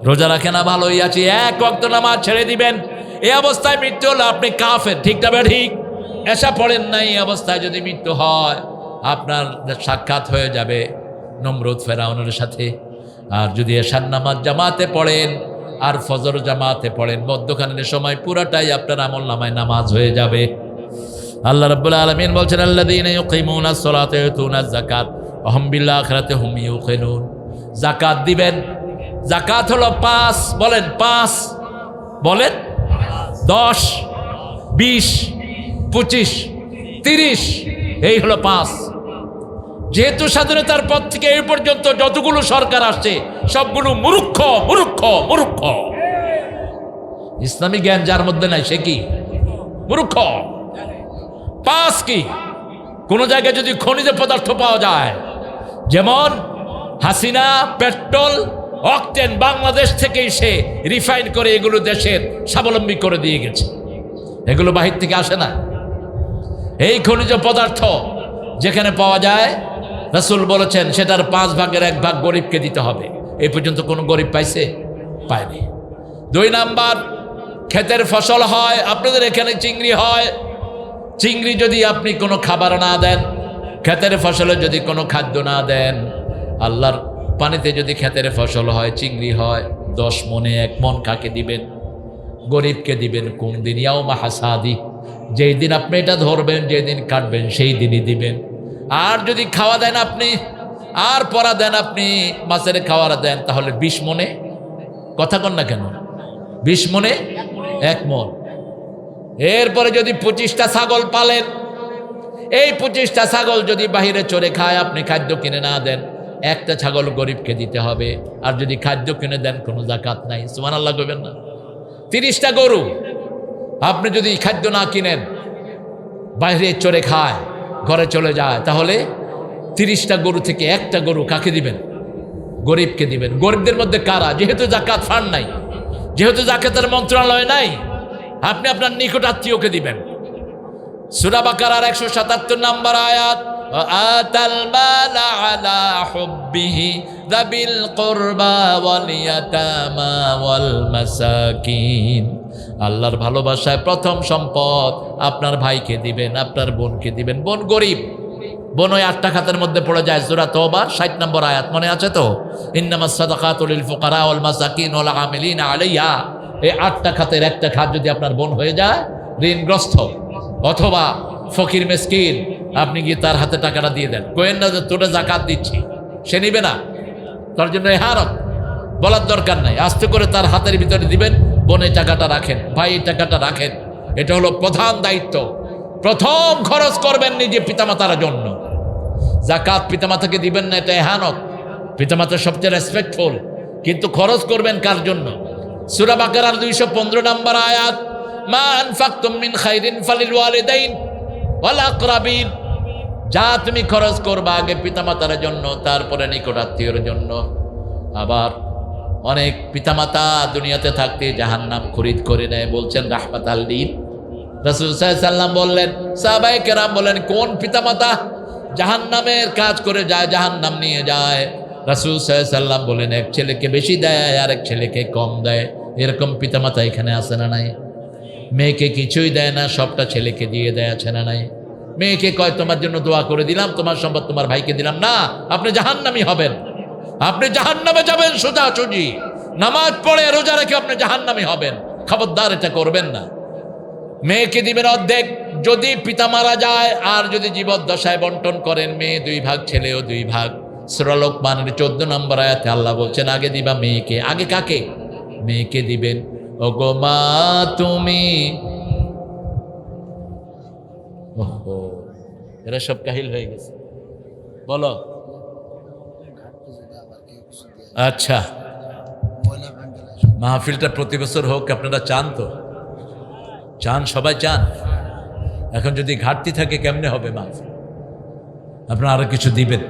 রোজা রাখে না, ভালোই আছি, 1 ওয়াক্ত নামাজ ছেড়ে দিবেন। এই অবস্থায় মৃত্যু হলে আপনি কাফের। ঠিক না বে ঠিক? এশা পড়েন নাই, এই অবস্থায় যদি মৃত্যু হয় আপনার সাক্ষাৎ হয়ে যাবে নমরুদ ফেরাউনের সাথে। আর যদি এশার নামাজ জামাতে পড়েন আর ফজর জামাতে পড়েন, মধ্যখানের সময় পুরাটাই আপনার আমল নামায় নামাজ হয়ে যাবে। আল্লাহ রাব্বুল আলামিন বলছেন, আল্লাযীনা ইউকিমুনাস সালাতা ওয়া ইউতুনাজ যাকাত ওয়া হুম বিল আখিরাতি হুম ইউকিনুন। যাকাত দিবেন। যাকাত হলো 5। বলেন 5। বলেন 10, 20, 25, 30, এই হলো 5। যেহেতু স্বাধীনতার পর থেকে এই পর্যন্ত যতগুলো সরকার আসছে সবগুলো মূর্খ মূর্খ মূর্খ। ইসলামী জ্ঞান যার মধ্যে নাই সে কি? মূর্খ। 5 কি? কোন জায়গায় যদি খনিজ পদার্থ পাওয়া যায়, যেমন হাসিনা পেট্রোল অকটেন বাংলাদেশ থেকেই সে রিফাইন করে এগুলো দেশের স্বাবলম্বী করে দিয়ে গেছে, এগুলো বাহির থেকে আসে না। এই খনিজ পদার্থ যেখানে পাওয়া যায়, রাসূল বলেছেন সেটার 5 ভাগের 1 ভাগ গরিবকে দিতে হবে। এই পর্যন্ত কোনো গরিব পাইছে? পায়নি। 2 নাম্বার, ক্ষেতের ফসল হয়, আপনাদের এখানে চিংড়ি হয়, চিংড়ি যদি আপনি কোনো খাবার না দেন, ক্ষেতের ফসলে যদি কোনো খাদ্য না দেন, আল্লাহর পানিতে যদি ক্ষেতের ফসল হয়, চিংড়ি হয়, 10 মনে 1 মন কাকে দিবেন? গরিবকে দিবেন। কোন দিন? ইয়াউমা হাসাদি, যেই দিন আপনি এটা ধরবেন, যেই দিন কাটবেন সেই দিনই দিবেন। আর যদি খাওয়া দেন আপনি, আর পরা দেন আপনি, মাছের খাওয়ার দেন, তাহলে 20 মনে। কথা কন না কেন? 20 মনে 1 মন। এরপরে যদি 25টা ছাগল পালেন, এই 25টা ছাগল যদি বাহিরে চড়ে খায়, আপনি খাদ্য কিনে না দেন, একটা ছাগল গরিবকে দিতে হবে। আর যদি খাদ্য কিনে দেন, কোনো যাকাত নাই। সুবহানাল্লাহ কইবেন না? 30টা গরু আপনি যদি খাদ্য না কিনেন, বাইরে চড়ে খায়, ঘরে চলে যায়, তাহলে 30টা গরু থেকে একটা গরু কাকে দিবেন? গরিবকে দিবেন। গরিবদের মধ্যে কারা? যেহেতু যাকাত ফান্ড নাই, যেহেতু যাকাতের মন্ত্রণালয় নাই, আপনি আপনার নিকট আত্মীয়কে দিবেন। সূরা বাকারার 177 নম্বর আয়াত, আতাল মালা আলা হুব্বিহি যাবিল কুরবা ওয়াল ইয়াতামা ওয়াল মাসাকিন। আল্লাহর ভালোবাসায় প্রথম সম্পদ আপনার ভাইকে দিবেন, আপনার বোনকে দিবেন। বোন গরিব, বোন ওই 8টা খাতের মধ্যে পড়ে যায়। সূরা তওবার 60 নম্বর আয়াত মনে আছে তো? ইন্নামাস সাদাকাতু লিল ফুকারা ওয়াল মাসাকিন ওয়াল আমিলিনা আলাইহা। এই 8টা খাতের একটা খাত যদি আপনার বোন হয়ে যায় ঋণগ্রস্ত অথবা ফকির মিসকিন, আপনি গিয়ে তার হাতে টাকাটা দিয়ে দেন। কোয়েন না যে তোরা যাকাত দিচ্ছি, সে নিবে না, তার জন্য ইহারত বলার দরকার নাই। আস্তে করে তার হাতের ভিতরে দিবেন, বোন এই টাকাটা রাখেন, ভাই এই টাকাটা রাখেন। এটা হলো প্রধান দায়িত্ব। প্রথম খরচ করবেন নিজে পিতামাতার জন্য। যাকাত পিতামাতাকে দিবেন না, এটা ইহানত। পিতামাতা সবচেয়ে রেসপেক্টফুল, কিন্তু খরচ করবেন কার জন্য? সূরা বাকারার 215 নম্বর আয়াত, মা আনফাকতুম মিন খাইরিন ফালিল ওয়ালিদাইন ওয়াল আকরাবিন। যা তুমি খরচ করবা আগে পিতামাতার জন্য, তারপরে নিকট আত্মীয়র জন্য। আবার অনেক পিতামাতা দুনিয়াতে থাকতে জাহান্নাম খরিদ করে নেয়, বলছেন রাহমাতাল লিল। রাসূল সাল্লাল্লাহু আলাইহি সাল্লাম বললেন, সাহাবায়ে কেরাম বলেন, কোন পিতামাতা জাহান্নামের কাজ করে যায়, জাহান্নাম নিয়ে যায়? রাসূল সাল্লাল্লাহু আলাইহি সাল্লাম বলেন, এক ছেলেকে বেশি দেয় আর এক ছেলেকে কম দেয়। এরকম পিতামাতা এখানে আছে না নাই? মেয়েকে কিছুই দেয় না, সবটা ছেলেকে দিয়ে দেয়, আছে না নাই? মেয়েকে কয় তোমার জন্য দোয়া করে দিলাম, তোমার সম্পদ তোমার ভাইকে দিলাম। না, আপনি জাহান্নামী হবেন, আপনি জাহান্নামে যাবেন সোজাসুজি। নামাজ পড়ে রোজা রেখে আপনি জাহান্নামী হবেন। খবরদার, এটা করবেন না। মেয়েকে দিবেন অর্ধেক যদি পিতা মারা যায়, আর যদি জীবদ্দশায় বন্টন করেন, মেয়ে 2 ভাগ, ছেলেও 2 ভাগ। সূরা লোকমানের 14 নম্বর আয়াতে আল্লাহ বলছেন, আগে দিবা মেয়েকে। আগে কাকে? মেয়েকে দিবেন। ওগো মা তুমি, ওহো, এরা সব কাহিল হয়ে গেছে, বলো। আচ্ছা, মাহফিলটা প্রতি বছর হোক, আপনারা চান তো? চান, সবাই চান। এখন যদি ঘাটতি থাকে কেমনে হবে মাহফিল? আপনারা আরো কিছু দিবেন।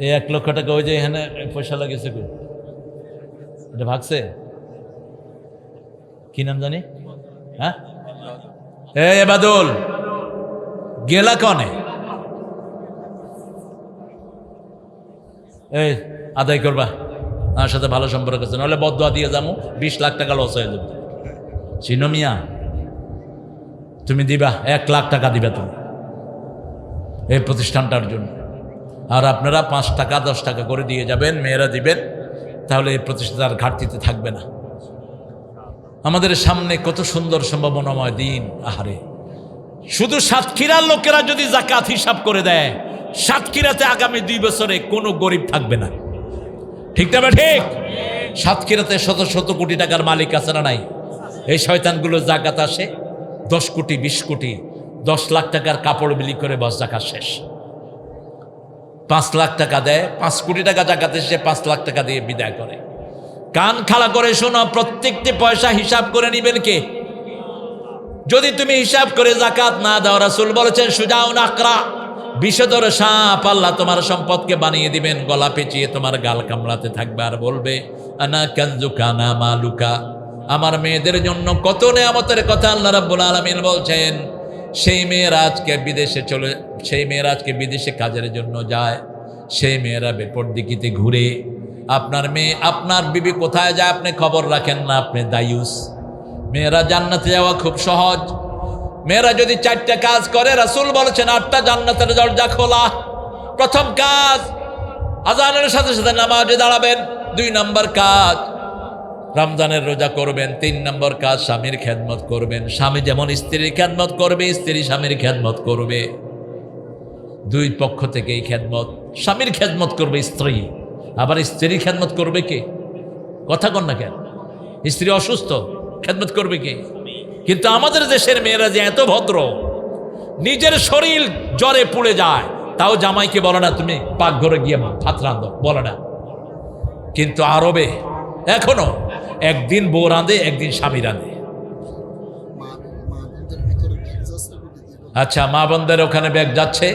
এই 1 লক্ষ টাকা ওই যে এখানে পয়সা লাগেছে, এটা ভাগছে, কি নাম জানি? হ্যাঁ, এ বাদল গেলা কনে? এই আদায় করবা, আমার সাথে ভালো সম্পর্ক আছে, নাহলে বদদোয়া দিয়ে যাবো, 20 লাখ টাকা লস হয়ে যাবে। চিনো মিয়া, তুমি দিবা 1 লাখ টাকা দিবা তুমি এই প্রতিষ্ঠানটার জন্য। আর আপনারা 5 টাকা 10 টাকা করে দিয়ে যাবেন, মেয়েরা দিবেন, তাহলে এই প্রতিষ্ঠানটার ঘাটতিতে থাকবে না। আমাদের সামনে কত সুন্দর সম্ভাবনাময় দিন। আহারে, শুধু সাতক্ষীরার লোকেরা যদি যাকাত হিসাব করে দেয়, সাতক্ষীরাতে আগামী 2 বছরে কোনো গরিব থাকবে না। ঠিক না? ঠিক। সাতক্ষীরাতে শত শত কোটি টাকার মালিক আছে না নাই? এই শয়তানগুলো জাকাত আসে 10 কোটি 20 কোটি, 10 লাখ টাকার কাপড় বিলি করে বস জাকাত শেষ। 5 লাখ টাকা দেয়, 5 কোটি টাকা জাকাত এসে 5 লাখ টাকা দিয়ে বিদায় করে। কান খাড়া করে শোনো, প্রত্যেকটি পয়সা হিসাব করে নিবেন কে? যদি তুমি হিসাব করে জাকাত না দাও, রাসূল বলেছেন সুজাউন আকরা, বিষধর সাপ আল্লাহ তোমার সম্পদকে বানিয়ে দিবেন, গলা পেঁচিয়ে তোমার গাল কামড়াতে থাকবে আর বলবে আনা কানজুকা না মালুকা। আমার মেয়েদের জন্য কত নেয়ামতের কথা আল্লাহ রাব্বুল আলামিন বলছেন। সেই মেয়েরা আজকে বিদেশে কাজের জন্য যায়, সেই মেয়েরা বেপরদিকিতে ঘুরে। আপনার মেয়ে, আপনার বিবি কোথায় যায় আপনি খবর রাখেন না, আপনি দায়ুস। মেয়েরা জান্নাতে যাওয়া খুব সহজ। মেয়েরা যদি 4টা কাজ করে, রাসূল বলেছেন 8টা জান্নাতের দরজা খোলা। প্রথম কাজ, আযানের সাথে সাথে নামাজে দাঁড়াবেন। 2 নম্বর কাজ, রমজানের রোজা করবেন। 3 নম্বর কাজ, স্বামীর খেদমত করবেন। স্বামী যেমন স্ত্রীর খেদমত করবে, স্ত্রী স্বামীর খেদমত করবে। 2 পক্ষ থেকে এই খেদমত। স্বামীর খেদমত করবে স্ত্রী, আবার স্ত্রীর খেদমত করবে কে? কথা কন না কেন? স্ত্রী অসুস্থ, খেদমত করবে কে? কিন্তু আমাদের দেশের মেয়েরা যে এত ভদ্র, নিজের শরীর জ্বরে পুড়ে যায়, তাও জামাইকে বলে না তুমি পাকঘরে গিয়ে ভাত রাঁধো, বলে না। কিন্তু আরবে এখনো একদিন বউ রাঁধে, একদিন স্বামী রাঁধে। আচ্ছা, মা বোনদের ওখানে ব্যাগ যাচ্ছে,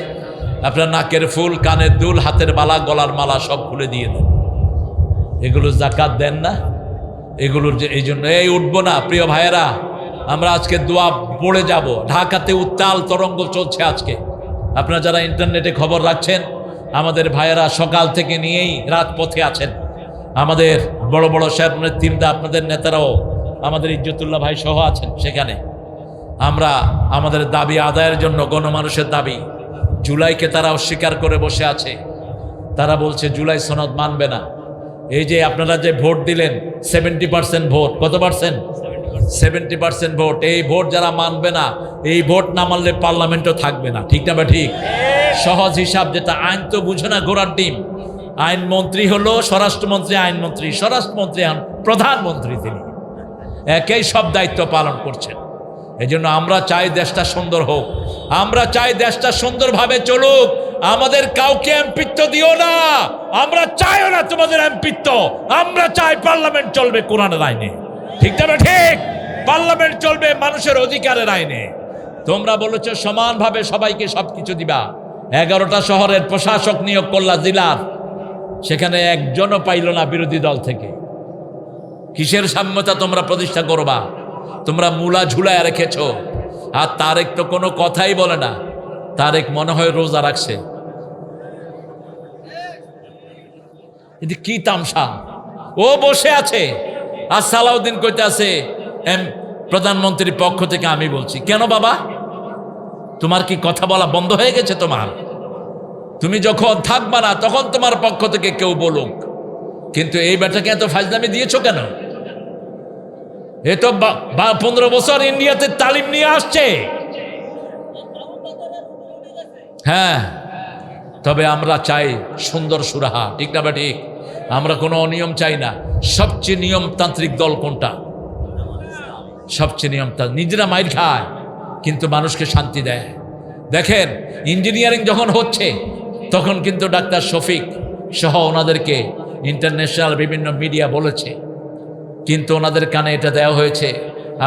আপনার নাকের ফুল, কানের দুল, হাতের মালা, গলার মালা সব খুলে দিয়ে দেন। এগুলো জাকাত দেন না? এগুলোর যে এই জন্য এই উঠবো না প্রিয় ভাইয়েরা, আমরা আজকে দোয়া পড়ে যাব। ঢাকাতে উত্তাল তরঙ্গ চলছে আজকে। আপনারা যারা ইন্টারনেটে খবর রাখছেন, আমাদের ভাইয়েরা সকাল থেকে নিয়েই রাত পথে আছেন। আমাদের বড় বড় সাহেবের টিমটা, আপনাদের নেতারাও, আমাদের ইজ্জতুল্লাহ ভাই সহ আছেন সেখানে। আমরা আমাদের দাবি আদায়ের জন্য, গণমানুষের দাবি, জুলাইকে তারা অস্বীকার করে বসে আছে। তারা বলছে জুলাই সনদ মানবে না। এই যে আপনারা যে ভোট দিলেন 70% ভোট, কত পার্সেন্ট? 70% ভোট। এই ভোট যারা মানবে না, এই ভোট না মানলে পার্লামেন্টও থাকবে না। ঠিক না বা ঠিক? সহজ হিসাব যেটা, আইন তো বুঝে না ঘোড়ার ডিম। আইনমন্ত্রী হলো স্বরাষ্ট্রমন্ত্রী, আইনমন্ত্রী, স্বরাষ্ট্রমন্ত্রী, প্রধানমন্ত্রী, তিনি একই সব দায়িত্ব পালন করছেন। এই জন্য আমরা চাই দেশটা সুন্দর হোক, আমরা চাই দেশটা সুন্দরভাবে চলুক। আমাদের কাউকে এমপিত্ব দিও না, আমরা চাইও না তোমাদের এমপিত্ব। আমরা চাই পার্লামেন্ট চলবে কোরআনের আইনে। ঠিক না ঠিক? পার্লামেন্ট চলবে মানুষের অধিকারের আইনে। তোমরা বলেছো সমানভাবে সবাইকে সবকিছু দিবা। 11টা শহরের প্রশাসক নিয়োগ করলা জেলার, সেখানে একজনও পাইল না বিরোধী দল থেকে। কিসের সাম্যতা তোমরা প্রতিষ্ঠা করবা? তোমরা মূলা ঝুলায় রেখেছ। আর তারেক তো কোনো কথাই বলে না। তারেক মনে হয় রোজা রাখছে। এটি কি তামসা! ও বসে আছে আর সালাউদ্দিন কইতে আছে প্রধানমন্ত্রীর পক্ষ থেকে আমি বলছি। কেন বাবা, তোমার কি কথা বলা বন্ধ হয়ে গেছে? তুমি যখন থাকবা না তখন তোমার পক্ষ থেকে কেউ বলুক। কিন্তু এই বেটাকে এত ফাজলামি দিয়েছো কেন? এ তো 15 বছর ইন্ডিয়াতে তালিম নিয়ে আসছে। হ্যাঁ, তবে আমরা চাই সুন্দর সুরাহা। ঠিক না বা ঠিক? আমরা কোনো অনিয়ম চাই না। সবচেয়ে নিয়মতান্ত্রিক দল কোনটা? সবচেয়ে নিয়মতান্ত্রিক। নিজেরা মাইর খায় কিন্তু মানুষকে শান্তি দেয়। দেখেন, ইঞ্জিনিয়ারিং যখন হচ্ছে তখন কিন্তু ডাক্তার শফিক সহ ওনাদেরকে ইন্টারন্যাশনাল বিভিন্ন মিডিয়া বলেছে, কিন্তু ওনাদের কানে এটা দেওয়া হয়েছে,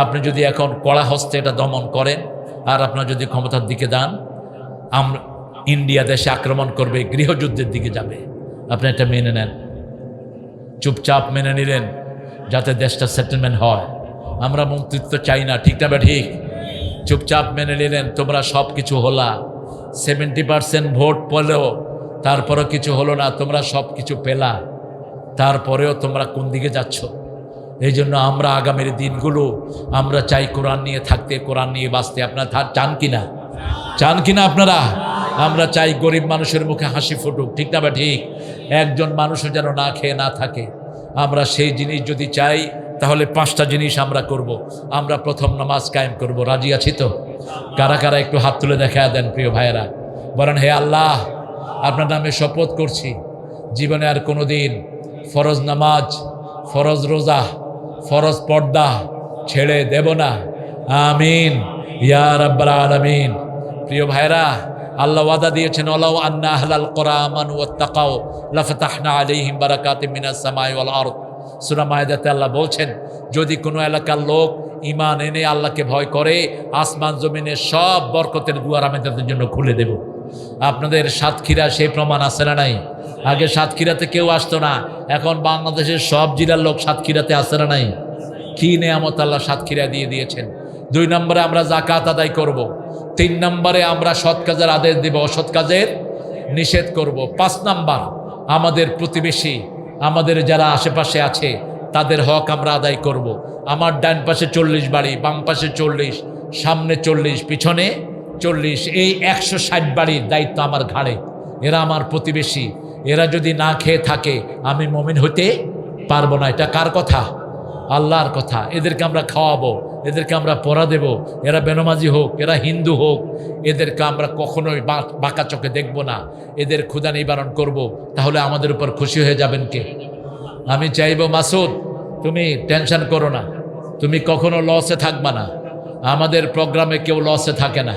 আপনি যদি এখন কড়া হস্তে এটা দমন করেন আর আপনার যদি ক্ষমতার দিকে দান, আমরা ইন্ডিয়া দেশে আক্রমণ করবে, গৃহযুদ্ধের দিকে যাবে। আপনি এটা মেনে নেন। চুপচাপ মেনে নিলেন যাতে দেশটা সেটেলমেন্ট হয়। আমরা মন্ত্রিত্ব চাই না। ঠিক না বা ঠিক? চুপচাপ মেনে নিলেন। তোমরা সব কিছু হলা, 70% ভোট পেলেও তারপরেও কিছু হলো না। তোমরা সব কিছু পেলা, তারপরেও তোমরা কোন দিকে যাচ্ছ? এই জন্য আমরা আগামীর দিনগুলো আমরা চাই কোরআন নিয়ে থাকতে, কোরআন নিয়ে বাঁচতে। আপনারা চান কিনা? চান কিনা আপনারা? আমরা চাই গরিব মানুষের মুখে হাসি ফুটুক। ঠিক না বা ঠিক? একজন মানুষও যেন না খেয়ে না থাকে। আমরা সেই জিনিস যদি চাই তাহলে 5টা জিনিস আমরা করব। আমরা প্রথম নামাজ কায়েম করব। রাজি আছি তো? কারা কারা একটু হাত তুলে দেখা দেন প্রিয় ভাইয়েরা। বলেন, হে আল্লাহ, আপনার নামে শপথ করছি জীবনে আর কোনো দিন ফরজ নামাজ, ফরজ রোজা, ফরজ পর্দা ছেড়ে দেব না। আমিন ইয়া রাব্বাল আলামিন। প্রিয় ভাইরা, আল্লাহ ওয়াদা দিয়েছেন, ওয়ালাউ আন্না আহলাল কুরআ আমানু ওয়াত্তাকাউ লাফাতাহনা আলাইহিম বারাকাতিম মিনাস সামাই ওয়াল আরদ। সূরা মায়েদাতে আল্লাহ বলছেন, যদি কোনো এলাকার লোক ঈমান এনে আল্লাহকে ভয় করে, আসমান জমিনের সব বরকতের দুয়ার আমি তাদের জন্য খুলে দেব। আপনাদের সাতক্ষীরা সেই প্রমাণ আছে না নাই? আগে সাতক্ষীরাতে কেউ আসতো না, এখন বাংলাদেশের সব জেলার লোক সাতক্ষীরাতে আসে না নাই? কি নেয়ামত আল্লাহ সাতক্ষীরা দিয়ে দিয়েছেন। 2 নম্বরে আমরা যাকাত আদায় করব। 3 নম্বরে আমরা সৎ কাজের আদেশ দেব, অসৎ কাজের নিষেধ করব। 5 নম্বর, আমাদের প্রতিবেশী, আমাদের যারা আশেপাশে আছে তাদের হক আমরা আদায় করব। আমার ডান পাশে 40 বাড়ি, বাম পাশে 40, সামনে 40, পিছনে 40, এই 160 বাড়ির দায়িত্ব আমার ঘাড়ে। এরা আমার প্রতিবেশী। এরা যদি না খেয়ে থাকে আমি মুমিন হতে পারবো না। এটা কার কথা? আল্লাহর কথা। এদেরকে আমরা খাওয়াবো, এদেরকে আমরা পড়া দেব। এরা বেনমাজি হোক, এরা হিন্দু হোক, এদেরকে আমরা কখনোই বাঁকা চোখে দেখব না। এদের ক্ষুধা নিবারণ করব। তাহলে আমাদের উপর খুশি হয়ে যাবেন কে? আমি চাইব, মাসুদ তুমি টেনশন করো না, তুমি কখনো লসে থাকবা না। আমাদের প্রোগ্রামে কেউ লসে থাকে না।